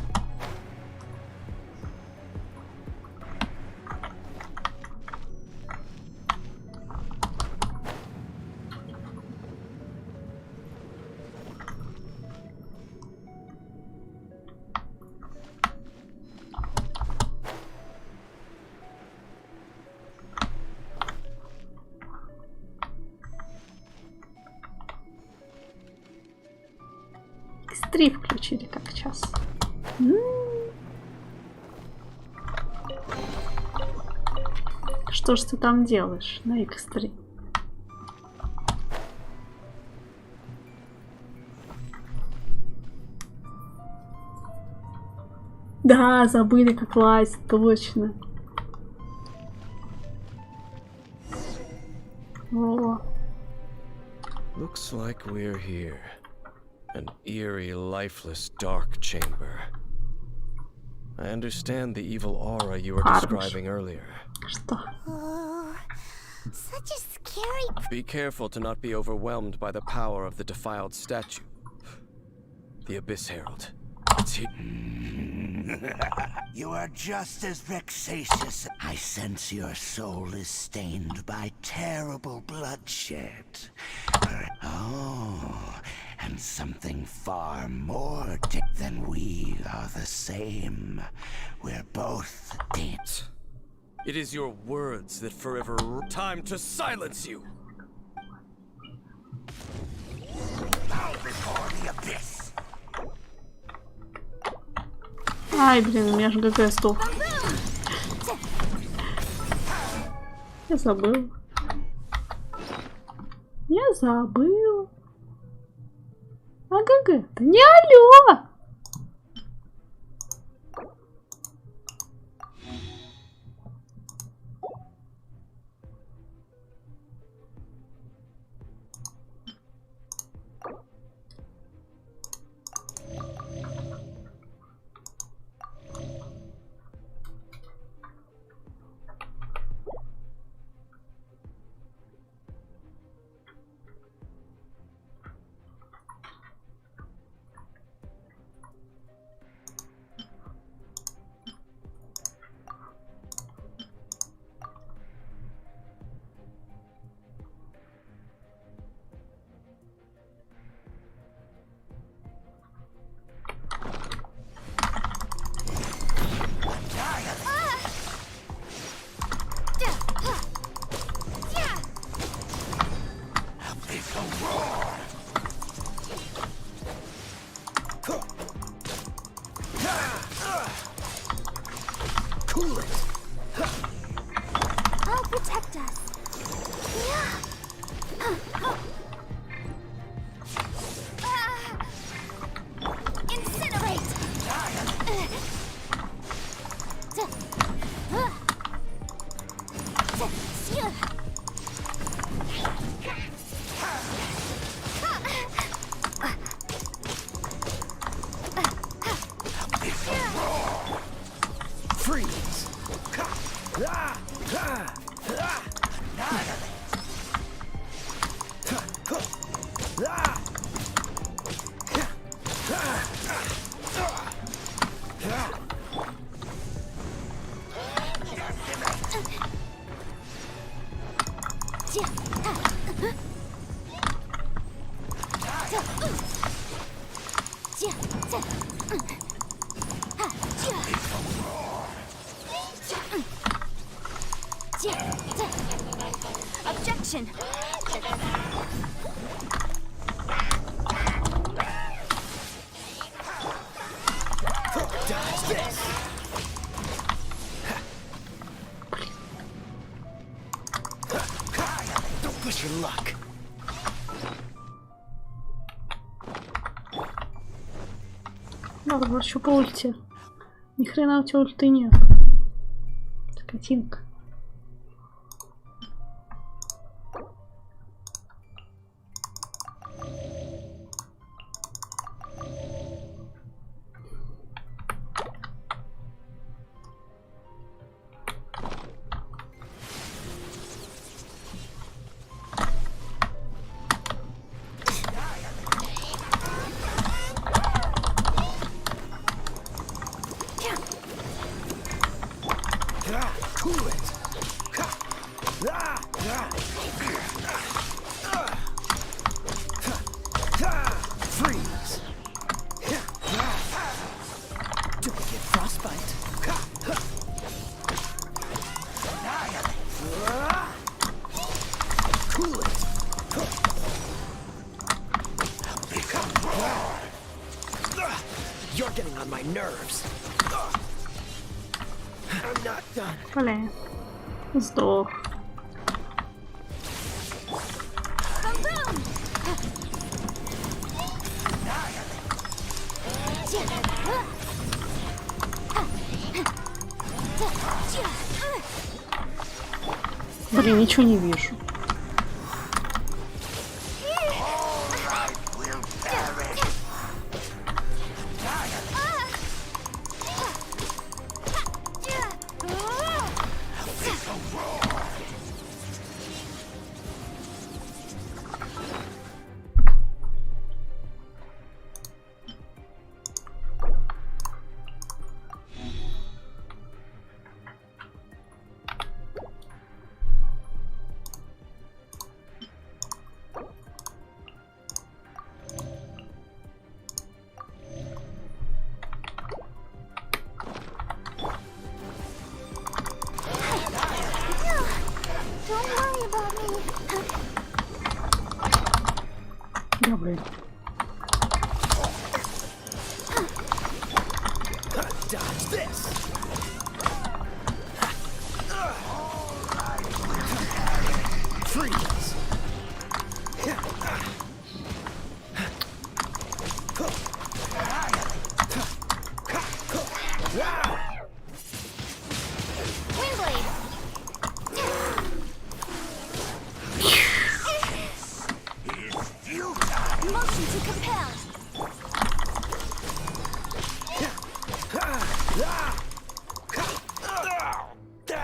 X3 включили как сейчас. Что ж ты там делаешь на X3? Да, забыли как лазить, точно. О. Looks like we're here. An eerie, lifeless, dark chamber. I understand the evil aura you were describing earlier. Что? Oh, such a scary... Be careful to not be overwhelmed by the power of the defiled statue. The Abyss Herald. It's here. You are just as vexatious. I sense your soul is stained by terrible bloodshed. Oh, and something far more than we are the same. We're both dead. It is your words that forever... Time to silence you! Bow before the abyss. Ай, блин, у меня же ГГ стоп. Я забыл. Я забыл. А ГГ? Да не алло! Objection. Don't push your luck. Надо было еще по ульте. Ни хрена у тебя ульты нет. Скотинка. Cool it. Блин. Сдох. Блин, ничего не вижу. Да, блин.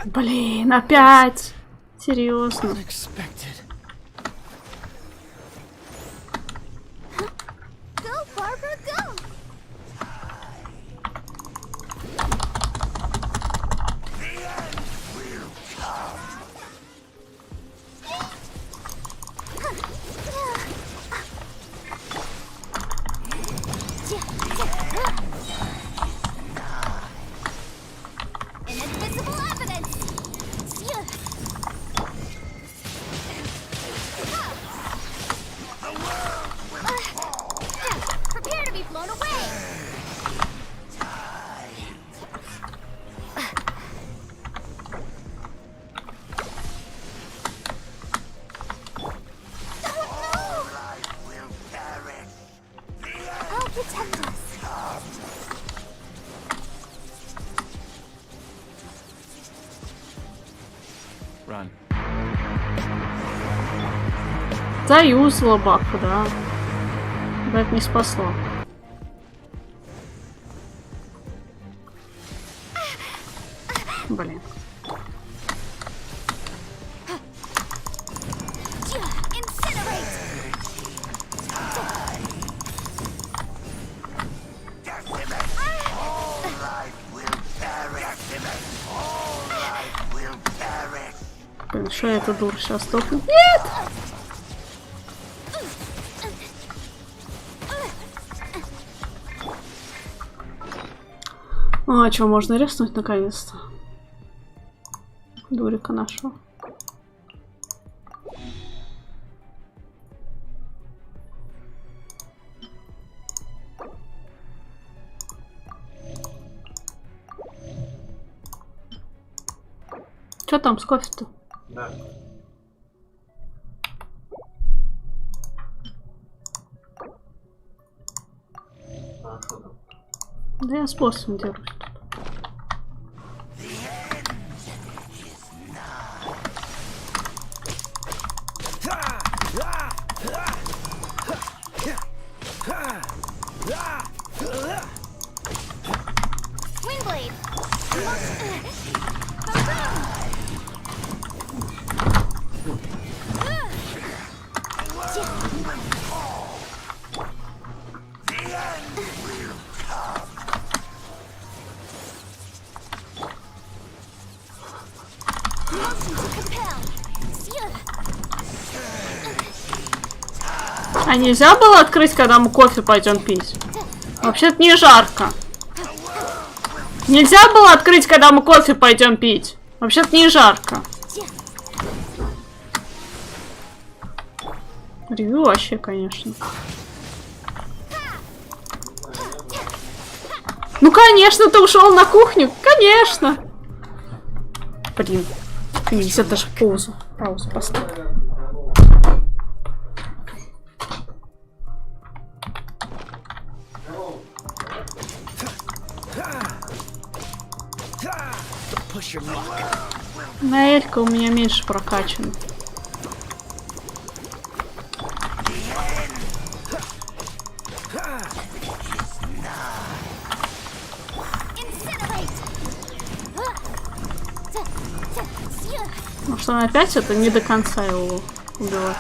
Блин, опять. Серьезно. Заюзала бабку, да. Да, это не спасло. Блин. Блин, что эта дура сейчас стопнет? Нет! А, что, можно резнуть наконец-то? Дурика нашего. Что там с кофе-то? Да. А что там? Да я с боссом дерусь тут. А нельзя было открыть, когда мы кофе пойдем пить? Вообще-то не жарко. Нельзя было открыть, когда мы кофе пойдем пить? Вообще-то не жарко. Ревью вообще, конечно. Ну, конечно, ты ушел на кухню. Конечно. Блин. Нельзя даже паузу поставить. На Элька у меня меньше прокачан. Может, он опять это не до конца его убивает.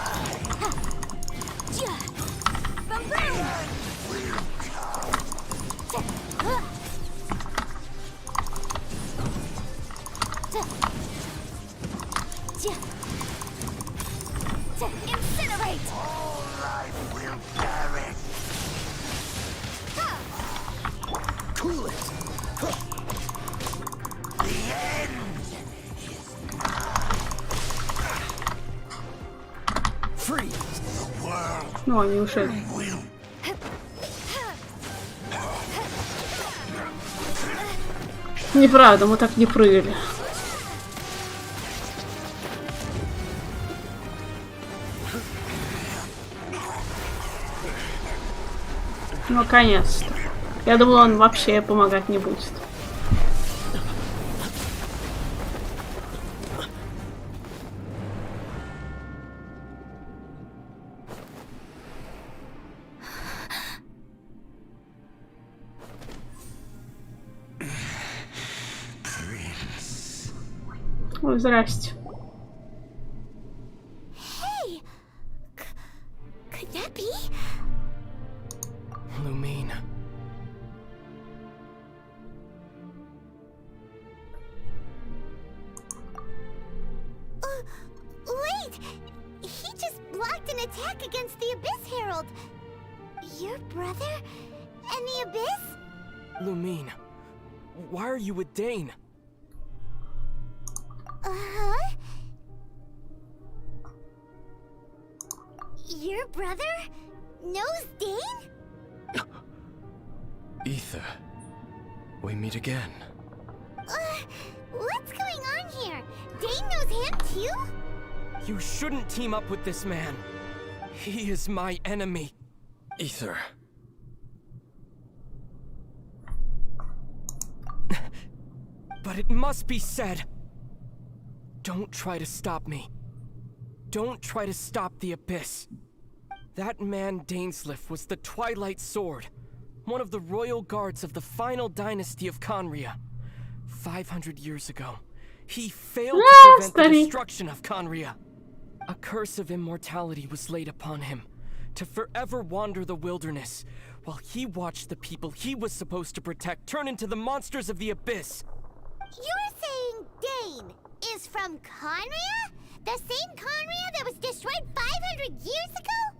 Ну, они ушли. Неправда, мы так не прыгали. Наконец-то. Я думала, он вообще помогать не будет. Ой, здрасте. Hey, could that be? Lumine. Wait! He just blocked an attack against the Abyss Herald. Your brother and the Abyss? Lumine, why are you with Dane? Uh-huh. Your brother knows Dane? Ether, we meet again. What's going on here? Dane knows him too? You shouldn't team up with this man. He is my enemy. Ether. But it must be said. Don't try to stop me. Don't try to stop the Abyss. That man Dainsliff was the Twilight Sword, one of the royal guards of the final dynasty of Conria. 500 years ago, he failed to prevent the destruction of Conria. A curse of immortality was laid upon him, to forever wander the wilderness, while he watched the people he was supposed to protect turn into the monsters of the Abyss. You're saying Dane is from Conria? The same Conria that was destroyed 500 years ago?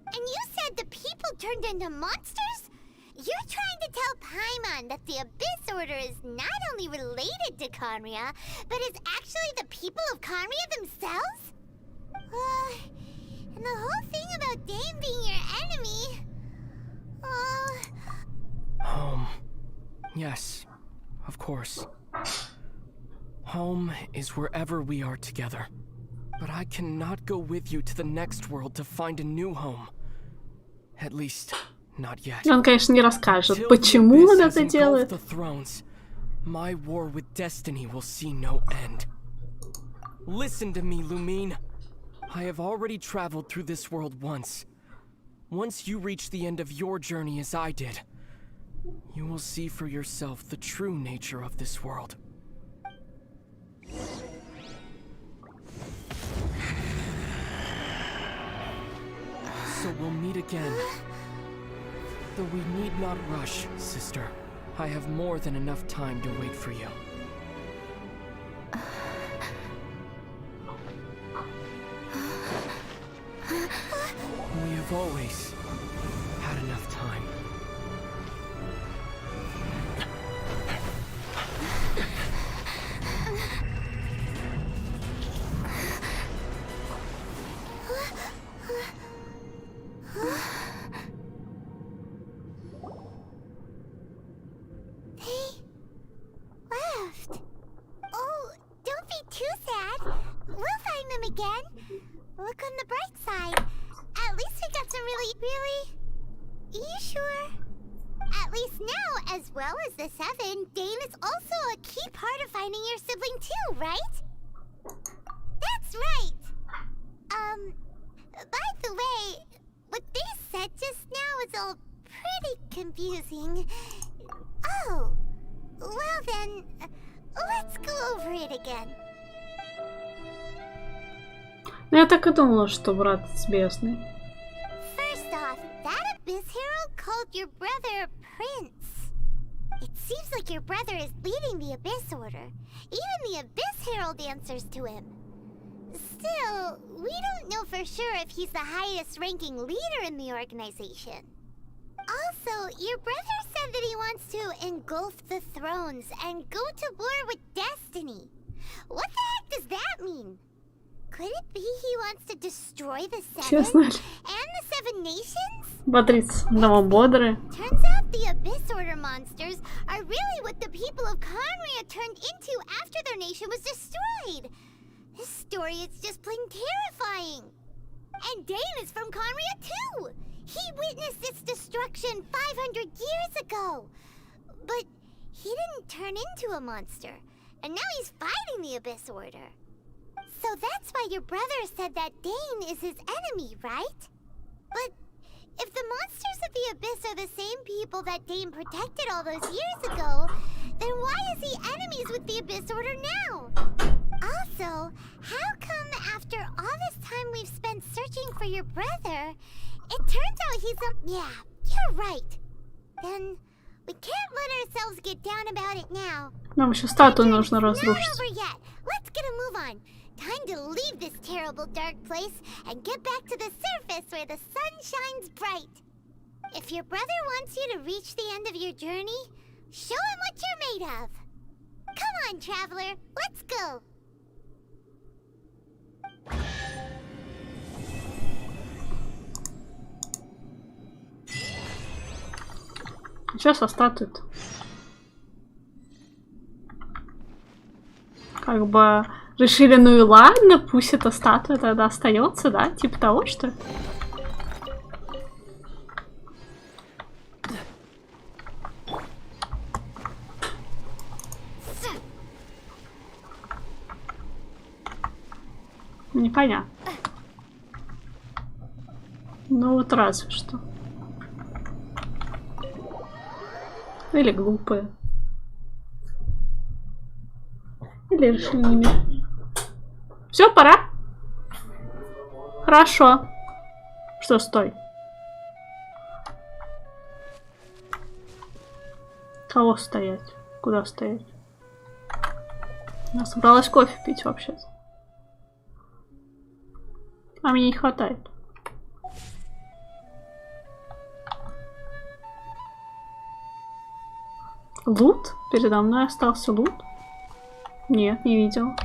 And you said the people turned into monsters? You're trying to tell Paimon that the Abyss Order is not only related to Conria, but is actually the people of Conria themselves? And the whole thing about Dane being your enemy... Home. Yes, of course. Home is wherever we are together. But I cannot go with you to the next world to find a new home. At least, not yet. Он, конечно, не расскажет, почему он это делает. My war with destiny will see no end. Listen to me, Lumine. I have already traveled through this world once. Once you reach the end of your journey as I did, you will see for yourself the true nature of this world. So we'll meet again. Though we need not rush, sister. I have more than enough time to wait for you. We have always had enough time. wasn't really... You sure? At least now, as well as the Seven, Dane is also a key part of finding your sibling too, right? That's right! By the way, what they said just now is all pretty confusing. Oh, well then, let's go over it again. Ну, я так и думала, что брат с бездны. First off, that Abyss Herald called your brother Prince. It seems like your brother is leading the Abyss Order. Even the Abyss Herald answers to him. Still, we don't know for sure if he's the highest ranking leader in the organization. Also, your brother said that he wants to engulf the thrones and go to war with Destiny. What the heck does that mean? Could it be he wants to destroy the Seven and the Seven Nations? Бодрится, дома бодрые. Turns out the Abyss Order monsters are really what the people of Conria turned into after their nation was destroyed. This story is just plain terrifying. And Dane is from Conria too. He witnessed its destruction 500 years ago. But he didn't turn into a monster. And now he's fighting the Abyss Order. So that's why your brother said that Dane is his enemy, right? But if the monsters of the Abyss are the same people that Dane protected all those years ago, then why is he enemies with the Abyss Order now? Also, how come after all this time we've spent searching for your brother, it turns out he's a... Yeah, you're right. Then we can't let ourselves get down about it now. Нам еще статую нужно разрушить. Not over yet. Let's get a move on. Time to leave this terrible dark place and get back to the surface where the sun shines bright. If your brother wants you to reach the end of your journey, show him what you're made of. Come on, traveler, let's go. Что со статуей-то? Как бы решили, ну и ладно, пусть эта статуя тогда остается, да? Типа того, что ли? Непонятно. Ну вот разве что. Или глупые. Или решили не мешать. Все, пора? Хорошо. Что, стой. Кого стоять? Куда стоять? Я собралась кофе пить вообще-то. А мне не хватает. Лут? Передо мной остался лут? Нет, не видел.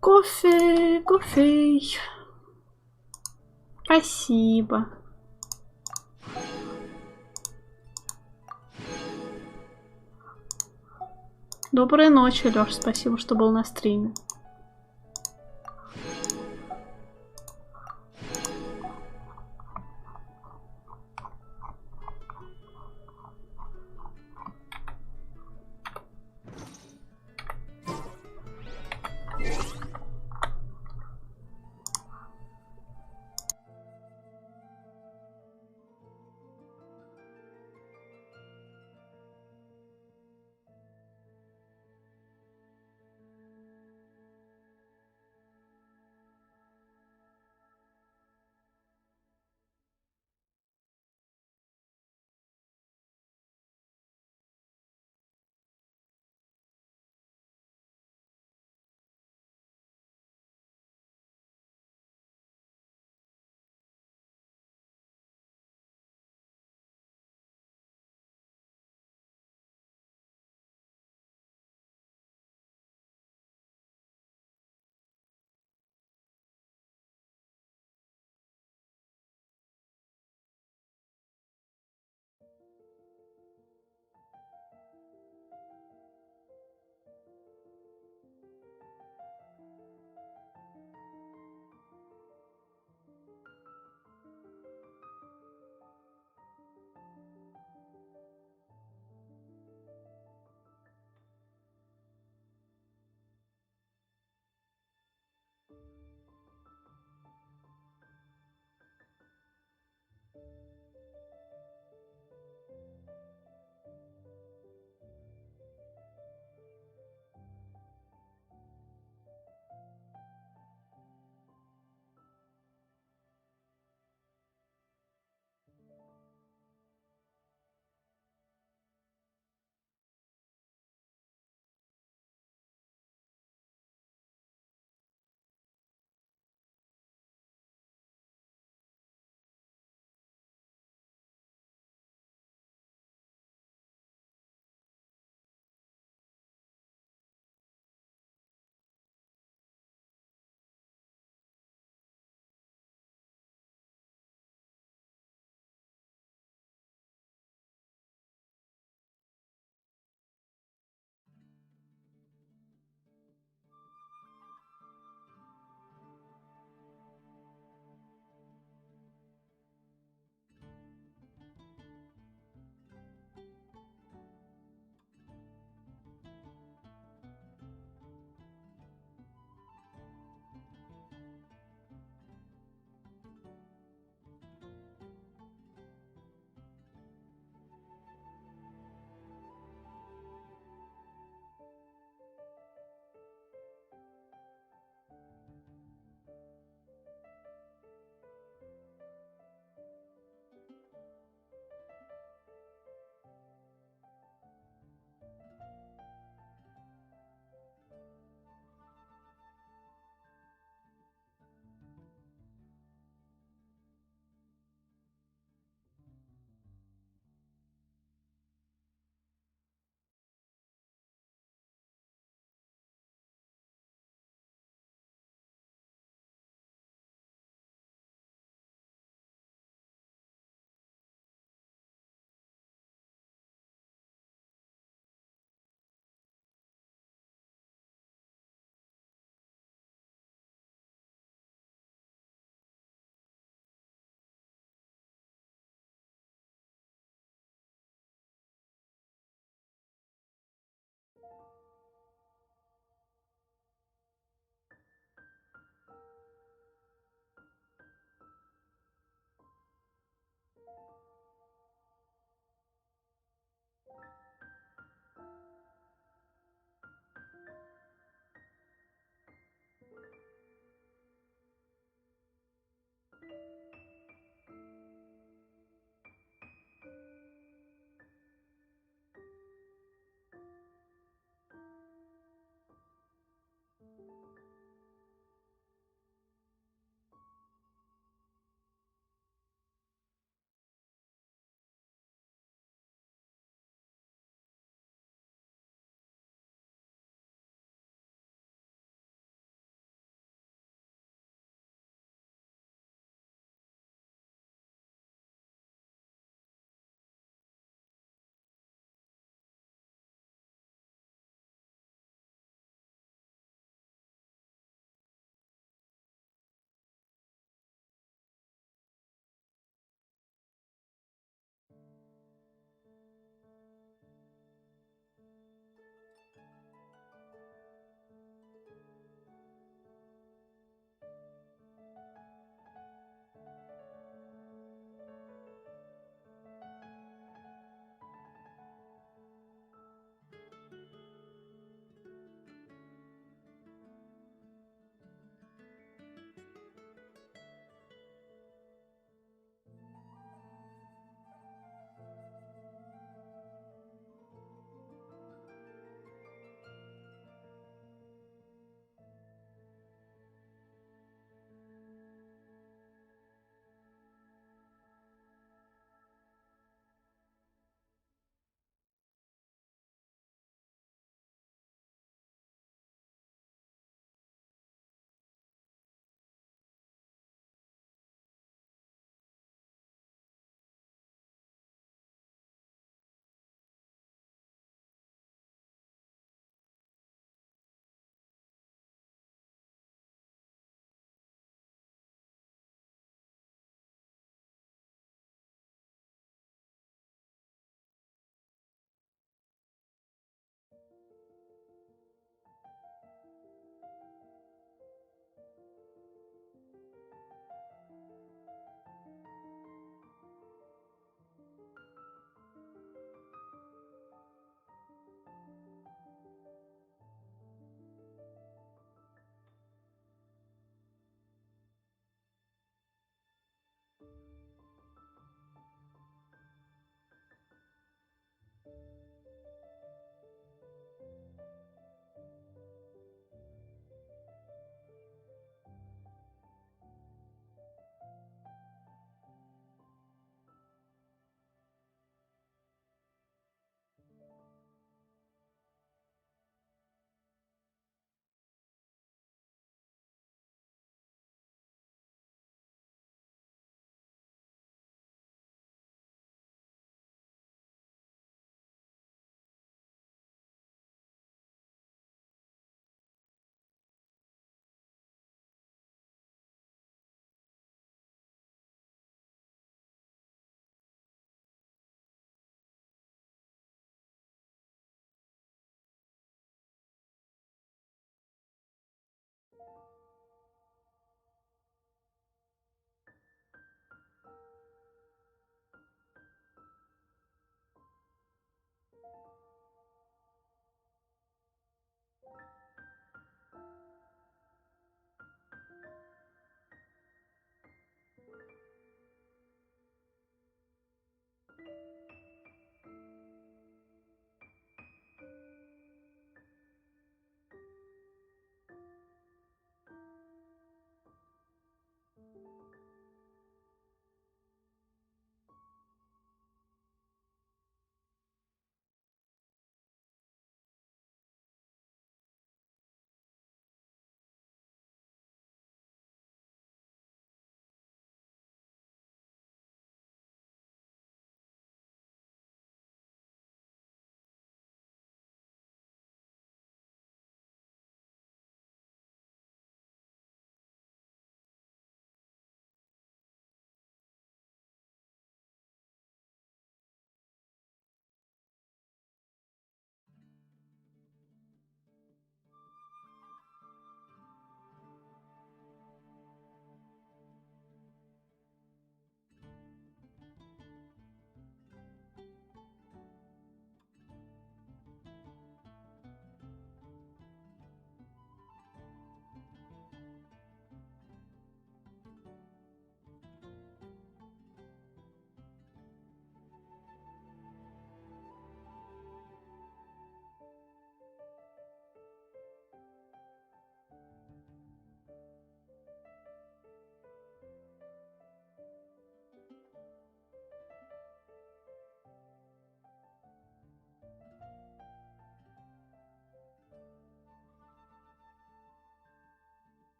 Кофе, кофе. Спасибо. Доброй ночи, Лёш. Спасибо, что был на стриме.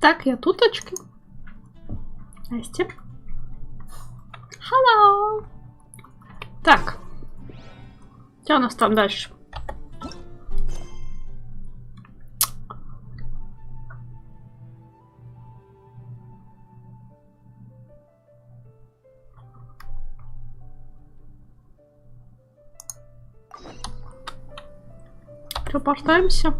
Так, я туточки. Настя. Hello. Так. Что у нас там дальше? Телепортаемся.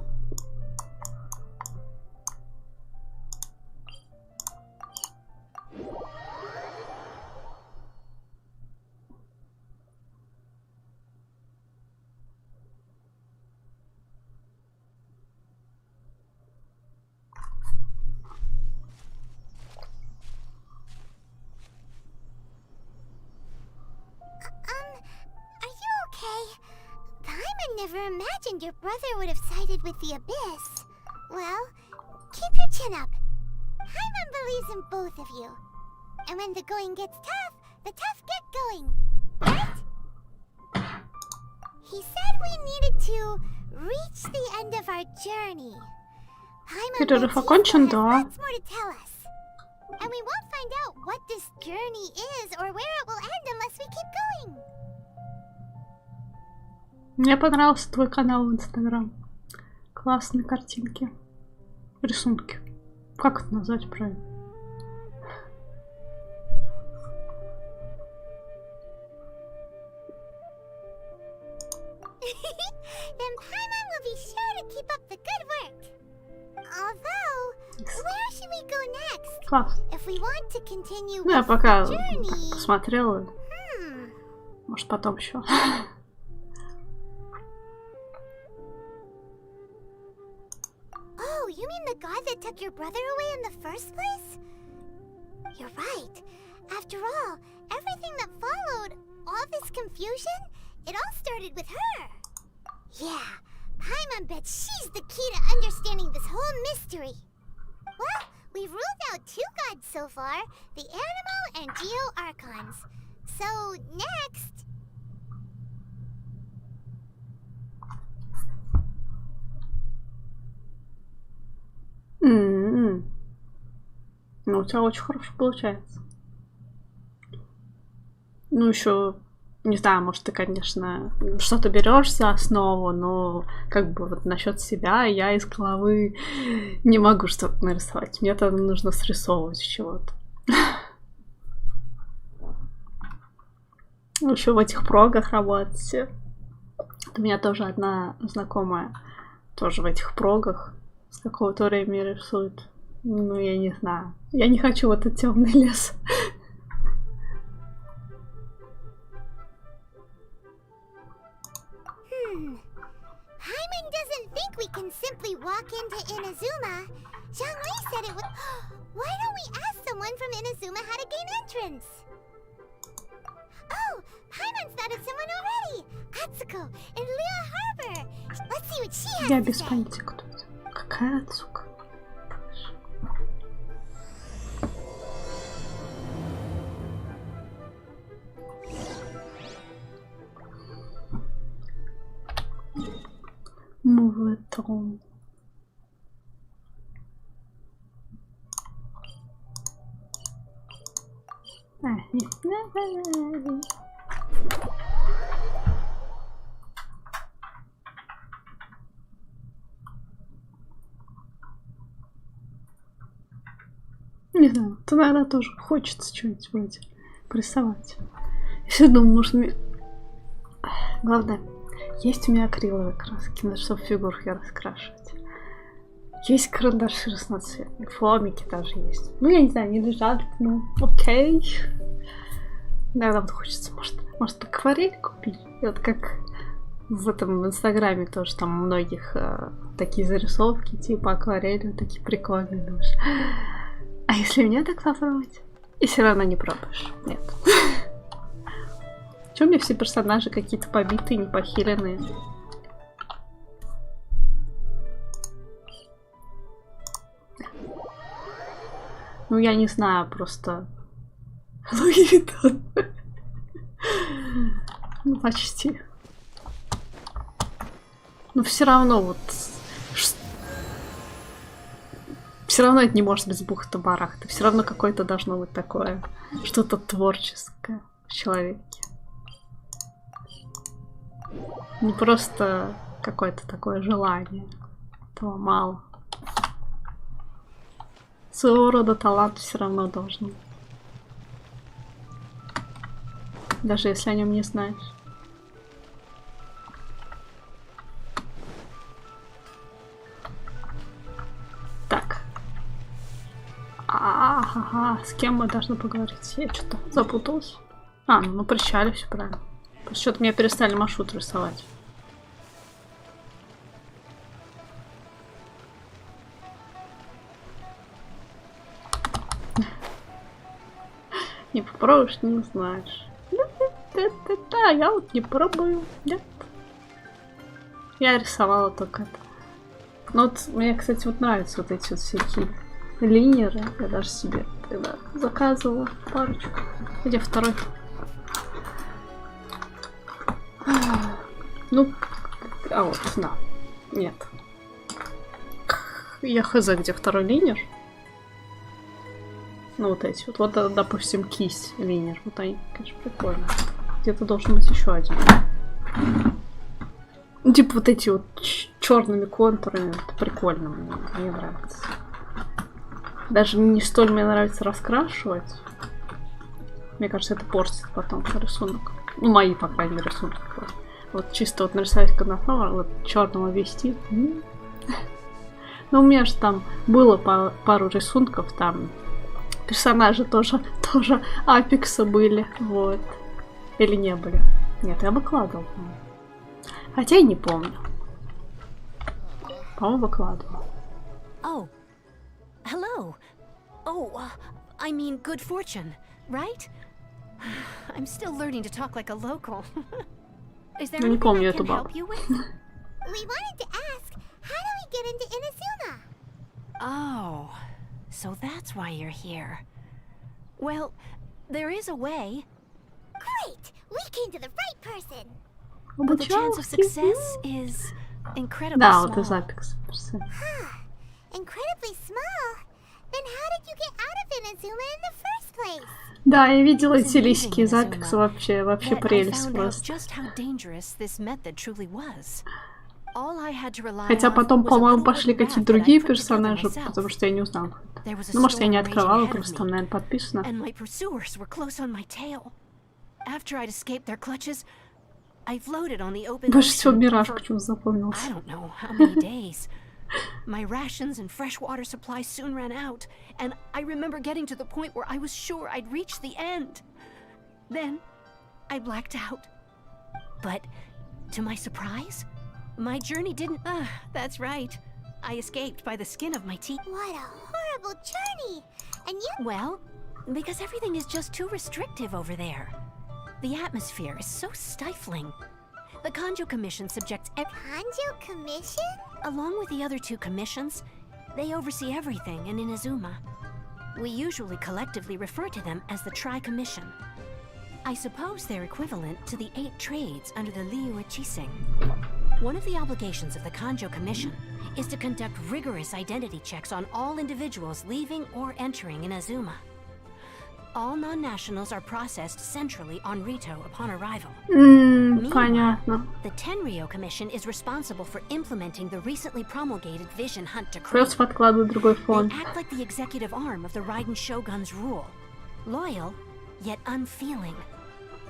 Never imagined your brother would have sided with the Abyss. Well, keep your chin up. Paimon believes in both of you. And when the going gets tough, the tough get going. Right? He said we needed to reach the end of our journey. Paimon Перерыв окончен, да. lots more to tell us. And we won't find out what this journey is or where it will end unless we keep going. Мне понравился твой канал в Инстаграм. Классные картинки. Рисунки. Как это назвать правильно? Then Paimon will be sure to keep up the good work. Although, where should we go next? Класс. If we want to continue Ну, я with пока the journey... так посмотрела. Может, потом еще. Oh, you mean the god that took your brother away in the first place? You're right. After all, everything that followed, all this confusion, it all started with her. Yeah, Paimon bets she's the key to understanding this whole mystery. Well, we've ruled out 2 gods so far, the Animal and Geo Archons. So, next... Ну, у тебя очень хорошо получается. Ну, еще, не знаю, может, ты, конечно, что-то берешь за основу, но как бы вот насчет себя я из головы не могу что-то нарисовать. Мне это нужно срисовывать чего-то. Еще в этих прогах работать. У меня тоже одна знакомая тоже в этих прогах с какого-то времени рисует. Ну, я не знаю. Я не хочу в этот темный лес. Paimon doesn't think we can simply walk into Inazuma. Zhongli said it would... Why don't we ask someone from Inazuma how to gain entrance? Oh, Paimon's thought of someone already. Atsuko in Lea Harbor. Let's see what she has Я to без say. понятия, кто это. Какая Ацука? Мувлетон. Не знаю, то, наверное, тоже хочется что-нибудь вроде порисовать. Я все думаю, может мне... Главное, есть у меня акриловые краски, надо, чтобы фигурки раскрашивать. Есть карандаши разноцветные, фломики даже есть. Ну, я не знаю, не лежат, ну, окей. Иногда вот хочется, может акварель купить? И вот как в этом в Инстаграме тоже, там у многих такие зарисовки, типа акварели, такие прикольные, думаешь. А если меня так попробовать? И все равно не пробуешь. Нет. Чё у меня все персонажи какие-то побитые, непохиленные? Ну, я не знаю, просто... Луитон. Ну, почти. Но все равно вот... Все все равно это не может быть бухта-барахта. Все равно какое-то должно быть такое, что-то творческое в человеке. Не просто какое-то такое желание. Этого мало. Своего рода талант все равно должен быть. Даже если о нем не знаешь. Так. Ага, с кем мы должны поговорить? Я что-то запуталась. А, ну на причале все правильно. Что-то меня перестали маршрут рисовать. Не попробуешь, не знаешь. Да, я вот не пробую. Нет. Я рисовала только это. Ну вот мне, кстати, вот нравятся вот эти вот всякие линеры. Я даже себе тогда заказывала парочку. Где второй? Ну, а вот, да. Нет. Я хз, где второй линер. Ну, вот эти вот. Вот, допустим, кисть линер. Вот они, конечно, прикольно. Где-то должен быть еще один. Типа вот эти вот черными контурами. Это прикольно. Мне нравится. Даже не столь мне нравится раскрашивать. Мне кажется, это портит потом рисунок. Ну, мои, по крайней мере, рисунки. Вот чисто вот нарисовать канала, вот черного вести. Ну, у меня же там было пару рисунков, там персонажи тоже апекса были, вот. Или не были. Нет, я выкладывала. Хотя и не помню. По-моему, выкладывала. Oh, hello. Oh, I mean good fortune, right? I'm still learning to talk like a local. Is there anything I can help you with? We wanted to ask, how do we get into Inazuma? Oh, so that's why you're here. Well, there is a way. Great! We came to the right person! But the chance of success is incredibly Да, small. вот из апекса. Incredibly small? Then how did you get out of Inazuma in the first place? Да, я видела эти листики из апекса, вообще прелесть просто. Хотя потом, по-моему, пошли какие-то другие персонажи, потому что я не узнала. Ну, может, я не открывала, просто там, наверное, подписано. Больше всего Мираж почему-то запомнился. My rations and fresh water supply soon ran out, and I remember getting to the point where I was sure I'd reached the end. Then, I blacked out. But, to my surprise, my journey didn't... that's right. I escaped by the skin of my teeth. What a horrible journey! And you... Well, because everything is just too restrictive over there. The atmosphere is so stifling. The Kanjo Commission subjects... Kanjo Commission? Along with the other two commissions, they oversee everything in Inazuma. We usually collectively refer to them as the Tri-Commission. I suppose they're equivalent to the 8 trades under the Liu Ichising. One of the obligations of the Kanjo Commission is to conduct rigorous identity checks on all individuals leaving or entering Inazuma. All non-nationals are processed centrally on Rito upon arrival. Понятно. The Tenryo Commission is responsible for implementing the recently promulgated Vision Hunt Decree. Просто подкладываю другой фон. They act like the executive arm of the Raiden Shogun's rule. Loyal, yet unfeeling.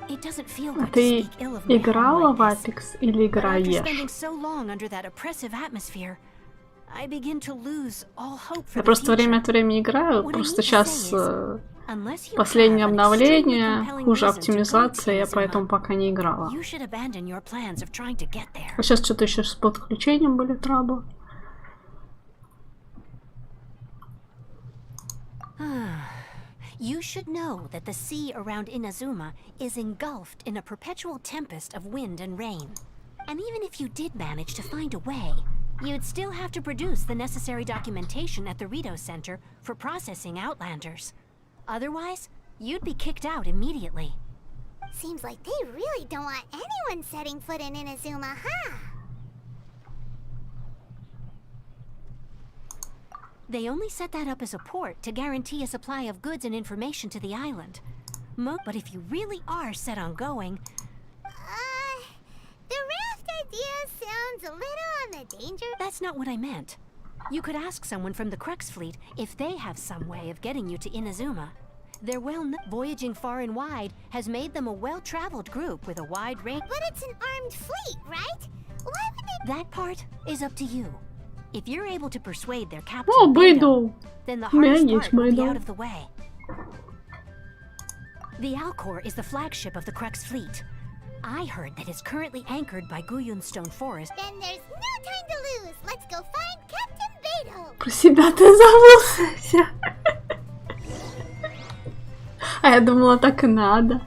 It doesn't feel good to speak ill of me. Ты играла в Апекс или играешь? After spending so long under that oppressive atmosphere, I begin to lose all hope for Я просто время от времени играю, просто сейчас последнее обновление, хуже оптимизация, я поэтому пока не играла. А сейчас что-то еще с подключением были траблы. You should know that the sea around Inazuma is engulfed in a perpetual tempest of wind and rain. And even if you did manage to find a way, you'd still have to produce the necessary documentation at the Rito Center for processing Outlanders. Otherwise, you'd be kicked out immediately. Seems like they really don't want anyone setting foot in Inazuma, huh? They only set that up as a port to guarantee a supply of goods and information to the island. But if you really are set on going... The raft idea sounds a little on the danger... That's not what I meant. You could ask someone from the Crux fleet if they have some way of getting you to Inazuma. Their voyaging far and wide has made them a well-traveled group with a wide range... But it's an armed fleet, right? Why would they... That part is up to you. If you're able to persuade their captain, then the hardest part will be out of the way. The Alcor is the flagship of the Crux fleet. I heard that it's currently anchored by Guyun Stone Forest. Then there's no time to lose. Let's go find Captain Beto. Про себя ты забылся. А я думала, так и надо.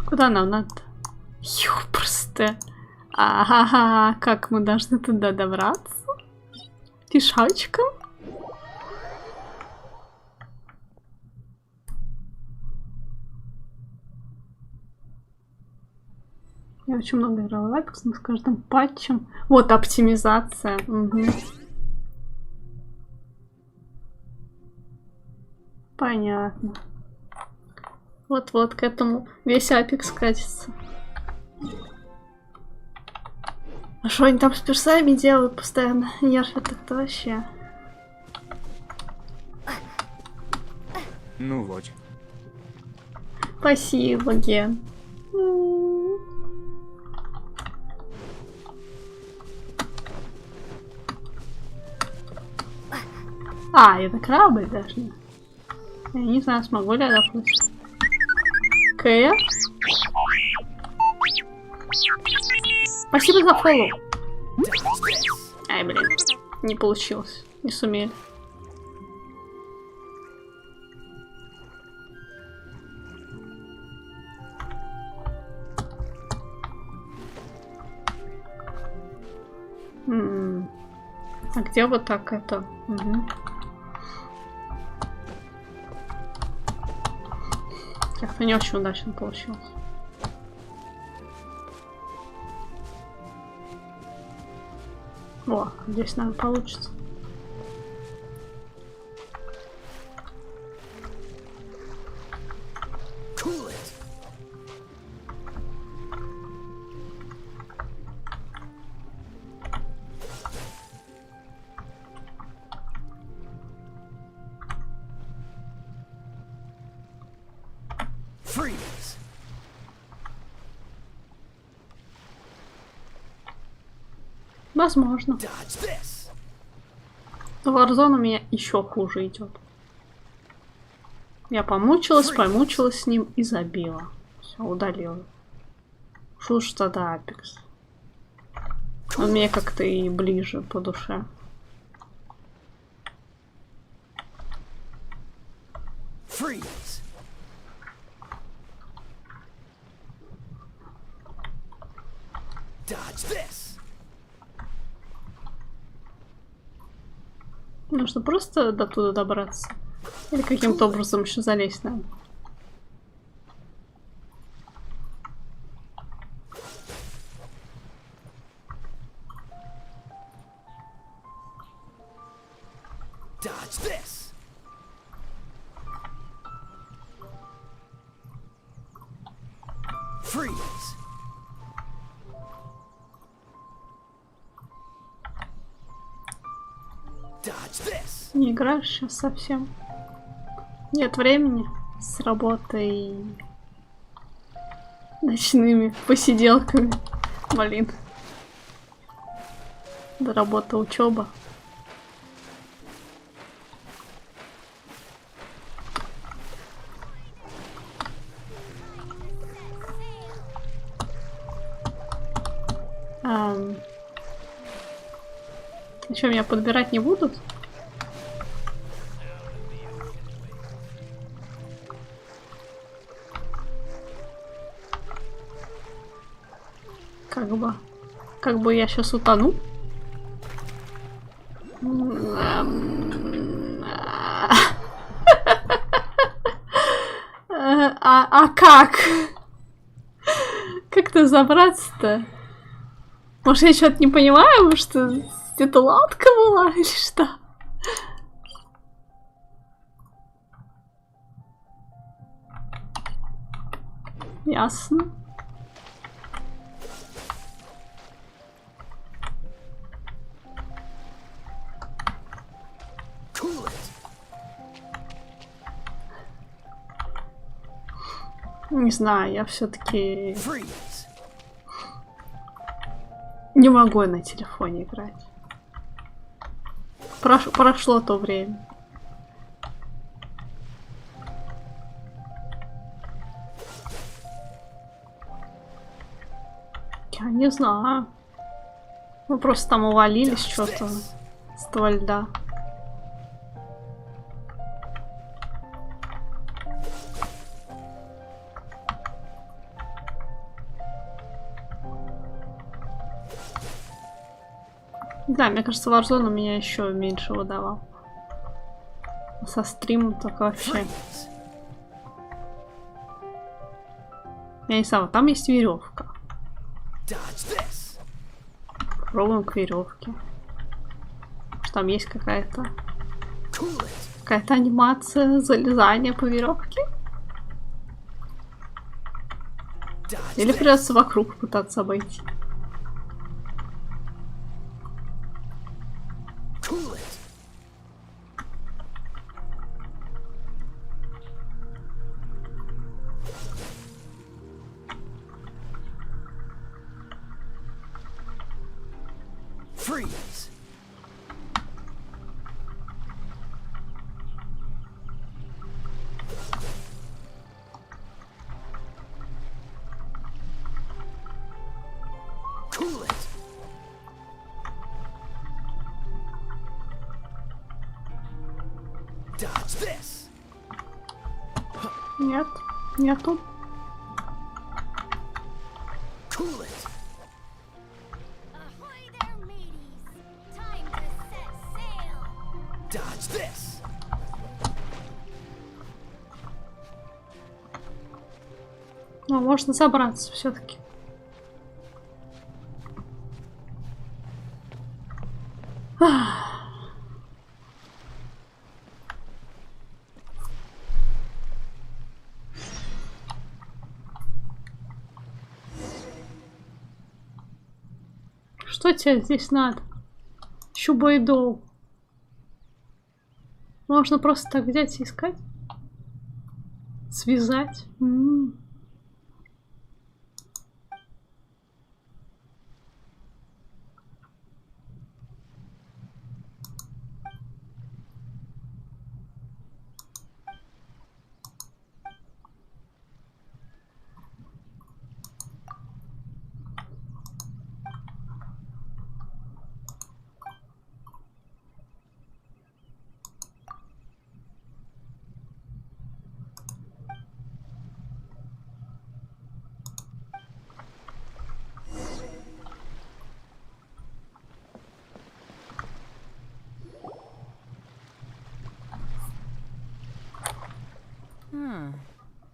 Куда нам надо? Ёпрсте. Ага, как мы должны туда добраться? Пешочком? Я очень много играла в Apex, но с каждым патчем. Вот оптимизация. Угу. Понятно. Вот-вот к этому весь Apex катится. А что они там с персами делают постоянно? Нерфят это вообще. Ну вот. Спасибо, Ген. А, это крабы даже. Я не знаю, смогу ли я доплыть. Кэя. Спасибо за фоллоу. Ай, блин. Не получилось. Не сумели. А где вот так это? Угу. Как-то не очень удачно получилось. О, здесь, наверное, получится. Возможно. Warzone у меня еще хуже идет. Я помучилась с ним и забила. Все, удалила. Что ж тогда Apex? Он мне как-то и ближе по душе. Нужно просто до туда добраться. Или каким-то образом еще залезть надо. Не играешь сейчас совсем. Нет времени с работой и ночными посиделками. Блин. До работы, учеба. Что, меня подбирать не будут? Как бы я сейчас утону. А как? Как-то забраться-то? Может, я что-то не понимаю? Может, это лодка была или что? Ясно. Не знаю, я все-таки не могу на телефоне играть. Прошло то время. Я не знаю. Мы просто там увалились что-то с того льда. Да, мне кажется, Warzone меня еще меньше выдавал. Со стримом так вообще. Я не знаю, там есть веревка. Пробуем к веревке. Там есть какая-то анимация залезания по веревке. Или придется вокруг пытаться обойти. Нет, нету. Ну, можно забраться все-таки. Что тебе здесь надо? Щубайдол. Можно просто так взять и искать? Связать?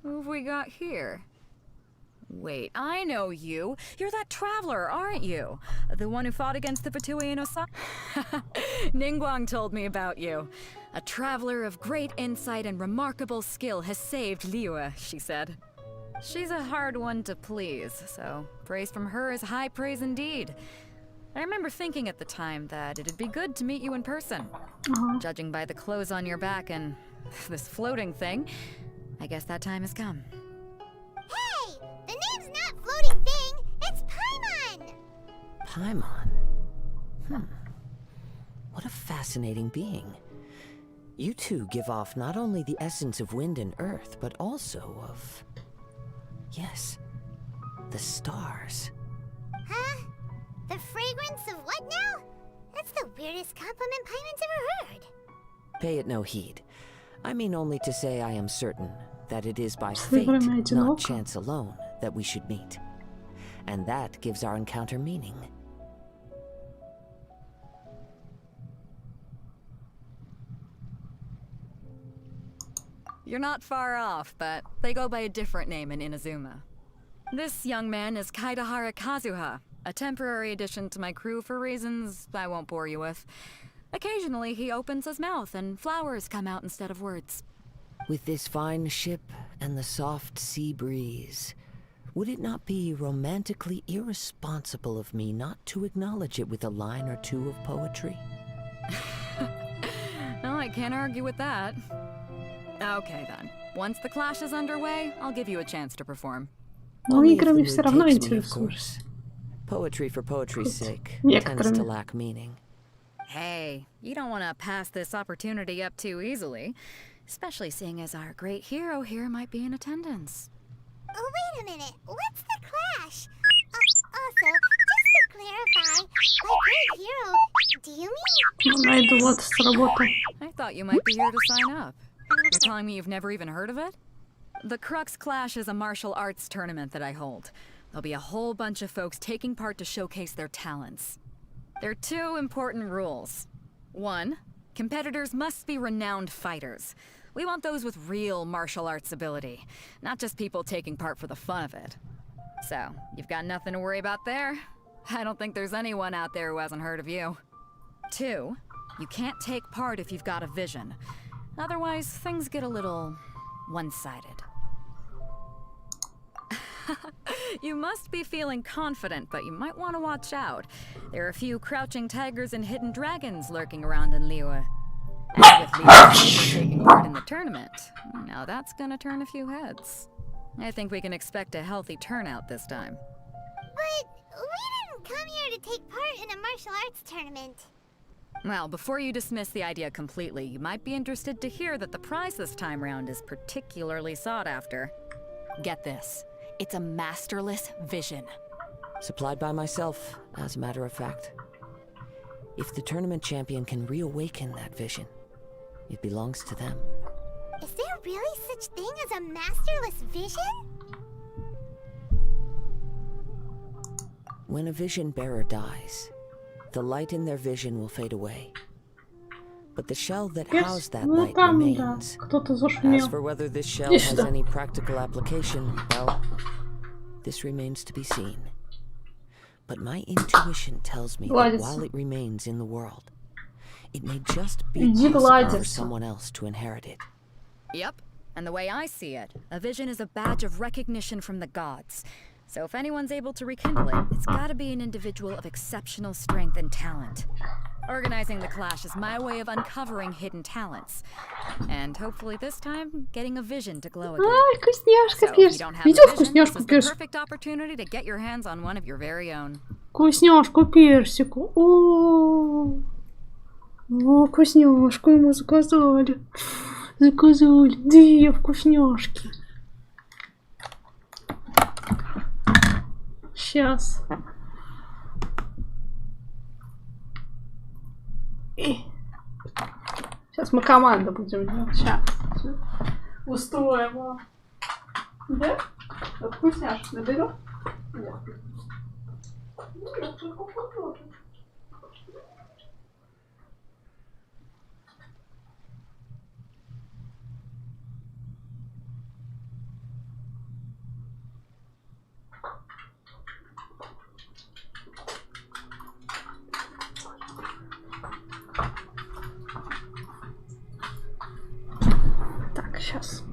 Who have we got here? Wait, I know you. You're that traveler, aren't you? The one who fought against the Fatui and Osa? Ningguang told me about you. A traveler of great insight and remarkable skill has saved Liyue, she said. She's a hard one to please, so praise from her is high praise indeed. I remember thinking at the time that it'd be good to meet you in person. Judging by the clothes on your back and this floating thing, I guess that time has come. Hey! The name's not Floating Thing, it's Paimon! Paimon? What a fascinating being. You two give off not only the essence of wind and earth, but also of... yes, the stars. Huh? The fragrance of what now? That's the weirdest compliment Paimon's ever heard. Pay it no heed. I mean only to say I am certain that it is by fate, not chance alone, that we should meet. And that gives our encounter meaning. You're not far off, but they go by a different name in Inazuma. This young man is Kaidahara Kazuha. A temporary addition to my crew for reasons I won't bore you with. Occasionally, he opens his mouth and flowers come out instead of words. With this fine ship and the soft sea breeze, would it not be romantically irresponsible of me not to acknowledge it with a line or two of poetry? No, I can't argue with that. Okay then. Once the clash is underway, I'll give you a chance to perform. Ну, играми все равно интересуешься. Poetry for poetry's sake tends to lack meaning. Hey, you don't want to pass this opportunity up too easily, especially seeing as our great hero here might be in attendance. Oh, wait a minute. What's the clash? Also, just to clarify, by great hero, do you mean... Найду вот сработал. I thought you might be here to sign up. You're telling me you've never even heard of it? The Crux Clash is a martial arts tournament that I hold. There'll be a whole bunch of folks taking part to showcase their talents. There are 2 important rules. 1, competitors must be renowned fighters. We want those with real martial arts ability, not just people taking part for the fun of it. So, you've got nothing to worry about there. I don't think there's anyone out there who hasn't heard of you. 2, you can't take part if you've got a vision. Otherwise, things get a little one-sided. You must be feeling confident, but you might want to watch out. There are a few crouching tigers and hidden dragons lurking around in Liyue. And with Liyue taking part in the tournament, now that's gonna turn a few heads. I think we can expect a healthy turnout this time. But we didn't come here to take part in a martial arts tournament. Well, before you dismiss the idea completely, you might be interested to hear that the prize this time round is particularly sought after. Get this. It's a masterless vision. Supplied by myself, as a matter of fact. If the tournament champion can reawaken that vision, it belongs to them. Is there really such thing as a masterless vision? When a vision bearer dies, the light in their vision will fade away. But the shell that housed that light remains. As for whether this shell has any practical application, well, this remains to be seen. But my intuition tells me that while it remains in the world, it may just be possible for someone else to inherit it. Yep, and the way I see it, a vision is a badge of recognition from the gods. So if anyone's able to rekindle it, it's gotta be an individual of exceptional strength and talent. Organizing the clash is my way of uncovering hidden talents. And hopefully this time, getting a vision to glow again. Ай, вкусняшка So if перс. you don't have Видел a vision, вкусняшку this is the перс? perfect opportunity to get your hands on one of your very own. Вкусняшку персику. О, вкусняшку ему заказали. Заказали 2 вкусняшки. Сейчас. Сейчас мы команду будем делать. Сейчас. Устроим его. Да? Вкусняшек наберем? Нет. Так, сейчас.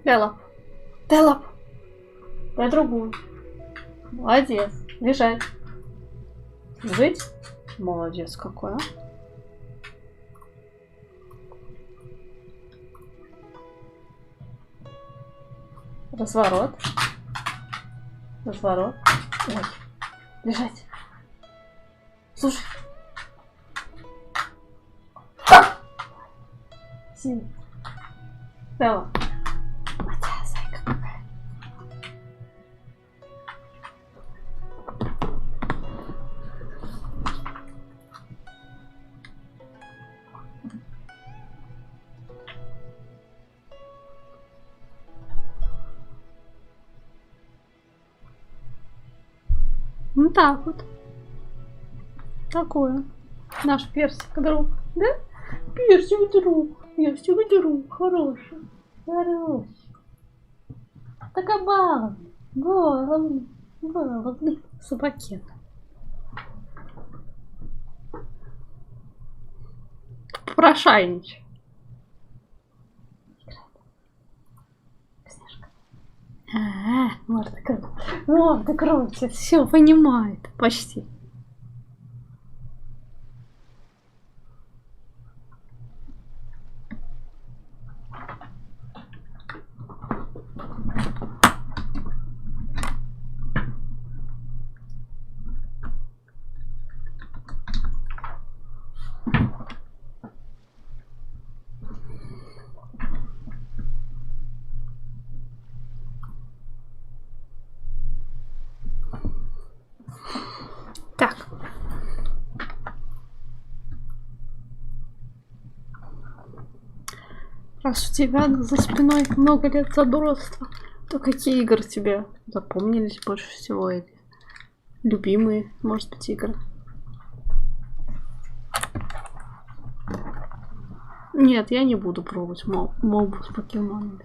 Делап. Делап. Дай другую. Молодец. Лежать. Жить. Молодец какой, а. Разворот. Разворот. Ой. Лежать. Слушай. Сиди. Стелла. Матя, зайка какая. Ну так вот. Такое. Наш персик друг. Да? Персик друг. Персик друг. Хороший. Хороший. Такая баловня. Баловня. Баловня. Собаке. Попрошайничай. Морда кровь. Морда кровь. Все понимает. Почти. Так. Раз у тебя за спиной много лет забросства, то какие игры тебе запомнились больше всего? Или любимые, может быть, игры? Нет, я не буду пробовать мобу с покемонами.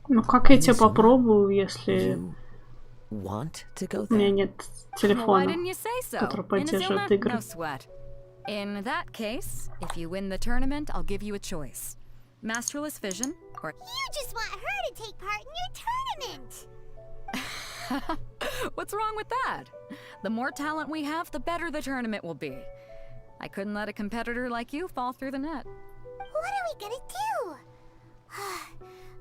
Ну как я тебя попробую, если у меня нет телефона, который поддерживает игры? In that case, if you win the tournament, I'll give you a choice. Masterless Vision, or... You just want her to take part in your tournament! What's wrong with that? The more talent we have, the better the tournament will be. I couldn't let a competitor like you fall through the net. What are we gonna do?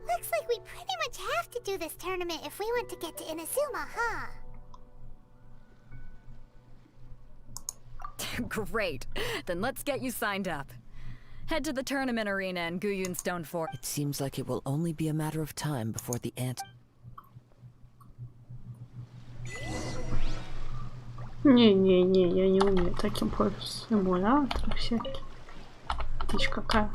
Looks like we pretty much have to do this tournament if we want to get to Inazuma, huh? Great. Then let's get you signed up. Head to the tournament arena in Guyun Stone Fort. It seems like it will only be a matter of time before the ant... Не-не-не, я не умею таким пользоваться. Эмуляторы всякие. Дичь какая.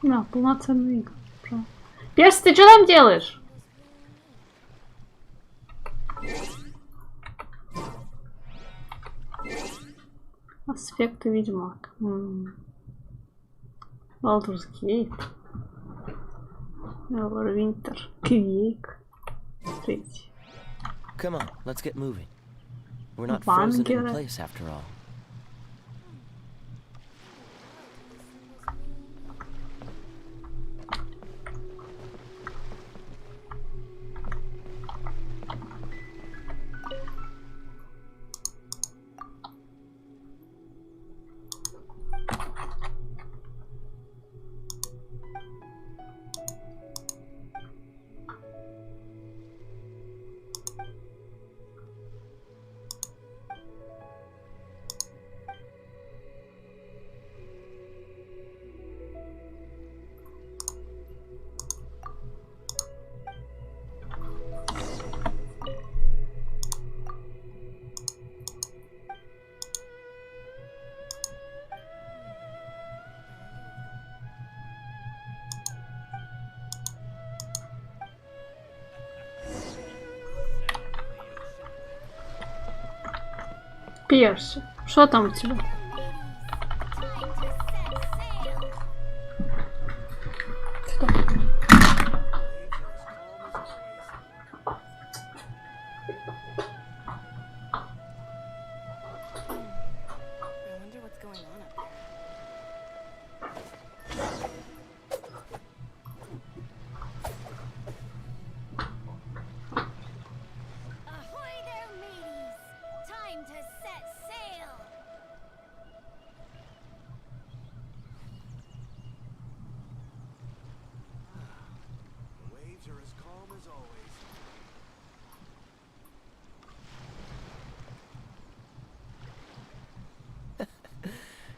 На, полноценный игры. Перс, ты что там делаешь? Аспекты Ведьмак. Baldur's Gate. Neverwinter. Quake. Третий. Come on, let's get moving. We're not frozen in place after all. Перси, что там у тебя? Что? Ahoy there, mateys! Time to set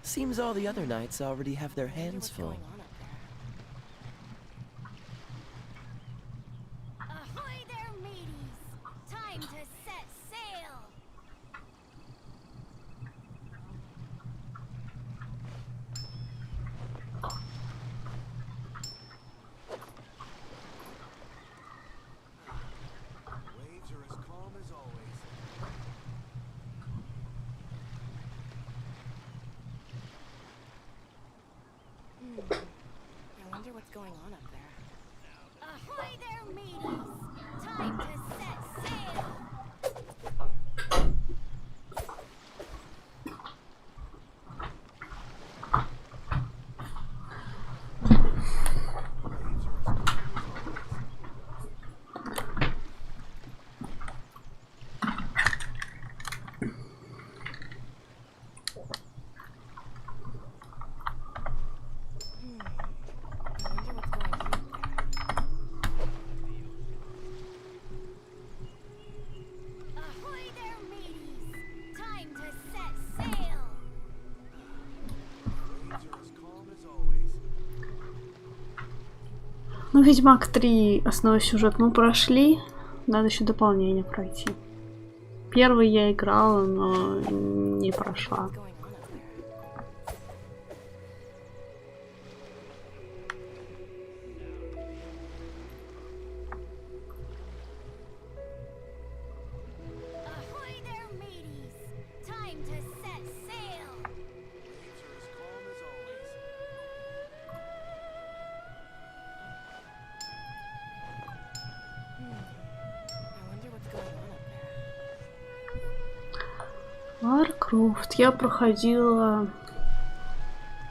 Seems all the other knights already have their hands full. Ahoy there, mateys! Time to set sail! Waves are as calm as always. I wonder what's going on up there. Ahoy there, mateys! Time to set sail! Ahoy there, mateys! Time to set sail! Waves are as calm as always. Ну, Ведьмак 3 основной сюжет мы прошли. Надо еще дополнение пройти. Первый я играла, но не прошла. Ahoy there, mateys! Time to set sail! Waves are as calm as always. I wonder what's going on up there. Warcraft. Я проходила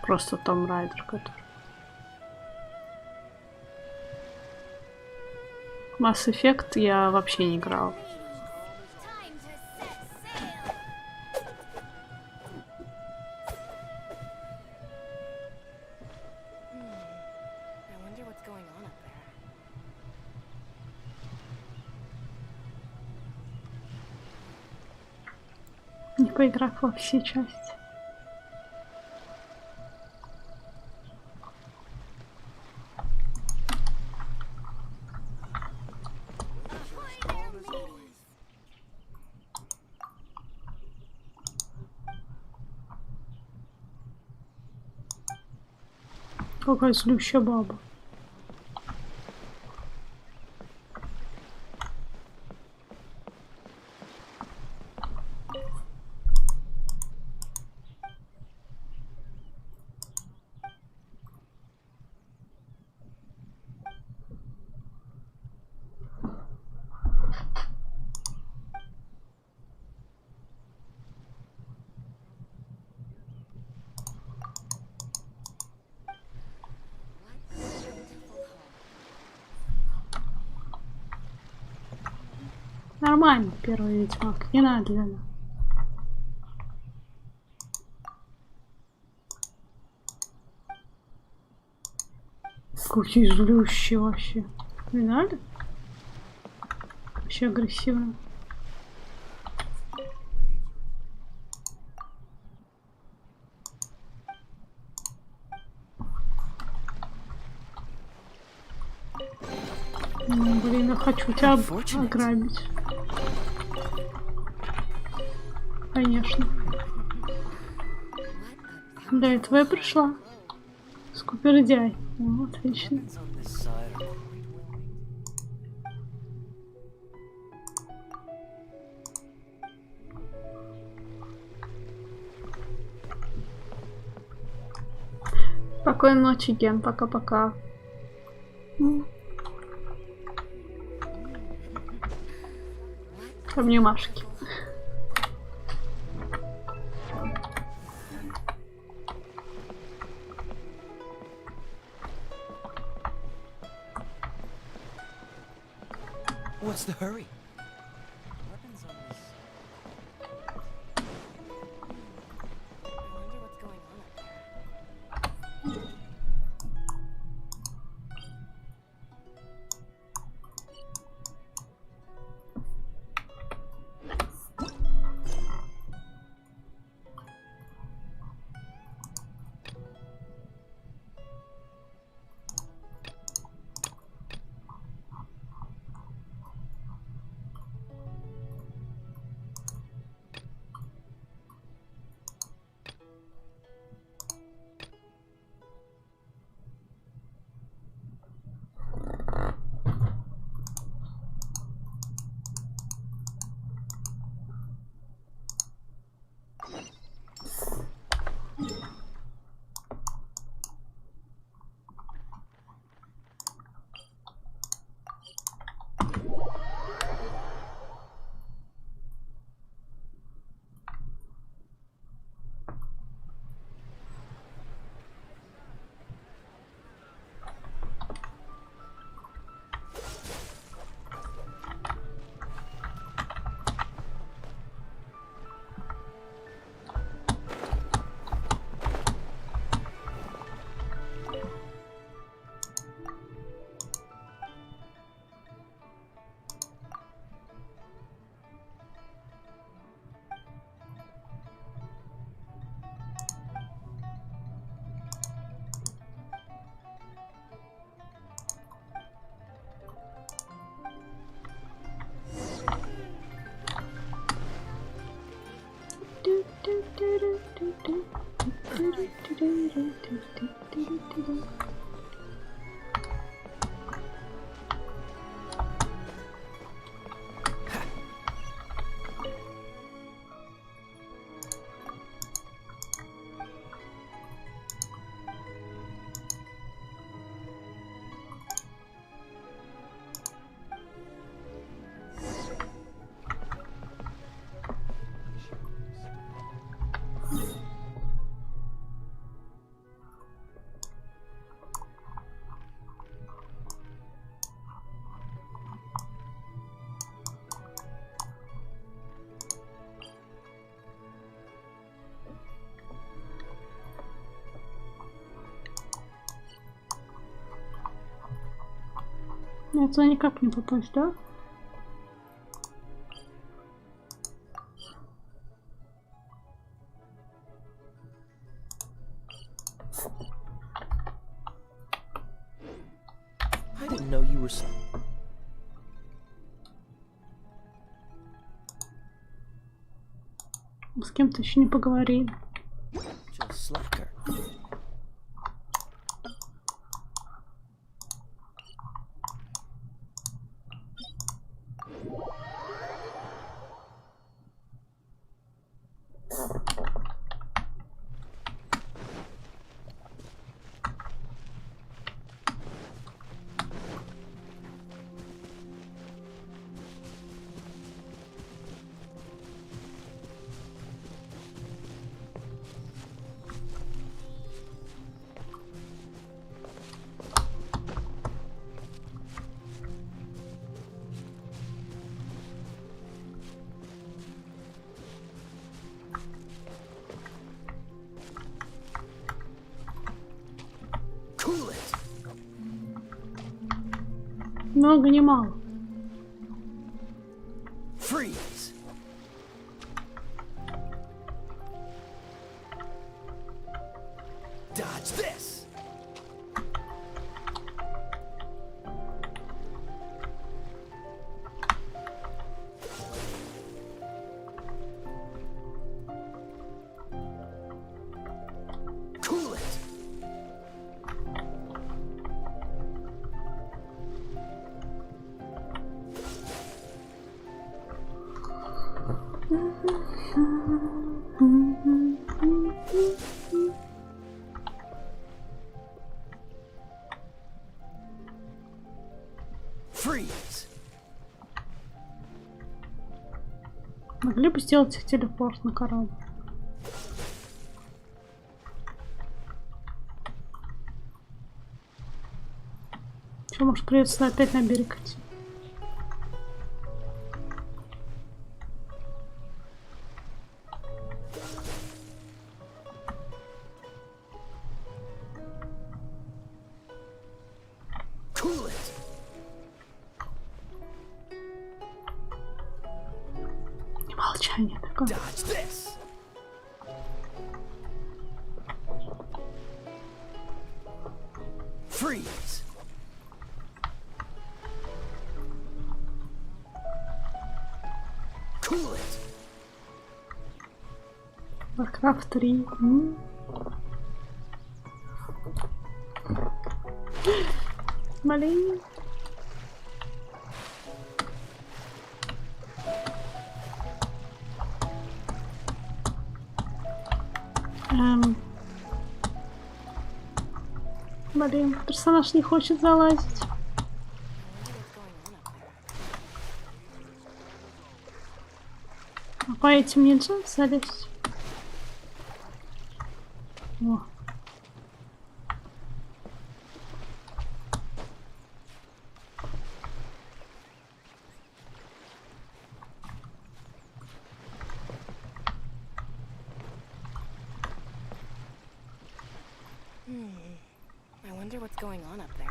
просто Tomb Raider, который. Mass Effect я вообще не играл. Time to set sail! I wonder what's going on up there. Не поиграв во все части. Ahoy there, mateys! Какая злющая баба. Нормально, первый Ведьмак. Не надо, Лена. Какие злющие вообще. Не надо? Вообще агрессивно. Ну, блин, я хочу тебя ограбить. Конечно. Для этого я пришла. Скупердяй. Ну, отлично. Спокойной ночи, Ген. Пока-пока. Обнимашки. What's the hurry? Это никак не попасть, да? I didn't know you were so... С кем-то еще не поговорили. Just slacker. Много не мало. Freeze. Dodge this. Cool it. Freeze. Могли бы сделать телепорт на корабль. Что, может, придется опять на берег идти? Cool it. Не молчание такое. Dodge this. Freeze. Cool it. Warcraft 3. Блин. Блин, персонаж не хочет залазить. А по этим нельзя залезть? О. I wonder what's going on up there.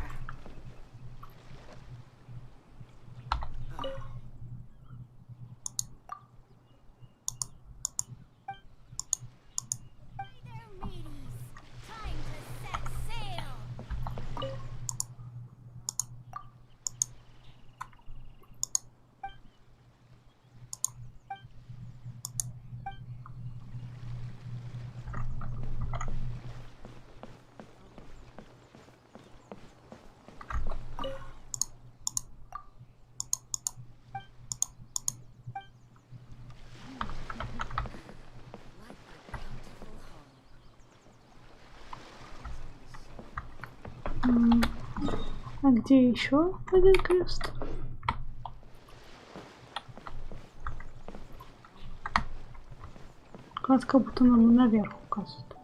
А где еще один квест? Как будто нам наверх указывает.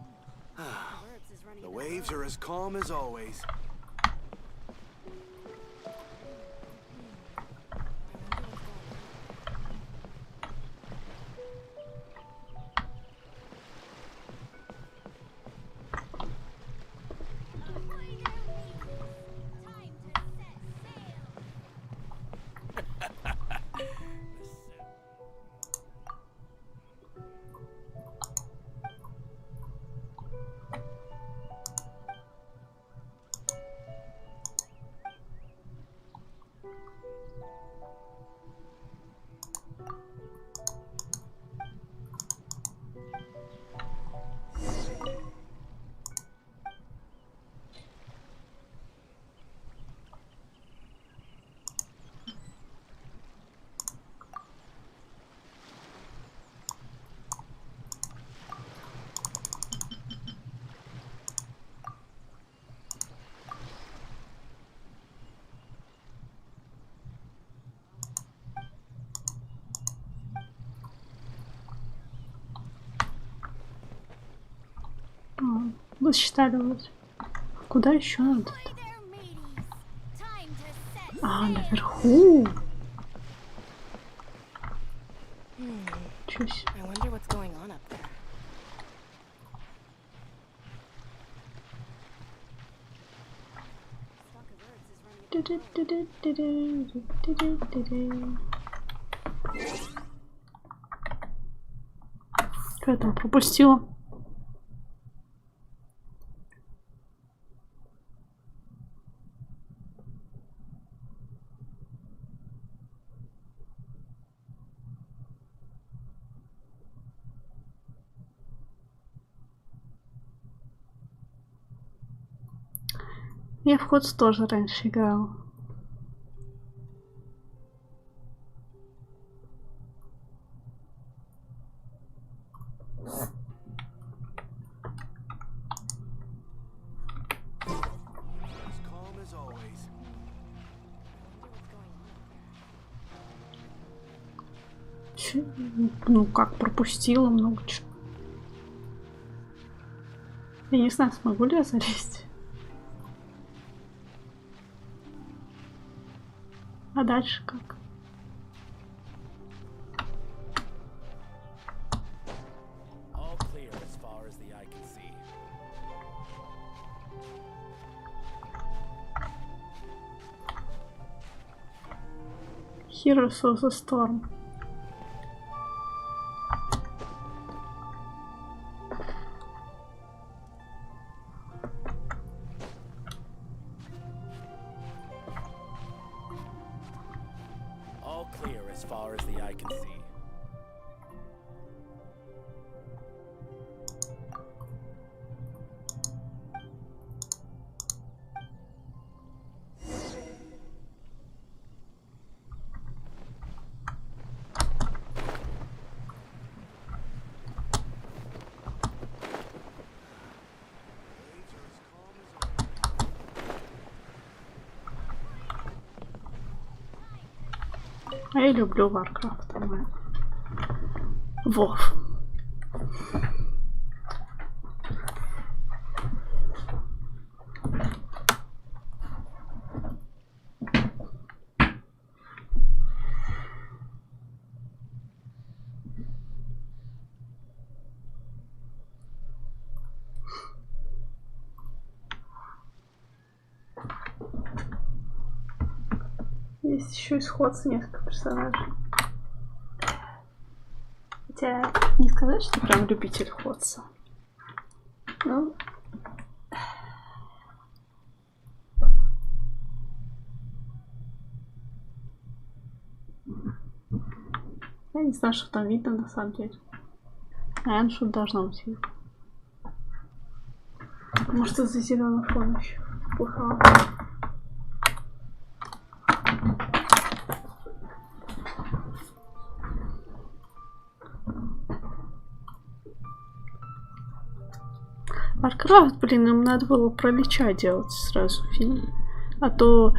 The waves are as calm as always. Вы считали вот. Куда еще надо? А, наверху. Чусь. Что я там пропустила? Я в Ходс тоже раньше играла. Ну как, пропустила много чего. Я не знаю, смогу ли я залезть. А дальше как? Heroes of the Storm. All clear as far as the eye can see. А я люблю Warcraft. Вов. Есть еще исход с несколько персонажей. Хотя не сказать, что прям любитель ходца. Ну. Я не знаю, что там видно на самом деле. Наверное, что должно быть видно. Может, из-за зеленого фона еще плохо. Warcraft, блин, им надо было про Лича делать сразу фильм. А то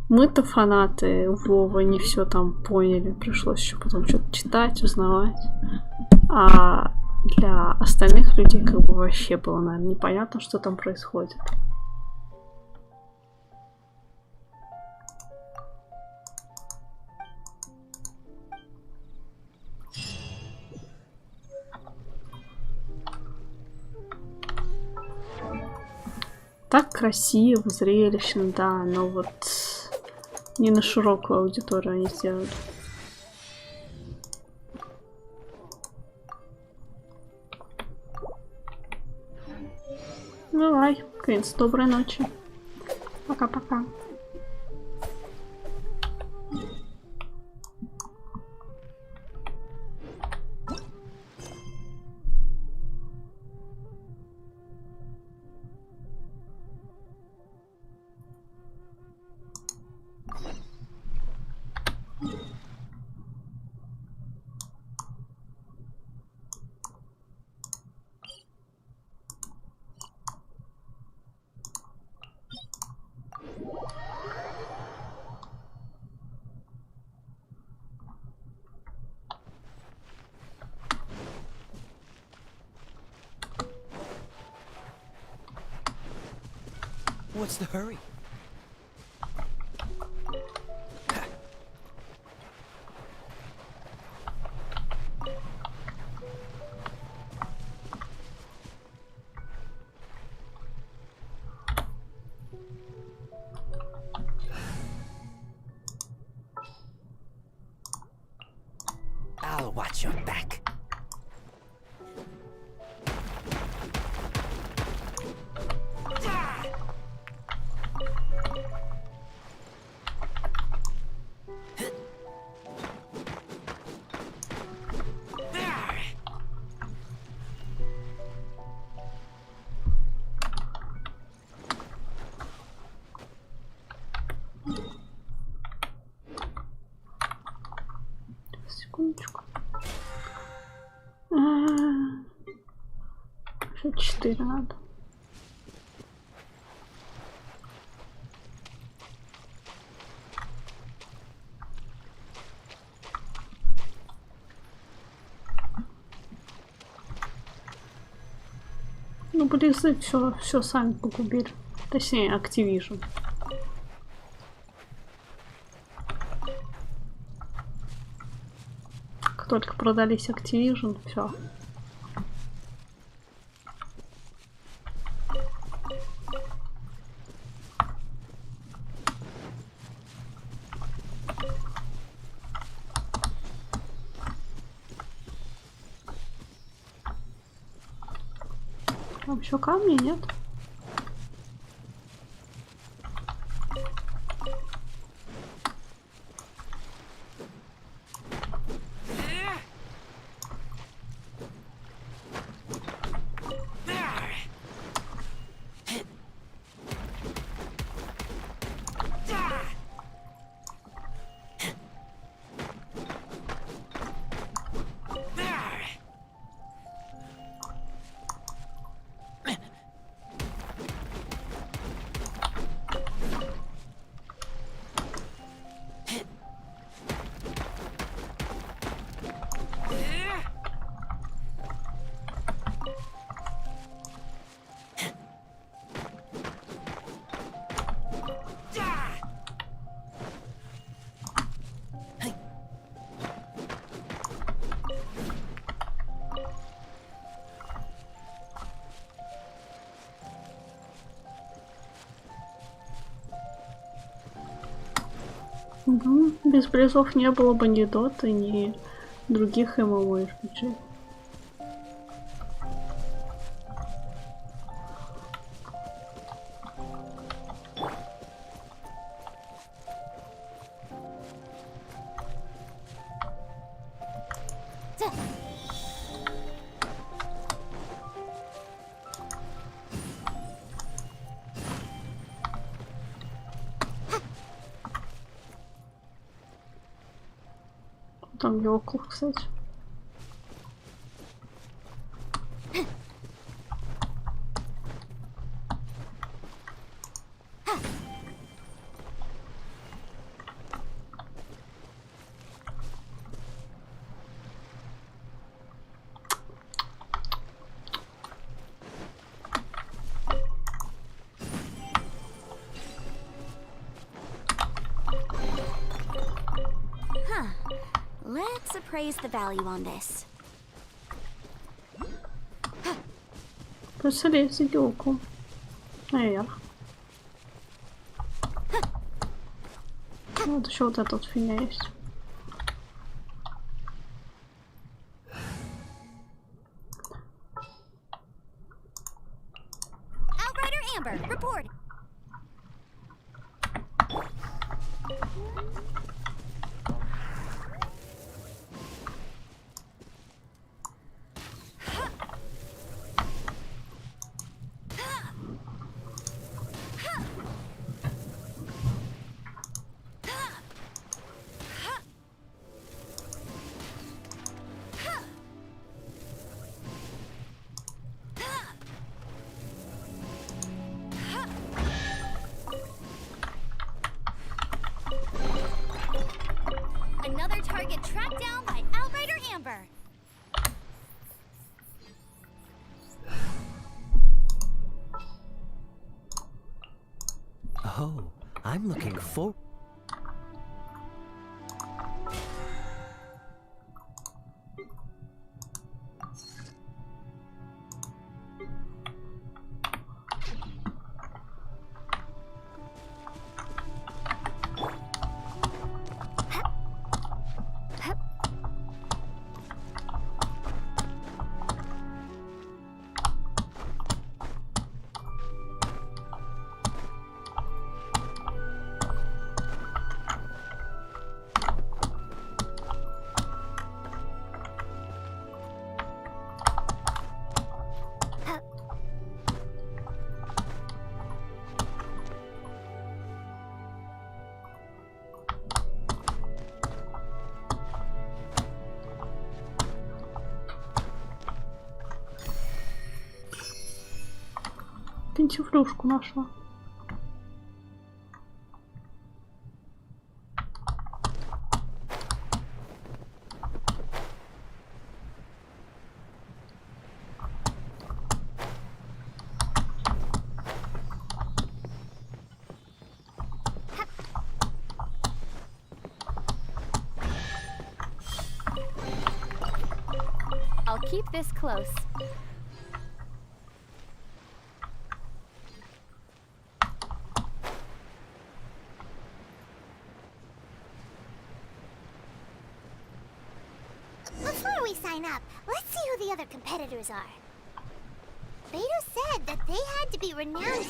мы-то фанаты Вова не все там поняли. Пришлось еще потом что-то читать, узнавать. А для остальных людей как бы вообще было, наверное, непонятно, что там происходит. Так красиво, зрелищно, да, но вот не на широкую аудиторию они сделали. Давай, Квинс, доброй ночи. Пока-пока. What's the hurry? I'll watch your back. Секундочку. Еще 4 надо. Ну, близы все сами погубили. Точнее, Activision. Как только продались Activision, все. Там еще камней нет? Ну, без призов не было бы ни доты, ни других MMORPG. Там елку, кстати. Let's appraise the value on this. Просто лезь за елку. Наверх. Вот еще вот эта вот фигня есть. Outrider Amber, report. Oh, I'm looking for... Пентифлюшку нашла. I'll keep this close. Before we sign up, let's see who the other competitors are. Beto said that they had to be renowned.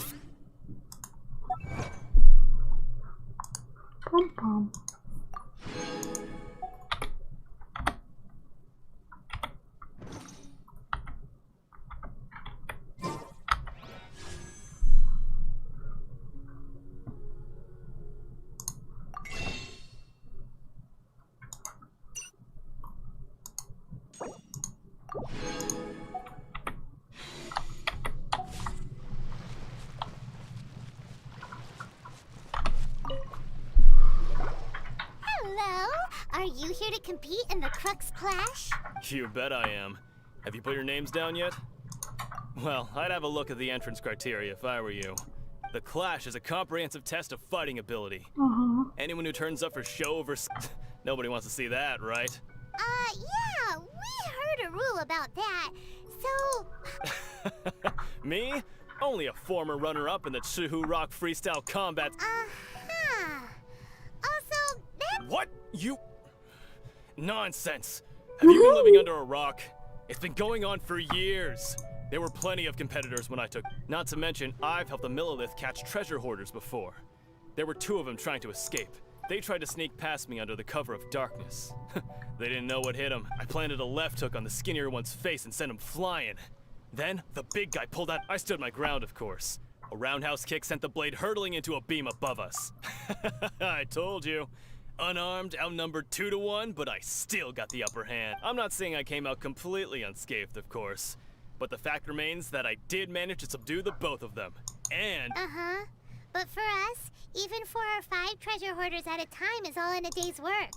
Pom-pom. Hello, are you here to compete in the Crux Clash? You bet I am. Have you put your names down yet? Well, I'd have a look at the entrance criteria if I were you. The Clash is a comprehensive test of fighting ability. Anyone who turns up for show versus... Nobody wants to see that, right? Yeah, we heard a rule about that, so... Me? Only a former runner-up in the Chihu Rock Freestyle Combat... Also, that... What? You... Nonsense! Have you been living under a rock? It's been going on for years. There were plenty of competitors when I took... Not to mention, I've helped the Millilith catch treasure hoarders before. There were 2 of them trying to escape. They tried to sneak past me under the cover of darkness. They didn't know what hit them. I planted a left hook on the skinnier one's face and sent him flying. Then, the big guy pulled out... I stood my ground, of course. A roundhouse kick sent the blade hurtling into a beam above us. I told you. Unarmed, outnumbered 2 to 1, but I still got the upper hand. I'm not saying I came out completely unscathed, of course. But the fact remains that I did manage to subdue the both of them. And... But for us, even 4 or 5 treasure hoarders at a time is all in a day's work.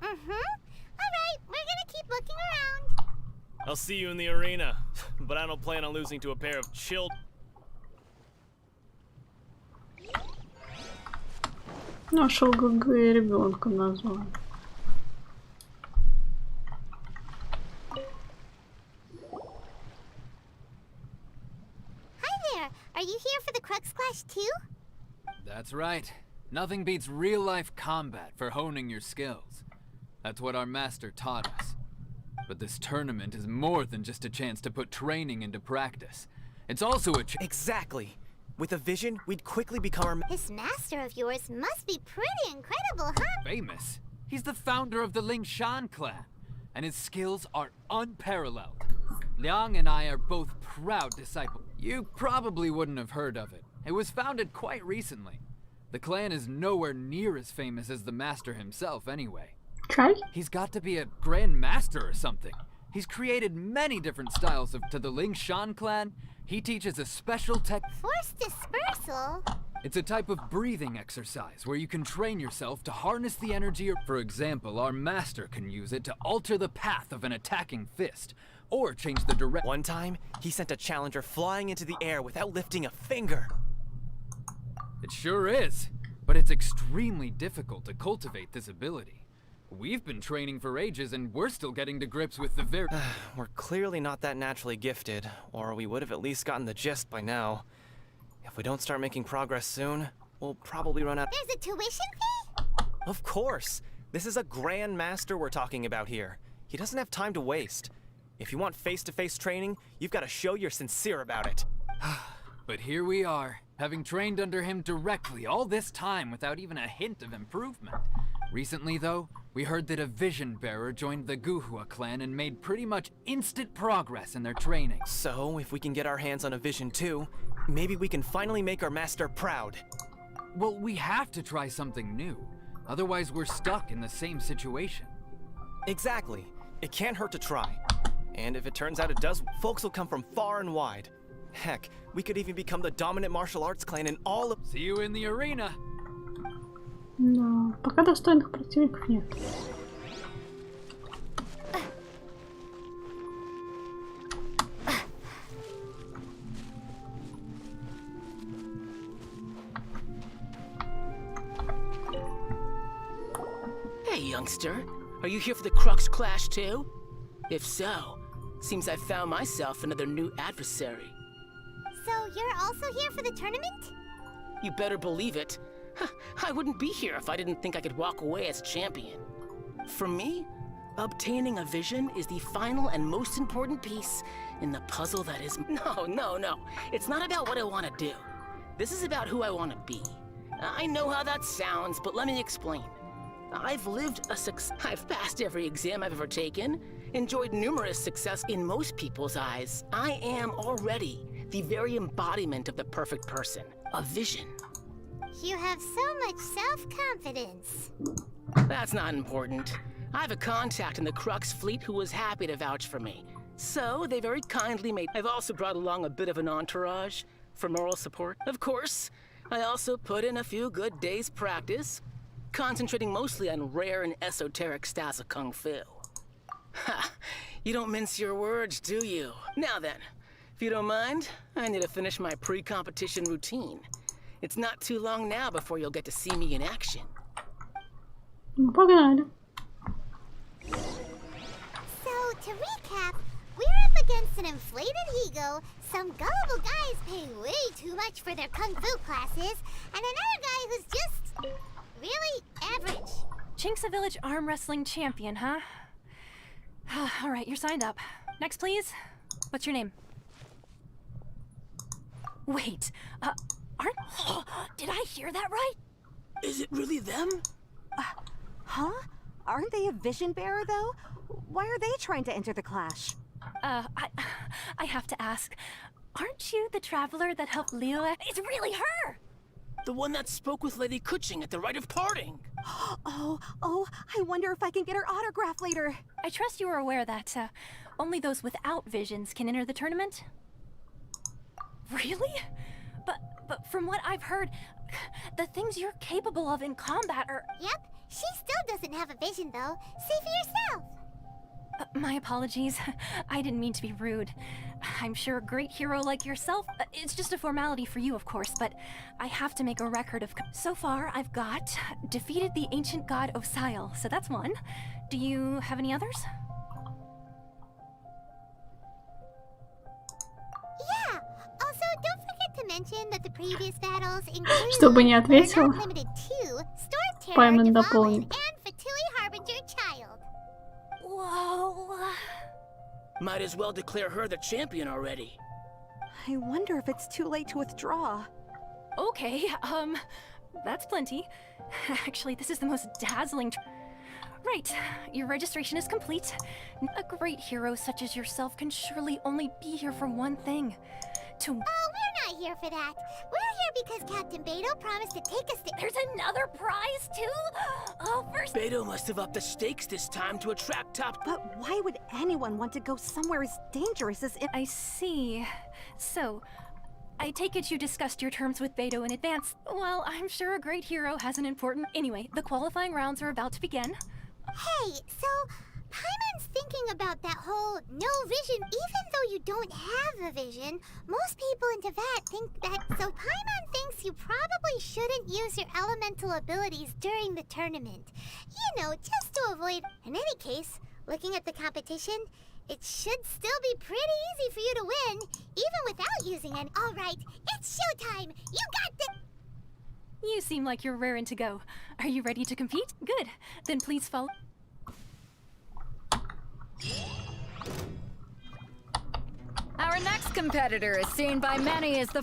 Alright, we're gonna keep looking around. I'll see you in the arena. But I don't plan on losing to a pair of children. Нашел ГГ и ребенка назвал. Hi there, are you here for the Crux Clash too? That's right. Nothing beats real-life combat for honing your skills. That's what our master taught us. But this tournament is more than just a chance to put training into practice. It's also a Exactly. With a vision, we'd quickly become our... This master of yours must be pretty incredible, huh? famous. He's the founder of the Lingshan clan, and his skills are unparalleled. Liang and I are both proud disciples. You probably wouldn't have heard of it. It was founded quite recently. The clan is nowhere near as famous as the master himself anyway. Try? He's got to be a grand master or something. He's created many different styles to the Lingshan clan. He teaches a special Force dispersal? It's a type of breathing exercise where you can train yourself to harness the energy. For example, our master can use it to alter the path of an attacking fist, or change the direction. One time, he sent a challenger flying into the air without lifting a finger. It sure is, but it's extremely difficult to cultivate this ability. We've been training for ages and we're still getting to grips with the very... We're clearly not that naturally gifted, or we would have at least gotten the gist by now. If we don't start making progress soon, we'll probably run out... There's a tuition fee? Of course! This is a Grand Master we're talking about here. He doesn't have time to waste. If you want face-to-face training, you've got to show you're sincere about it. But here we are, having trained under him directly all this time without even a hint of improvement. Recently, though, we heard that a Vision Bearer joined the Guhua clan and made pretty much instant progress in their training. So, if we can get our hands on a Vision too, maybe we can finally make our master proud. Well, we have to try something new. Otherwise, we're stuck in the same situation. Exactly. It can't hurt to try. And if it turns out it does, folks will come from far and wide. Heck, we could even become the dominant martial arts clan in all of... See you in the arena! Но пока достойных противников нет. Hey, youngster. Are you here for the Crux Clash too? If so, seems I found myself another new adversary. So you're also here for the tournament? You better believe it. I wouldn't be here if I didn't think I could walk away as champion. For me, obtaining a vision is the final and most important piece in the puzzle that is... No. It's not about what I want to do. This is about who I want to be. I know how that sounds, but let me explain. I've passed every exam I've ever taken, enjoyed numerous success in most people's eyes. I am already the very embodiment of the perfect person. A vision. You have so much self-confidence. That's not important. I have a contact in the Crux fleet who was happy to vouch for me. So, they very kindly made... I've also brought along a bit of an entourage for moral support. Of course, I also put in a few good days' practice, concentrating mostly on rare and esoteric styles of Kung Fu. Ha! You don't mince your words, do you? Now then, if you don't mind, I need to finish my pre-competition routine. It's not too long now before you'll get to see me in action. Погнали. So, to recap, we're up against an inflated ego, some gullible guys pay way too much for their Kung Fu classes, and another guy who's just... really average. Chink's a village arm wrestling champion, huh? Alright, you're signed up. Next, please. What's your name? Wait, aren't... did I hear that right? Is it really them? Huh? Aren't they a vision bearer, though? Why are they trying to enter the clash? I have to ask. Aren't you the traveler that helped Leo? It's really her! The one that spoke with Lady Kuching at the rite of parting. Oh, I wonder if I can get her autograph later. I trust you are aware that only those without visions can enter the tournament? Really? But from what I've heard, the things you're capable of in combat are... Yep, she still doesn't have a vision though. See for yourself. My apologies. I didn't mean to be rude. I'm sure a great hero like yourself, it's just a formality for you, of course, but I have to make a record of... So far, I've got defeated the ancient god Osial, so that's one. Do you have any others? Yeah. Also, don't forget to mention that the previous battles include... Чтобы не ответила. Not limited to Storm Terror, Пайман Devalin, дополнит. and Fatui Harbinger Child. Whoa. Might as well declare her the champion already. I wonder if it's too late to withdraw. Okay, that's plenty. Actually, this is the most dazzling... Right, your registration is complete. A great hero such as yourself can surely only be here for one thing. To... Oh, we're not here for that. We're here because Captain Beto promised to take us to... There's another prize, too? Oh, first... Beto must have upped the stakes this time to attract top... But why would anyone want to go somewhere as dangerous as it... I see. So, I take it you discussed your terms with Beto in advance. Well, I'm sure a great hero has an important... Anyway, the qualifying rounds are about to begin. Hey, so... Paimon's thinking about that whole no vision, even though you don't have a vision. Most people in Teyvat think that, so Paimon thinks you probably shouldn't use your elemental abilities during the tournament. You know, just to avoid. In any case, looking at the competition, it should still be pretty easy for you to win, even without using any. All right, it's showtime. You got the. You seem like you're raring to go. Are you ready to compete? Good. Then please follow. Our next competitor is seen by many as the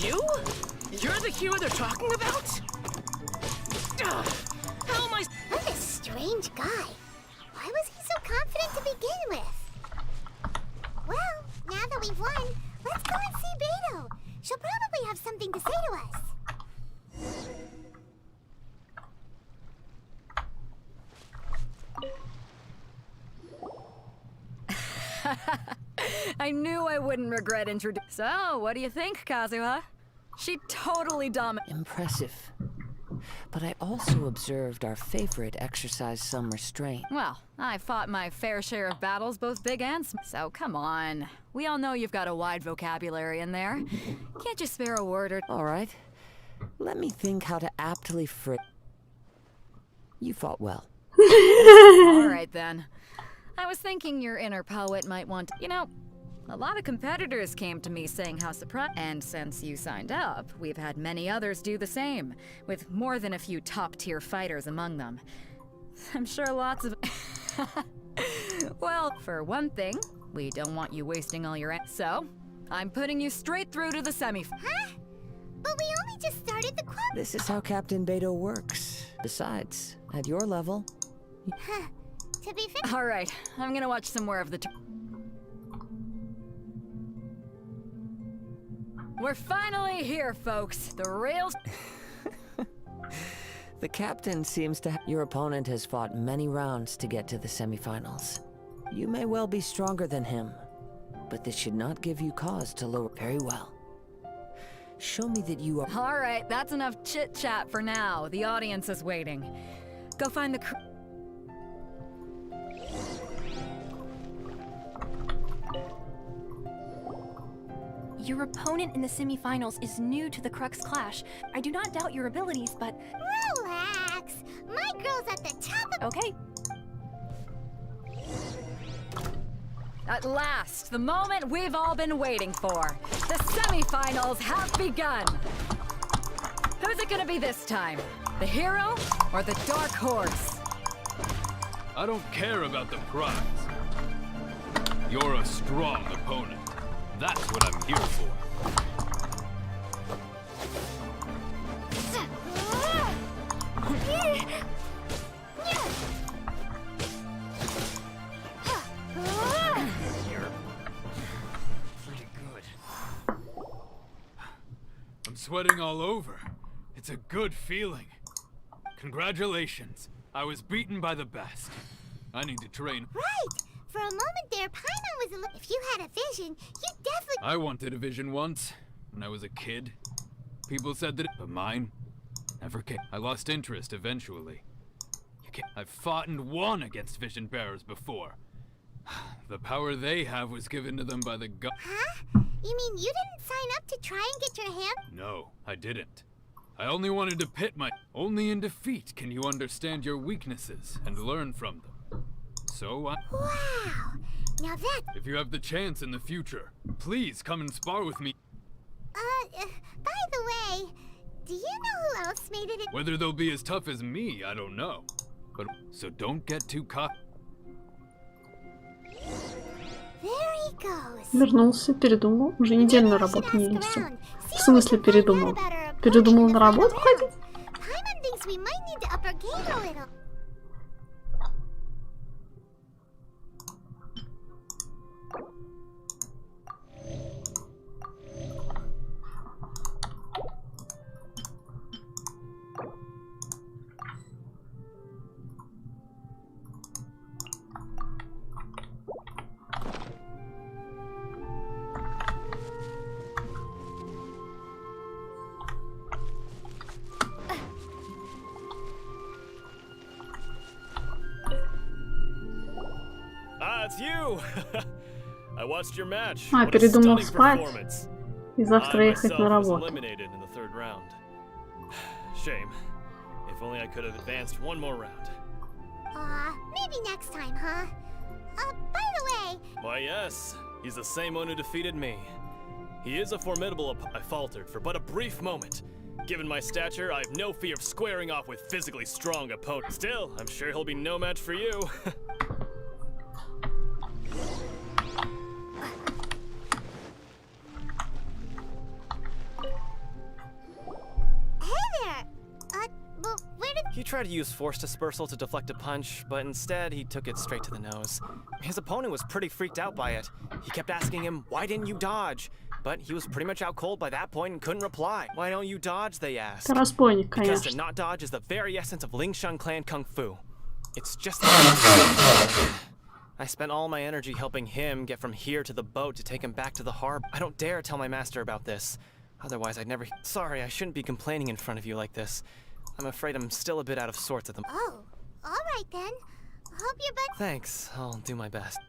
You? You're the hero they're talking about? How am I? What a strange guy. Why was he so confident to begin with? Well, now that we've won, let's go and see Beto. She'll probably have something to say to us. I knew I wouldn't regret introducing. So, what do you think, Kazuha? She totally dominated. Impressive. But I also observed our favorite exercise some restraint. Well, I fought my fair share of battles, both big and small. So come on. We all know you've got a wide vocabulary in there. Can't you spare a word or... All right. Let me think how to aptly phrase. You fought well. All right, then. I was thinking your inner poet might want to... You know, a lot of competitors came to me saying how surprised... And since you signed up, we've had many others do the same, with more than a few top-tier fighters among them. I'm sure lots of... Well, for one thing, we don't want you wasting all your... So, I'm putting you straight through to the semi-final. Huh? But we only just started the club. This is how Captain Beto works. Besides, at your level... Huh. To be fair... All right, I'm gonna watch some more of the... We're finally here, folks. The real... The captain seems to Your opponent has fought many rounds to get to the semifinals. You may well be stronger than him, but this should not give you cause to lower... Very well. Show me that you are... All right, that's enough chit-chat for now. The audience is waiting. Go find the... Your opponent in the semifinals is new to the Crux Clash. I do not doubt your abilities, but... Relax! My girl's at the top of... Okay. At last, the moment we've all been waiting for. The semifinals have begun. Who's it gonna be this time? The hero or the dark horse? I don't care about the prize. You're a strong opponent. That's what I'm here for. You're pretty good. I'm sweating all over. It's a good feeling. Congratulations. I was beaten by the best. I need to train. Right! For a moment there, Paimon was a if you had a vision, you definitely... I wanted a vision once, when I was a kid. People said that but mine never came. I lost interest eventually. I've fought and won against vision bearers before. The power they have was given to them by the god. Huh? You mean you didn't sign up to try and get your hand? No, I didn't. I only wanted to pit my... Only in defeat can you understand your weaknesses and learn from them. So I... Wow! Now that... If you have the chance in the future, please come and spar with me. By the way, do you know who else made it? Whether they'll be as tough as me, I don't know. But so don't get too cocky. There he goes. Вернулся, передумал. Уже неделю на работу не ездил. В смысле передумал? Передумал на работу ходить? Paimon thinks we might need to up our game a little. that's you. I watched your match. А, What a передумал stunning спать performance. и завтра I ехать на myself was работу. eliminated in the third round. Shame. If only I could have advanced one more round. Maybe next time, huh? By the way... Why, yes. He's the same one who defeated me. He is a formidable I faltered for but a brief moment. Given my stature, I have no fear of squaring off with physically strong opponents. Still, I'm sure he'll be no match for you. Hey there! But where did... He tried to use force dispersal to deflect a punch, but instead he took it straight to the nose. His opponent was pretty freaked out by it. He kept asking him, "Why didn't you dodge?" But he was pretty much out cold by that point and couldn't reply. "Why don't you dodge?" they asked. Это разбойник, Because конечно. to not dodge is the very essence of Lingshan clan kung fu. It's just I spent all my energy helping him get from here to the boat to take him back to the harbor. I don't dare tell my master about this. Otherwise I'd never... Sorry, I shouldn't be complaining in front of you like this. I'm afraid I'm still a bit out of sorts at the... Oh, alright then. Hope you're better. Thanks, I'll do my best.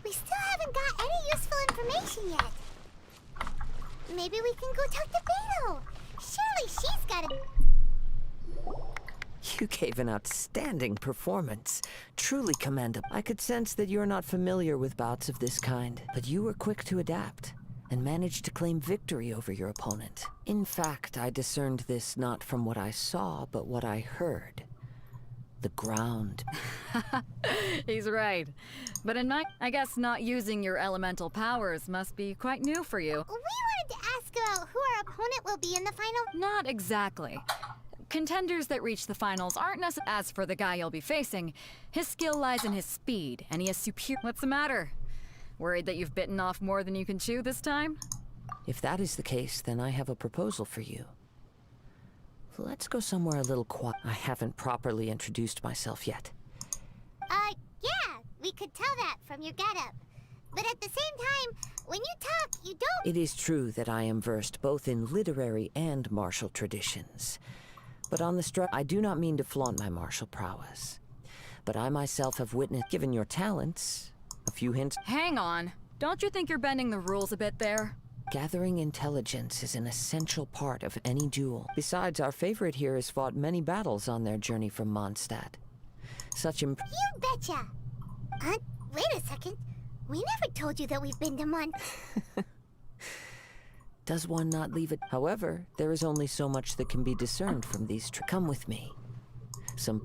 We still haven't got any useful information yet. Maybe we can go talk to Beto. Surely she's got a... You gave an outstanding performance. Truly commendable. I could sense that you're not familiar with bouts of this kind, but you were quick to adapt and managed to claim victory over your opponent. In fact, I discerned this not from what I saw, but what I heard. The ground. He's right. But I guess not using your elemental powers must be quite new for you. We wanted to ask about who our opponent will be in the final... Not exactly. Contenders that reach the finals aren't necessarily... As for the guy you'll be facing, his skill lies in his speed, and he is superior... What's the matter? Worried that you've bitten off more than you can chew this time? If that is the case, then I have a proposal for you. Let's go somewhere a little quiet. I haven't properly introduced myself yet. Yeah, we could tell that from your getup. But at the same time, when you talk, you don't... It is true that I am versed both in literary and martial traditions. But on the I do not mean to flaunt my martial prowess. But I myself have witnessed, given your talents, a few hints... Hang on. Don't you think you're bending the rules a bit there? Gathering intelligence is an essential part of any duel. Besides, our favorite here has fought many battles on their journey from Mondstadt. Such You betcha! Wait a second. We never told you that we've been to Does one not leave it? However, there is only so much that can be discerned from these Come with me. Some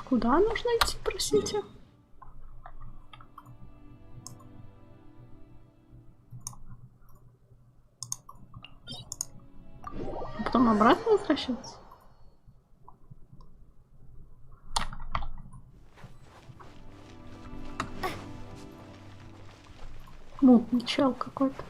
Куда нужно идти, простите? Потом обратно возвращаться? Мутный чел какой-то.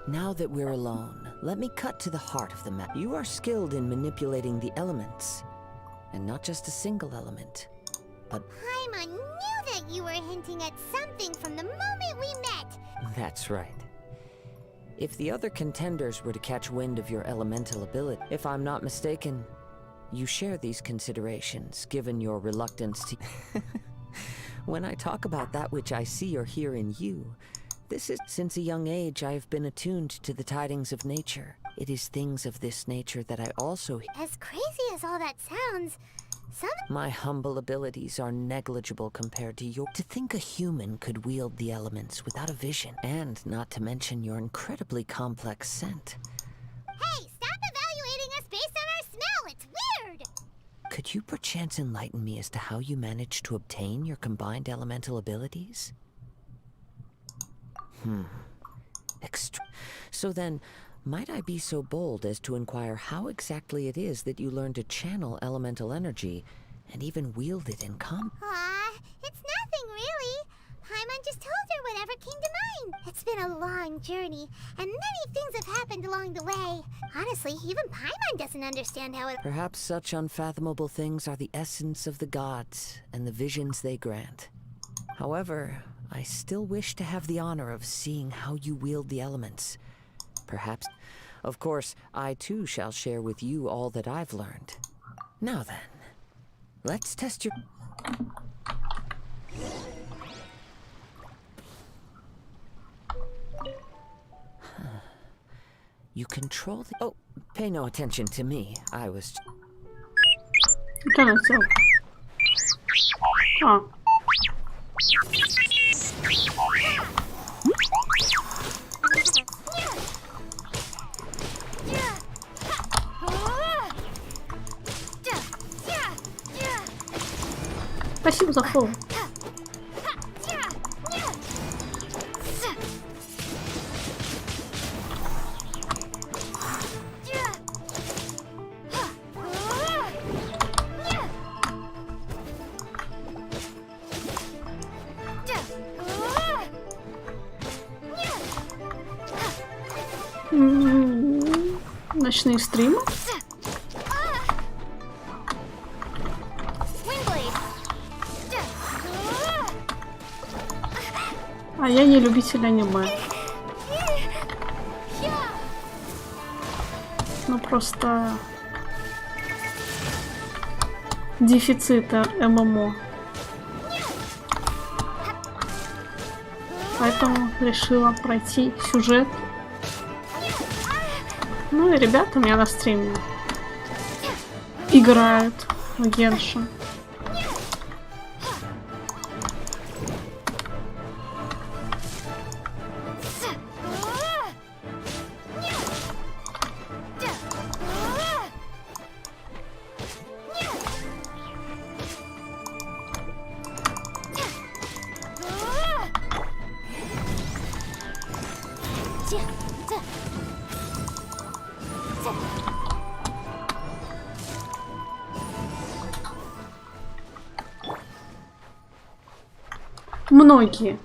Now that we're alone, let me cut to the heart of the matter. You are skilled in manipulating the elements, and not just a single element, but... Paimon knew that you were hinting at something from the moment we met! That's right. If the other contenders were to catch wind of your elemental ability, if I'm not mistaken, you share these considerations, given your reluctance to... When I talk about that which I see or hear in you, this is... Since a young age, I have been attuned to the tidings of nature. It is things of this nature that I also... As crazy as all that sounds, My humble abilities are negligible compared to your... To think a human could wield the elements without a vision, and not to mention your incredibly complex scent. Hey, stop evaluating us based on our smell! It's weird! Could you perchance enlighten me as to how you managed to obtain your combined elemental abilities? So then, might I be so bold as to inquire how exactly it is that you learned to channel elemental energy and even wield it in combat? Aw, it's nothing really. Paimon just told her whatever came to mind. It's been a long journey, and many things have happened along the way. Honestly, even Paimon doesn't understand how it... Perhaps such unfathomable things are the essence of the gods and the visions they grant. However, I still wish to have the honor of seeing how you wield the elements. Perhaps... Of course, I too shall share with you all that I've learned. Now then, let's test your... You control the... Oh, pay no attention to me. I was... Oh. Спасибо за фол. Ночные стримы. А я не любитель аниме. Ну просто дефицит ММО. Поэтому решила пройти сюжет. Ну и ребята у меня на стриме играют в genshin.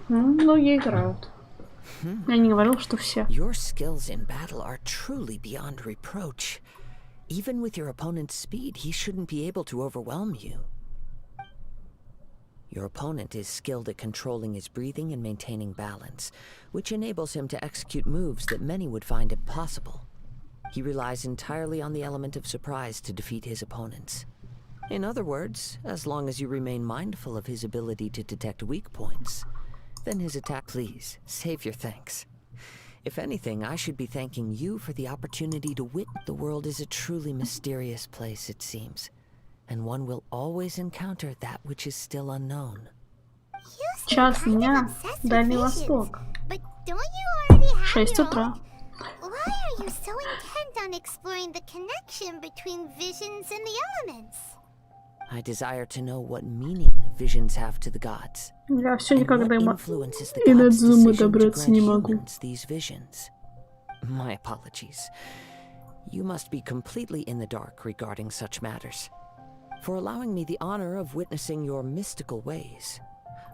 Многие играют. Я не говорил, что все. Your skills in battle are truly beyond reproach. Even with your opponent's speed, he shouldn't be able to overwhelm you. Your opponent is skilled at controlling his breathing and maintaining balance, which enables him to execute moves that many would find impossible. He relies entirely on the element of surprise to defeat his opponents. In other words, as long as you remain mindful of his ability to detect weak points, then his attack... Please, save your thanks. If anything, I should be thanking you for the opportunity to witness. The world is a truly mysterious place, it seems, and one will always encounter that which is still unknown. Час дня, Дальний Восток. 6 утра. Why are you so intent on exploring the connection between visions and the elements? I desire to know what meaning visions have to the gods. Я все никогда и на Дзуму добраться не могу. These visions. My apologies. You must be completely in the dark regarding such matters. For allowing me the honor of witnessing your mystical ways,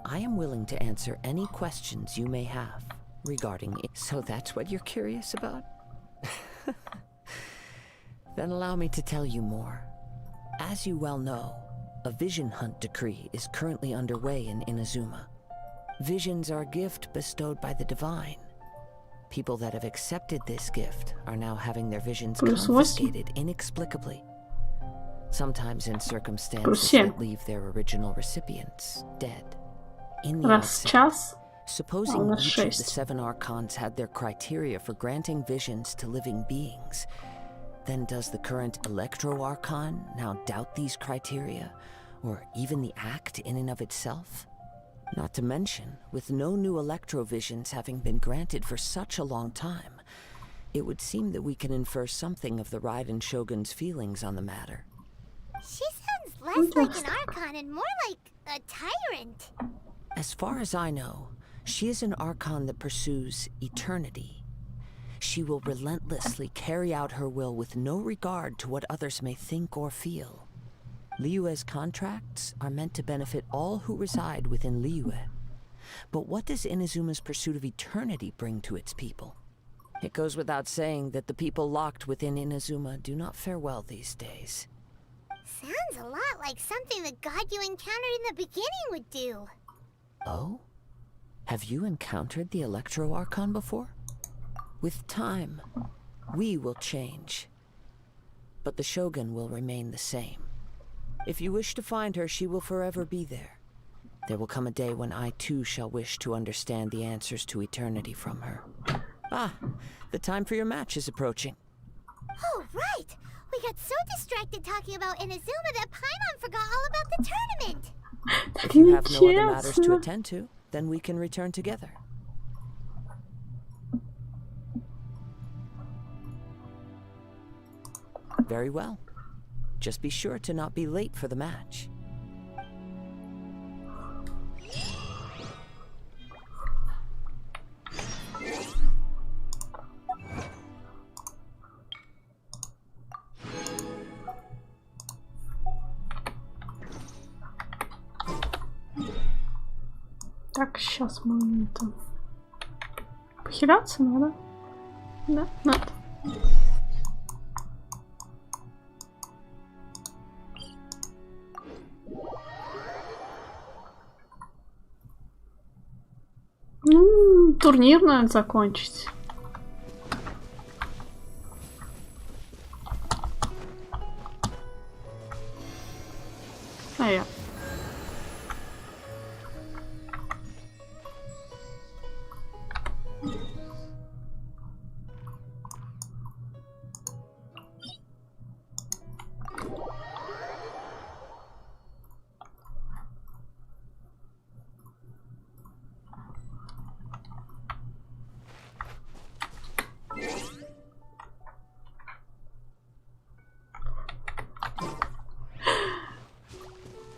I am willing to answer any questions you may have regarding it. So that's what you're curious about? Then allow me to tell you more. As you well know, a vision hunt decree is currently underway in Inazuma. Visions are a gift bestowed by the divine. People that have accepted this gift are now having their visions confiscated inexplicably. Sometimes in circumstances that leave their original recipients dead. In the outset, supposing each of the 7 archons had their criteria for granting visions to living beings, then does the current Electro Archon now doubt these criteria, or even the act in and of itself? Not to mention, with no new Electro visions having been granted for such a long time, it would seem that we can infer something of the Raiden Shogun's feelings on the matter. She sounds less like an Archon and more like a tyrant. As far as I know, she is an Archon that pursues eternity. She will relentlessly carry out her will with no regard to what others may think or feel. Liyue's contracts are meant to benefit all who reside within Liyue. But what does Inazuma's pursuit of eternity bring to its people? It goes without saying that the people locked within Inazuma do not fare well these days. Sounds a lot like something the god you encountered in the beginning would do. Oh? Have you encountered the Electro Archon before? With time, we will change. But the Shogun will remain the same. If you wish to find her, she will forever be there. There will come a day when I too shall wish to understand the answers to eternity from her. Ah, the time for your match is approaching. Oh, right! We got so distracted talking about Inazuma that Paimon forgot all about the tournament! If you have no other matters to attend to, then we can return together. Very well. Just be sure to not be late for the match. Так, сейчас мы это... Похиляться надо? Да, надо. Ну, турнир надо закончить. А я.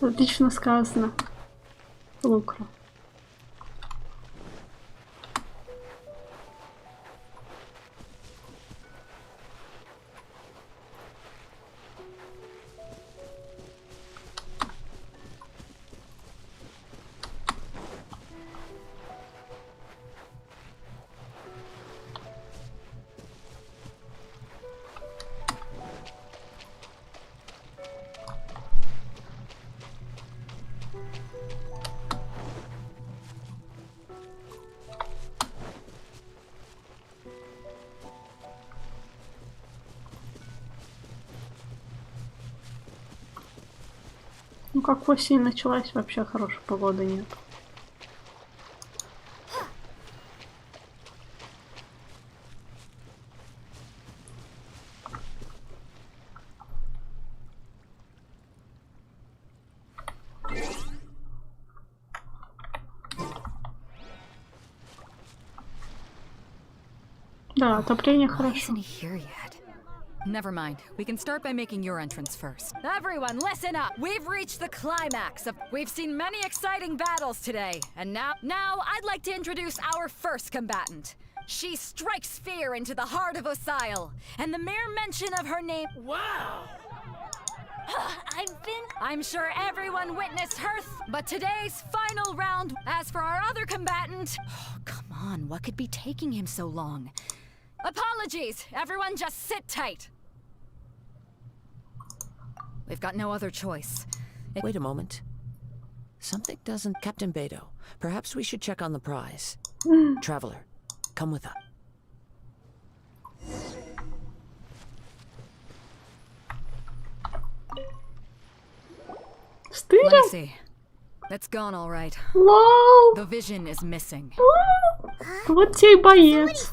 Отлично сказано, Лукра. Ну, как осень началась, вообще хорошей погоды нет. Да, отопление хорошо. Never mind. We can start by making your entrance first. Everyone, listen up! We've reached the climax of... We've seen many exciting battles today. And now I'd like to introduce our first combatant. She strikes fear into the heart of Osile. And the mere mention of her name... Wow! I'm sure everyone witnessed her... But today's final round... As for our other combatant... Oh, come on, what could be taking him so long? Apologies! Everyone just sit tight! We've got no other choice. Wait a moment. Something doesn't... Captain Beto, perhaps we should check on the prize. Traveler, come with us. Let me see. It's gone all right. Wow. The vision is missing. Вот тебе и боец.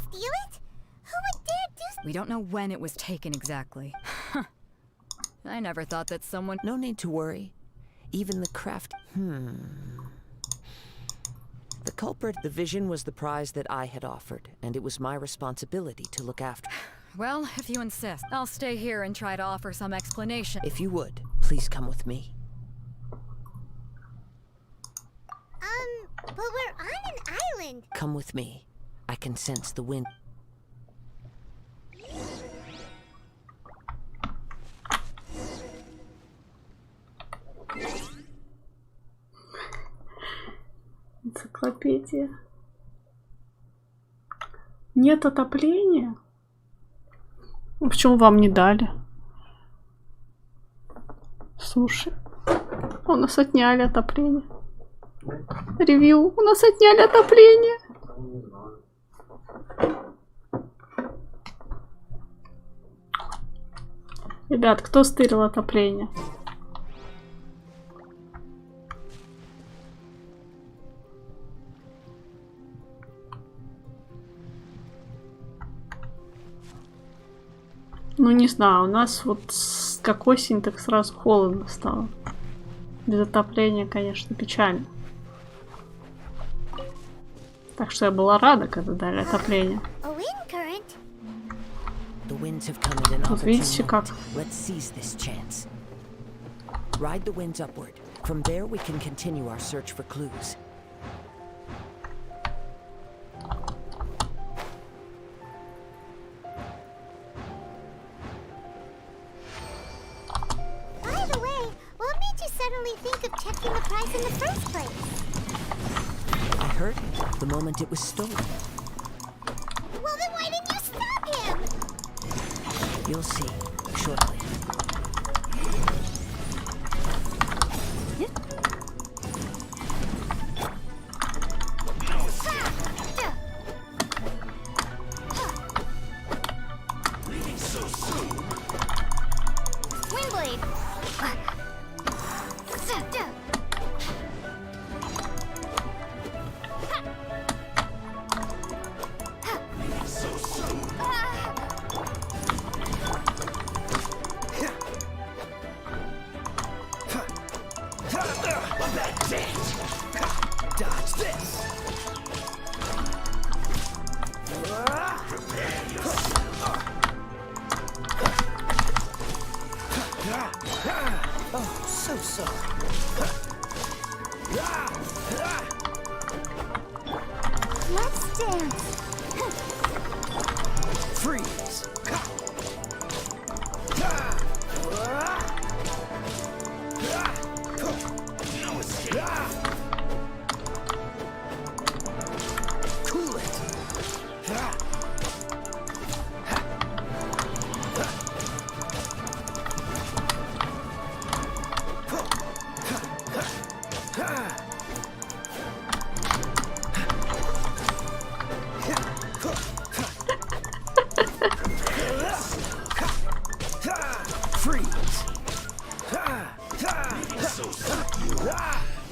We don't know when it was taken exactly. I never thought that someone... No need to worry. Even the craft... The culprit, the vision, was the prize that I had offered, and it was my responsibility to look after. Well, if you insist, I'll stay here and try to offer some explanation. If you would, please come with me. But we're on an island. Come with me. I can sense the wind. Энциклопедия. Нет отопления? Почему вам не дали? Слушай, у нас отняли отопление. Ревью, у нас отняли отопление. Ребят, кто стырил отопление? Ну, не знаю, у нас вот как осень, так сразу холодно стало. Без отопления, конечно, печально. Так что я была рада, когда дали отопление. Вот видите, как? Ride the winds upward. From there we can continue our search for clues. By the way, what made you suddenly think of checking the price in the first place? I heard it the moment it was stolen. Well, then why didn't you stop him? You'll see shortly. Let's dance. Freeze. Cool it. Freeze.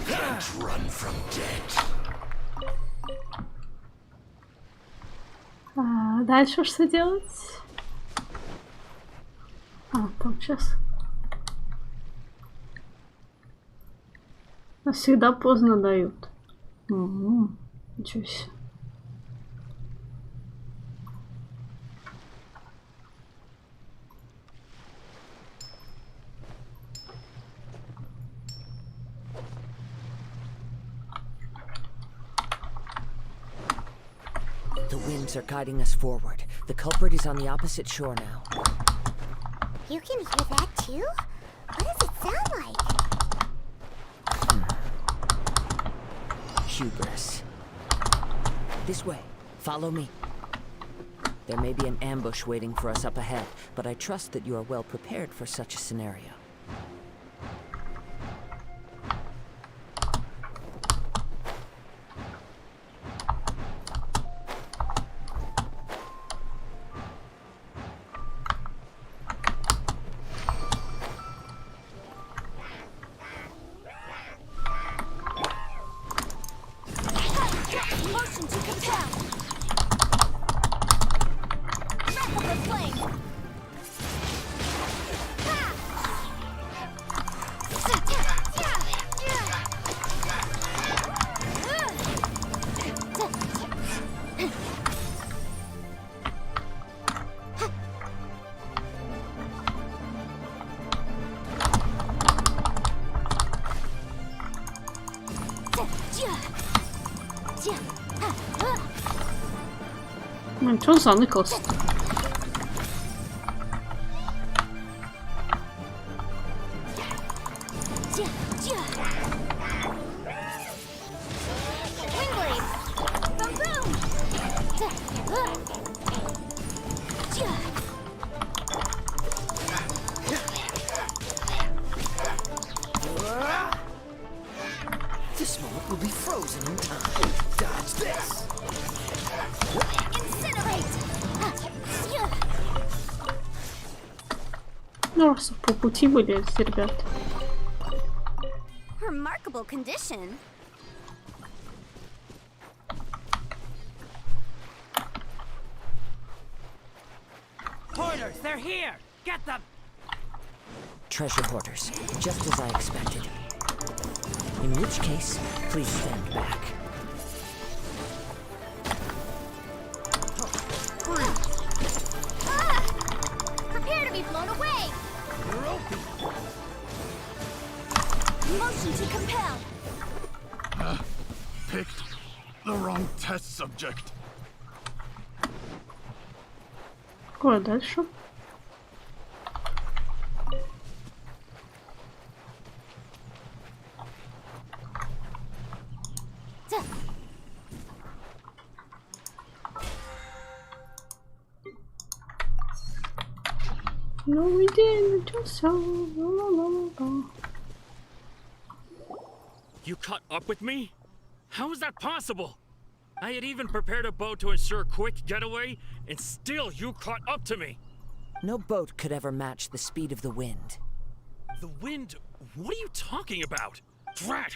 Can't run from death. Дальше что делать? Там сейчас. Всегда поздно дают. Ничего себе. The winds are guiding us forward. The culprit is on the opposite shore now. You can hear that too? What does it sound like? Hubris. This way. Follow me. There may be an ambush waiting for us up ahead, but I trust that you are well prepared for such a scenario. Motion to compel. Method of flame. Ну, чё он заныкался? This moment will be frozen in time. Dodge this. Ну, раз по пути были эти ребята. Remarkable condition. Hoarders, they're here! Get them! Treasure hoarders, just as I expected. In which case, please stand back. Prepare to be blown away! Motion to compel! Picked the wrong test subject. Куда дальше? Новый день начался. Ла-ла-ла-ла. You caught up with me? How is that possible? I had even prepared a boat to ensure a quick getaway, and still you caught up to me. No boat could ever match the speed of the wind. The wind? What are you talking about? Drat!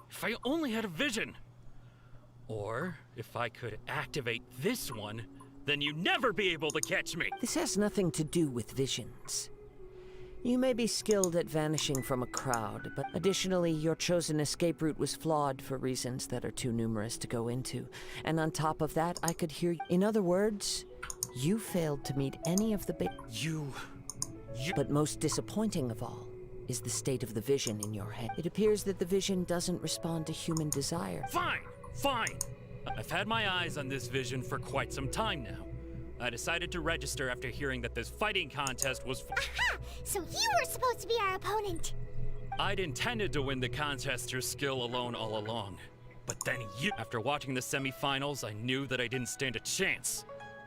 If I only had a vision. Or if I could activate this one, then you'd never be able to catch me. This has nothing to do with visions. You may be skilled at vanishing from a crowd, but additionally, your chosen escape route was flawed for reasons that are too numerous to go into. And on top of that, I could hear... In other words, you failed to meet any of the You... But most disappointing of all is the state of the vision in your head. It appears that the vision doesn't respond to human desire. Fine! Fine! I've had my eyes on this vision for quite some time now. I decided to register after hearing that this fighting contest was... Aha! So you were supposed to be our opponent! I'd intended to win the contest through skill alone all along. But then you... After watching the semi-finals, I knew that I didn't stand a chance.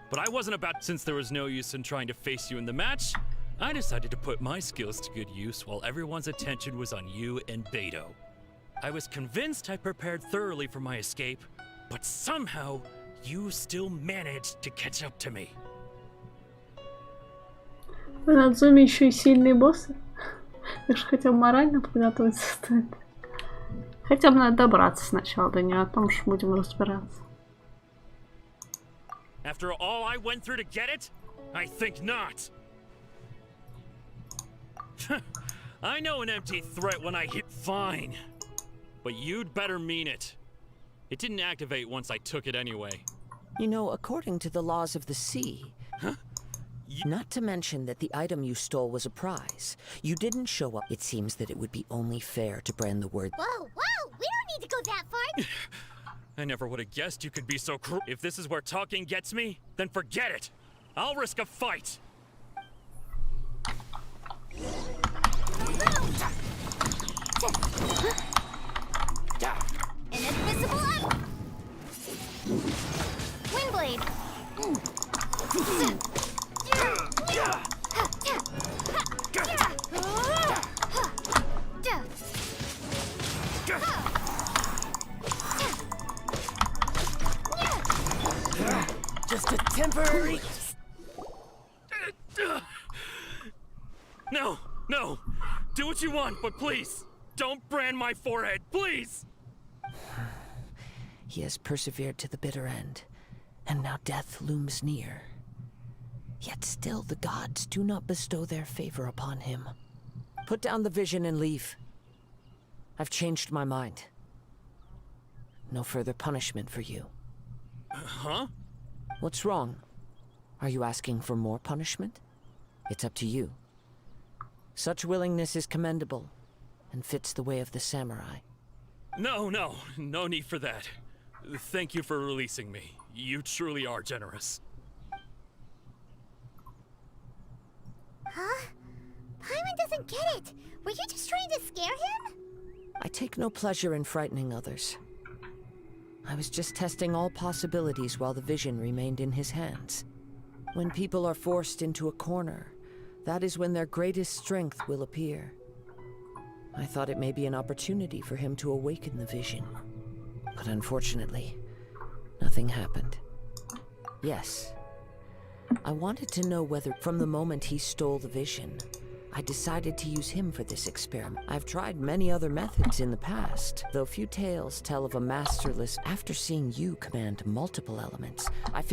But I wasn't about... Since there was no use in trying to face you in the match, I decided to put my skills to good use while everyone's attention was on you and Beto. I was convinced I prepared thoroughly for my escape, but somehow... You still managed to catch up to me. В Надзуме еще и сильные боссы. Так что хотя бы морально подготовиться стоит. Хотя бы надо добраться сначала до нее, а потом уж будем разбираться. After all I went through to get it? I think not. I know an empty threat when I hit fine. But you'd better mean it. It didn't activate once I took it anyway. You know, according to the laws of the sea... Huh? Not to mention that the item you stole was a prize. You didn't show up. It seems that it would be only fair to brand the word... Whoa, whoa! We don't need to go that far! I never would have guessed you could be so cruel. If this is where talking gets me, then forget it! I'll risk a fight! Inadmissible Windblade! Just a temporary... No, no! Do what you want, but please, don't brand my forehead, please! He has persevered to the bitter end, and now death looms near. Yet still the gods do not bestow their favor upon him. Put down the vision and leave. I've changed my mind. No further punishment for you. Huh? What's wrong? Are you asking for more punishment? It's up to you. Such willingness is commendable, and fits the way of the samurai. No need for that. Thank you for releasing me. You truly are generous. Huh? Paimon doesn't get it. Were you just trying to scare him? I take no pleasure in frightening others. I was just testing all possibilities while the vision remained in his hands. When people are forced into a corner, that is when their greatest strength will appear. I thought it may be an opportunity for him to awaken the vision. But unfortunately, nothing happened. Yes, I wanted to know whether, from the moment he stole the vision, I decided to use him for this experiment. I've tried many other methods in the past, though few tales tell of a masterless. After seeing you command multiple elements,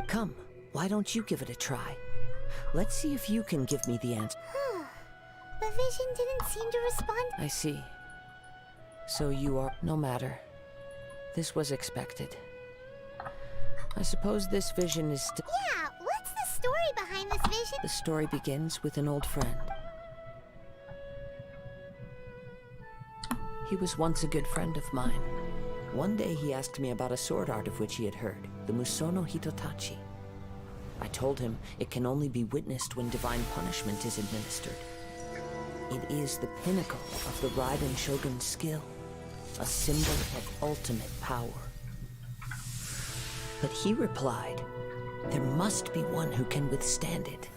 come, why don't you give it a try? Let's see if you can give me the answer. The vision didn't seem to respond. I see. So you are... No matter. This was expected. I suppose this vision is still... Yeah, what's the story behind this vision? The story begins with an old friend. He was once a good friend of mine. One day he asked me about a sword art of which he had heard, the Musono Hitotachi. I told him it can only be witnessed when divine punishment is administered. It is the pinnacle of the Raiden Shogun's skill, a symbol of ultimate power. But he replied, there must be one who can withstand it.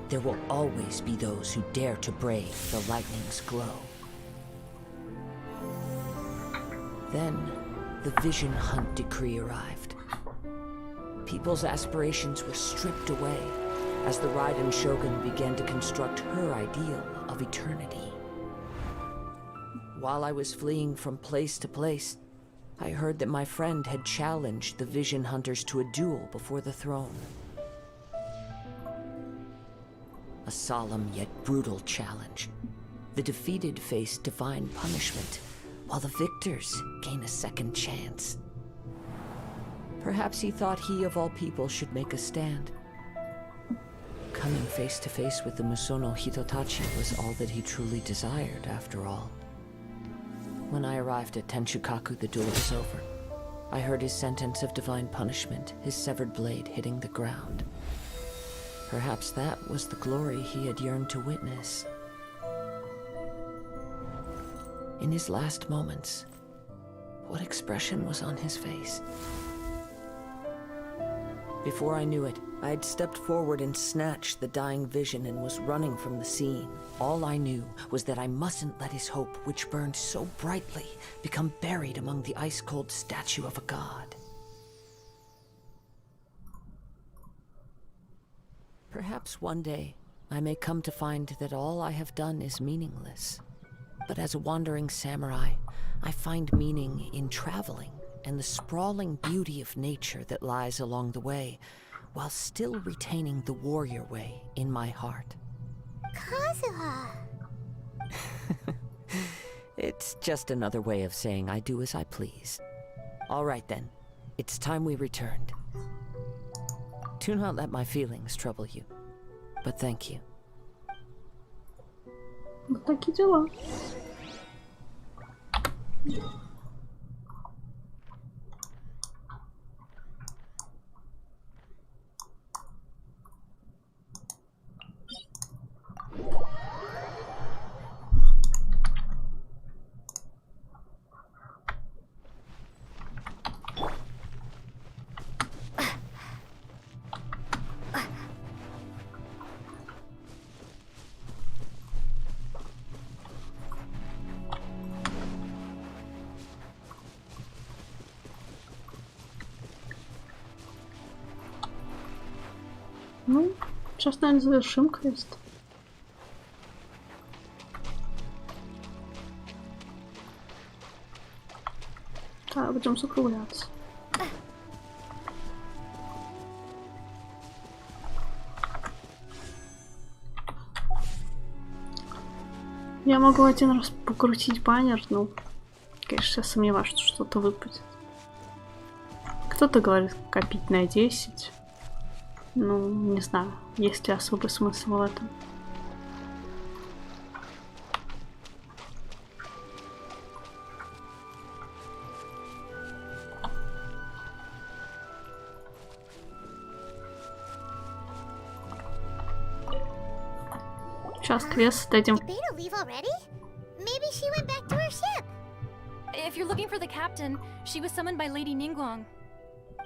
There will always be those who dare to brave the lightning's glow. Then, the Vision Hunt decree arrived. People's aspirations were stripped away as the Raiden Shogun began to construct her ideal of eternity. While I was fleeing from place to place, I heard that my friend had challenged the Vision Hunters to a duel before the throne. A solemn yet brutal challenge. The defeated faced divine punishment, while the victors gain a second chance. Perhaps he thought he of all people should make a stand. Coming face to face with the Musono Hitotachi was all that he truly desired, after all. When I arrived at Tenshukaku, the duel was over. I heard his sentence of divine punishment, his severed blade hitting the ground. Perhaps that was the glory he had yearned to witness. In his last moments, what expression was on his face? Before I knew it, I had stepped forward and snatched the dying vision and was running from the scene. All I knew was that I mustn't let his hope, which burned so brightly, become buried among the ice-cold statue of a god. Perhaps one day, I may come to find that all I have done is meaningless. But as a wandering samurai, I find meaning in traveling and the sprawling beauty of nature that lies along the way, while still retaining the warrior way in my heart. Kazuha! It's just another way of saying I do as I please. All right then, it's time we returned. Do not let my feelings trouble you, but thank you. Вот такие дела. Ну, сейчас, наверное, завершим квест. Так, будем закругляться. Я могу один раз покрутить баннер, но, конечно, я сомневаюсь, что что-то выпадет. Кто-то говорит копить на 10. Ну, не знаю, есть ли особый смысл в этом. Сейчас квест дадим. Did Beta leave already? Maybe she went back to her ship. If you're looking for the captain, she was summoned by Lady Ningguang.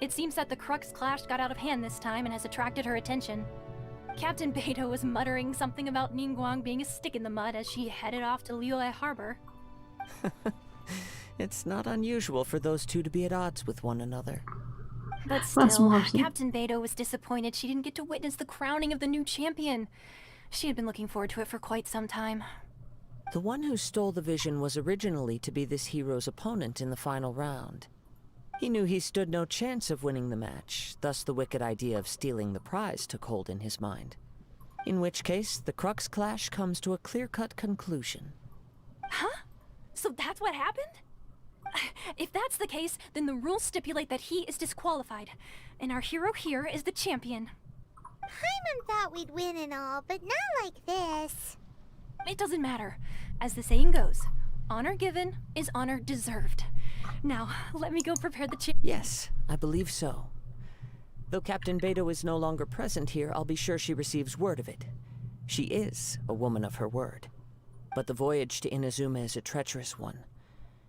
It seems that the Crux clash got out of hand this time and has attracted her attention. Captain Beidou was muttering something about Ningguang being a stick in the mud as she headed off to Liyue Harbor. It's not unusual for those two to be at odds with one another. But still, Captain Beidou was disappointed she didn't get to witness the crowning of the new champion. She had been looking forward to it for quite some time. The one who stole the vision was originally to be this hero's opponent in the final round. He knew he stood no chance of winning the match, thus the wicked idea of stealing the prize took hold in his mind. In which case, the Crux clash comes to a clear-cut conclusion. Huh? So that's what happened? If that's the case, then the rules stipulate that he is disqualified, and our hero here is the champion. Paimon thought we'd win and all, but not like this. It doesn't matter. As the saying goes, honor given is honor deserved. Now, let me go prepare the Yes, I believe so. Though Captain Beidou is no longer present here, I'll be sure she receives word of it. She is a woman of her word. But the voyage to Inazuma is a treacherous one.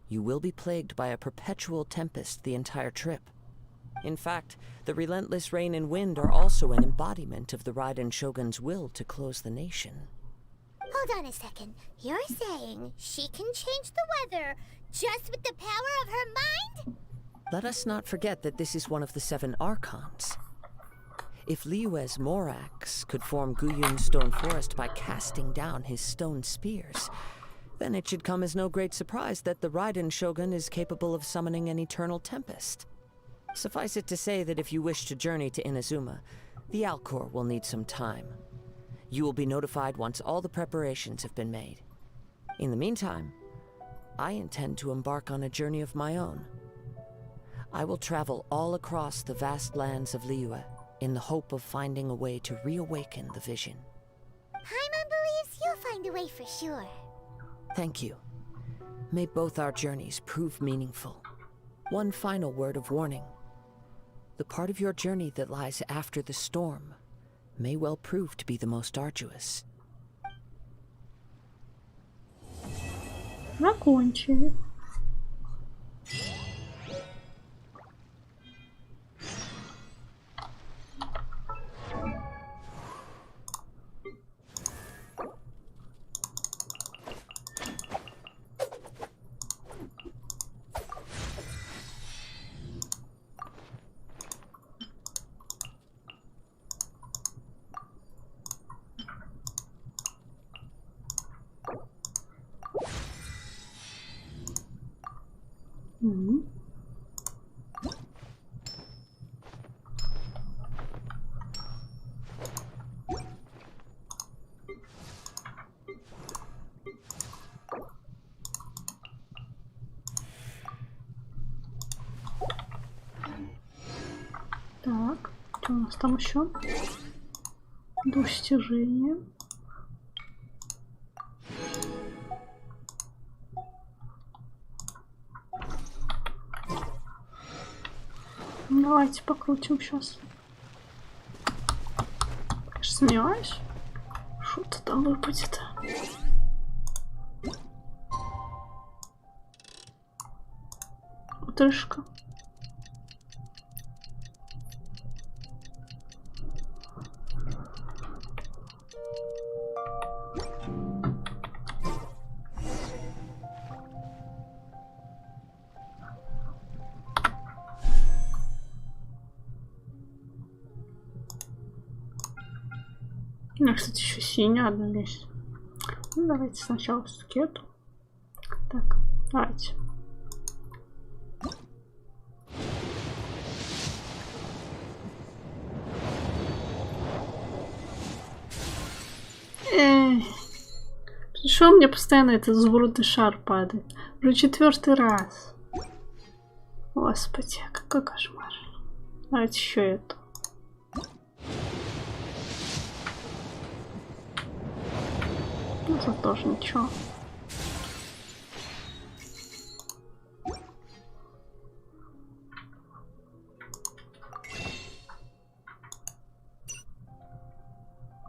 You will be plagued by a perpetual tempest the entire trip. In fact, the relentless rain and wind are also an embodiment of the Raiden Shogun's will to close the nation. Hold on a second. You're saying she can change the weather just with the power of her mind? Let us not forget that this is one of the 7 Archons. If Liyue's Morax could form Guyun's stone forest by casting down his stone spears, then it should come as no great surprise that the Raiden Shogun is capable of summoning an eternal tempest. Suffice it to say that if you wish to journey to Inazuma, the Alcor will need some time. You will be notified once all the preparations have been made. In the meantime, I intend to embark on a journey of my own. I will travel all across the vast lands of Liyue in the hope of finding a way to reawaken the vision. Paimon believes you'll find a way for sure. Thank you. May both our journeys prove meaningful. One final word of warning. The part of your journey that lies after the storm may well prove to be the most arduous. Закончили. Так, что у нас там еще? Достижение. Давайте покрутим сейчас. Сомневаюсь, что-то там выпадет. Поддержка. У меня, кстати, еще синяя одна есть. Ну, давайте сначала скету. Так, давайте. Что мне постоянно этот изумрудный шар падает? Уже 4-й раз. Господи, какой кошмар. Давайте еще эту. Это тоже ничего.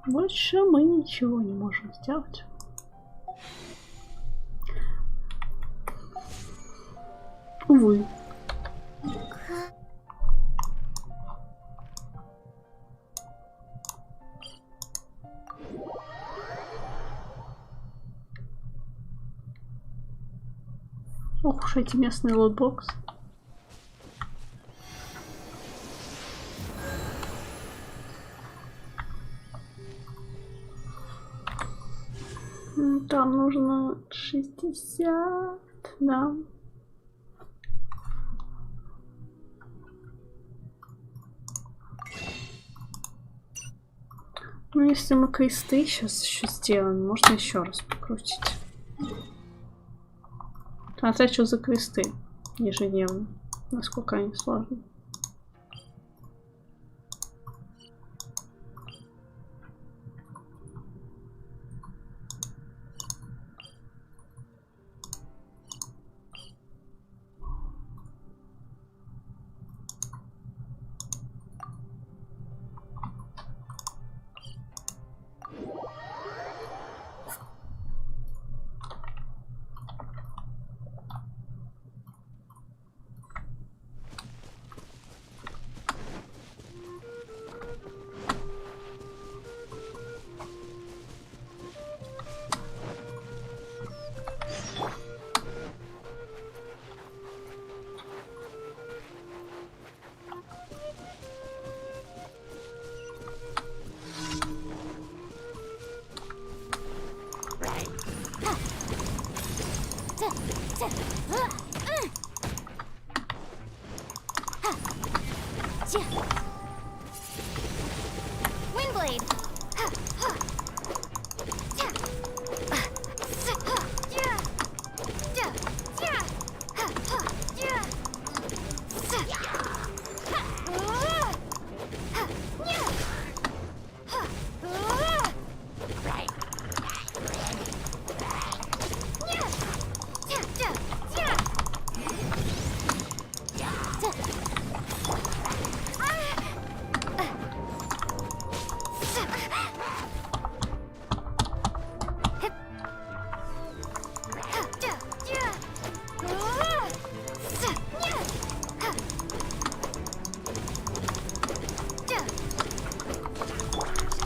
Больше мы ничего не можем сделать. Увы. Ох уж эти местные лотбоксы. Там нужно 60, да. Ну, если мы квесты сейчас еще сделаем, можно еще раз покрутить. Смотря что за квесты ежедневно, насколько они сложны.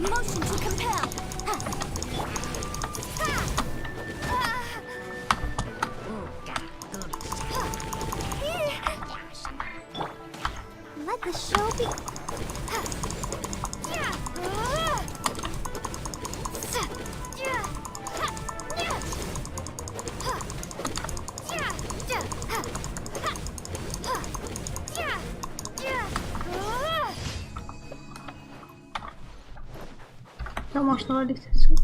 Motion to compel. Let the show be. Да, можно валить отсюда.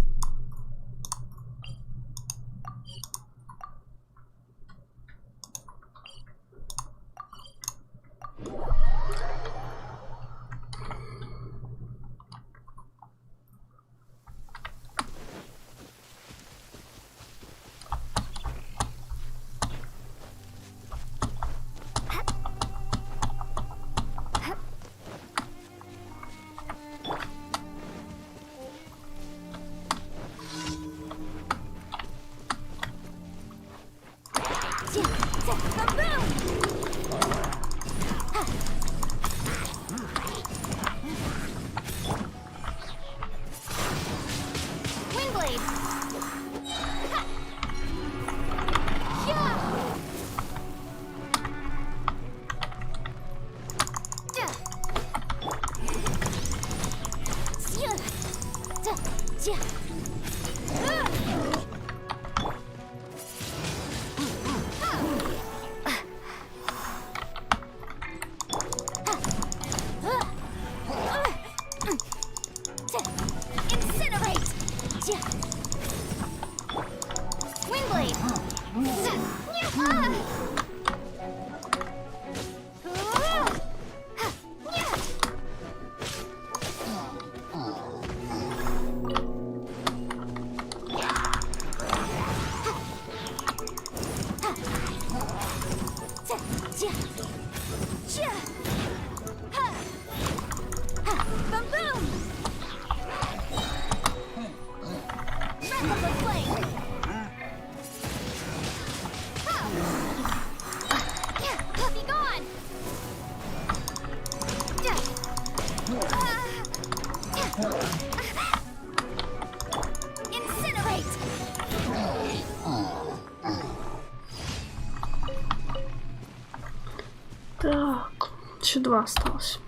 Так, еще 2 осталось.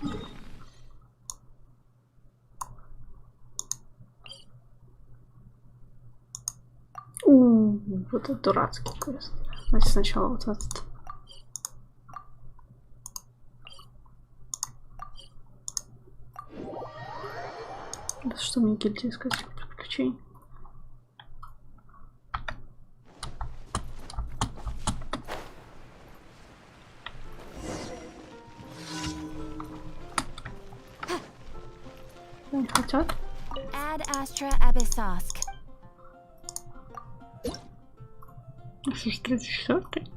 Вот это дурацкий квест. Давайте сначала вот этот. Да что мне гильдия искать приключений? Не хотят? Ad Astra Abyssosk. Ну что ж, 34-й?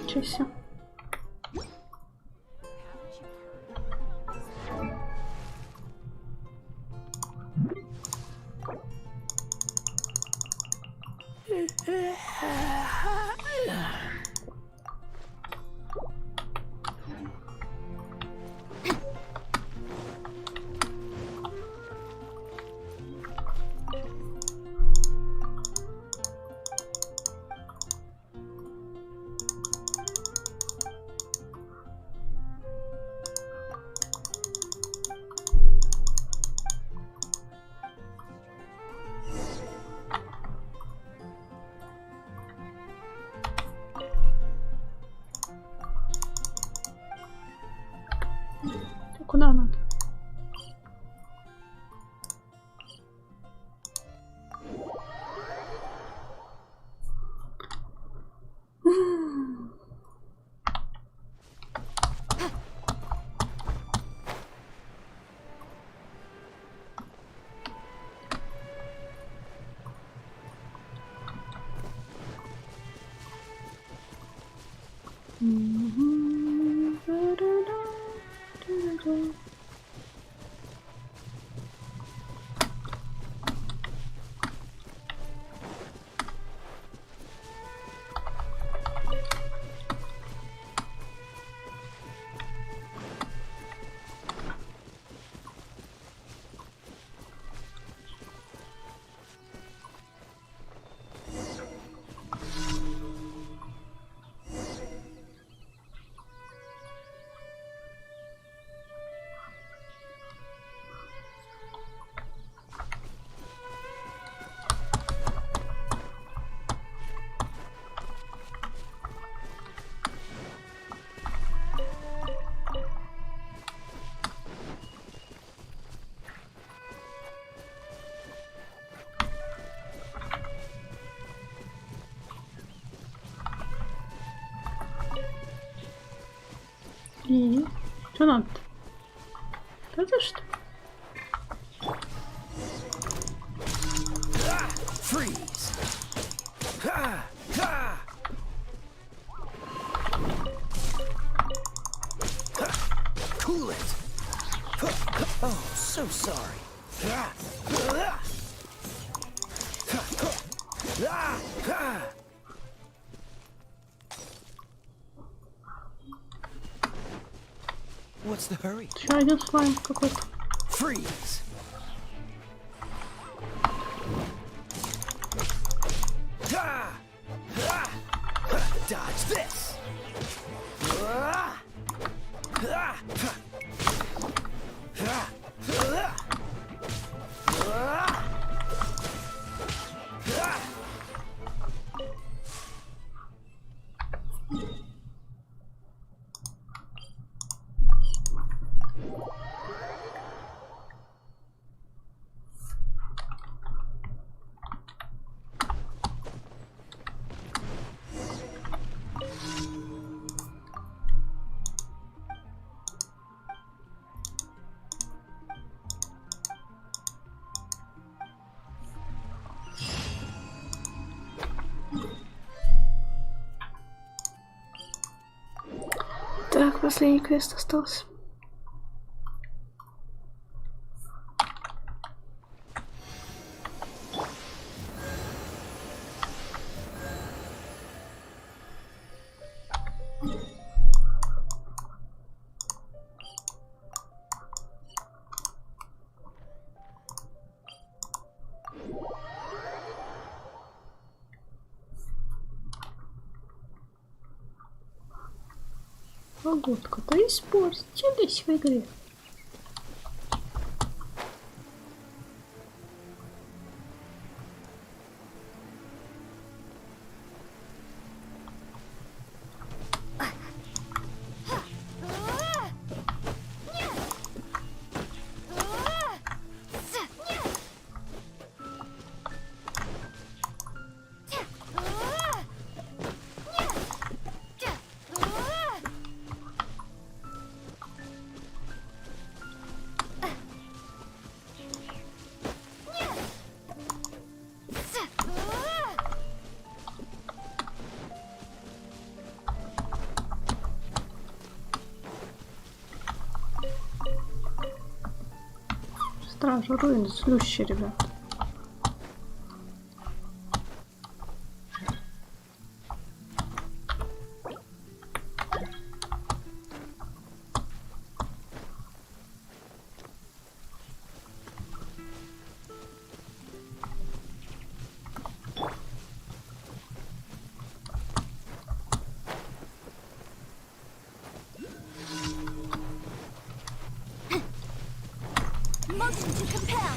Ничего себе. Куда надо? И что надо? Это что? Freeze! Cool it! Oh, so sorry. What's the hurry? Еще один слайм какой-то. Freeze! Dodge this! Так, последний квест остался. Погодка-то испортились в игре. Стража руин, злющие, ребят. Motion to compel.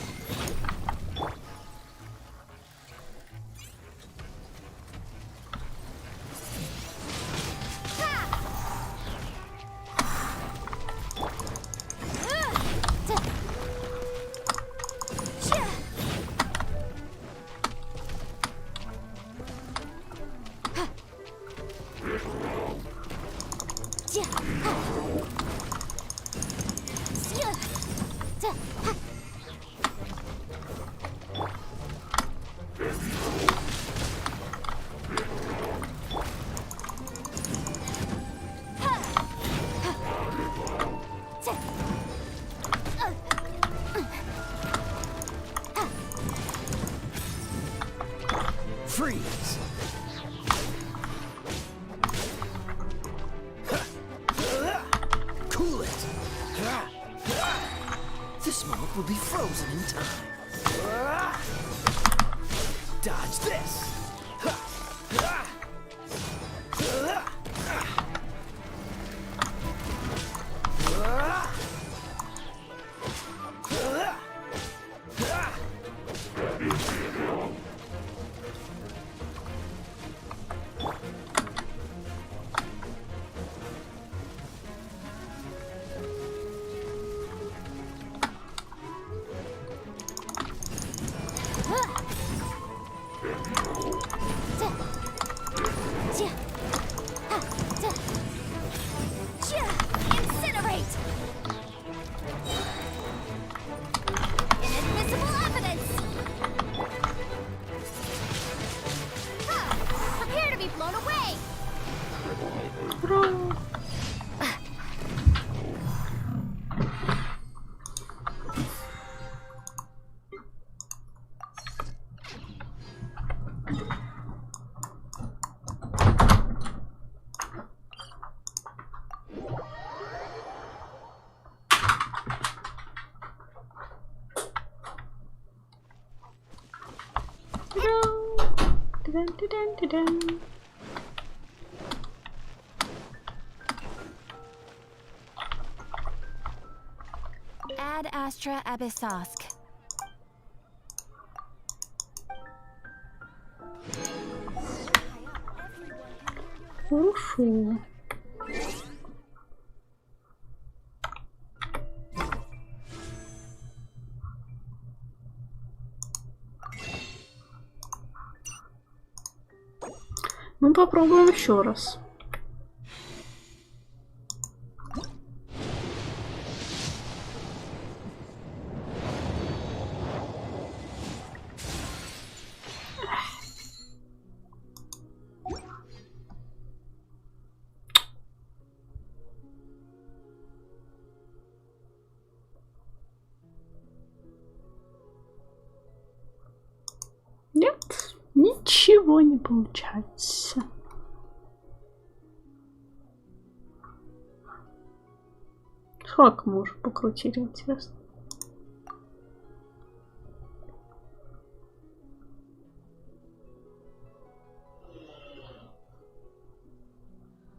Freeze! Cool it! The smoke will be frozen in time. Dodge this! Incinerate! Inadmissible evidence! Prepare to be blown away! Ad Astra Abyssosk. Хорошо. Ну, попробуем еще раз. Нет, ничего не получается. Сколько мы уже покрутили, интересно?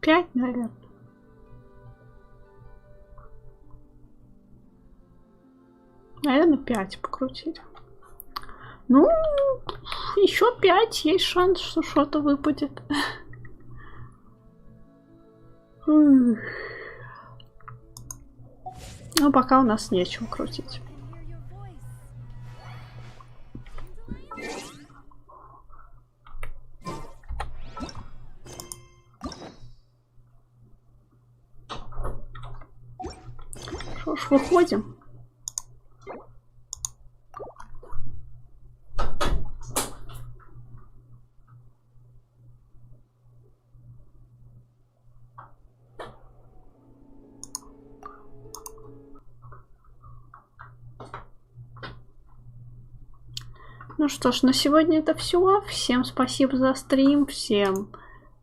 Пять, наверное. Наверное, 5 покрутили. Ну, еще 5, есть шанс, что что-то выпадет. Ну, пока у нас нечем крутить. Что ж, выходим. Ну что ж, на сегодня это все. Всем спасибо за стрим. Всем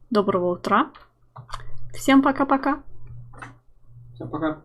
доброго утра. Всем пока-пока. Всем пока.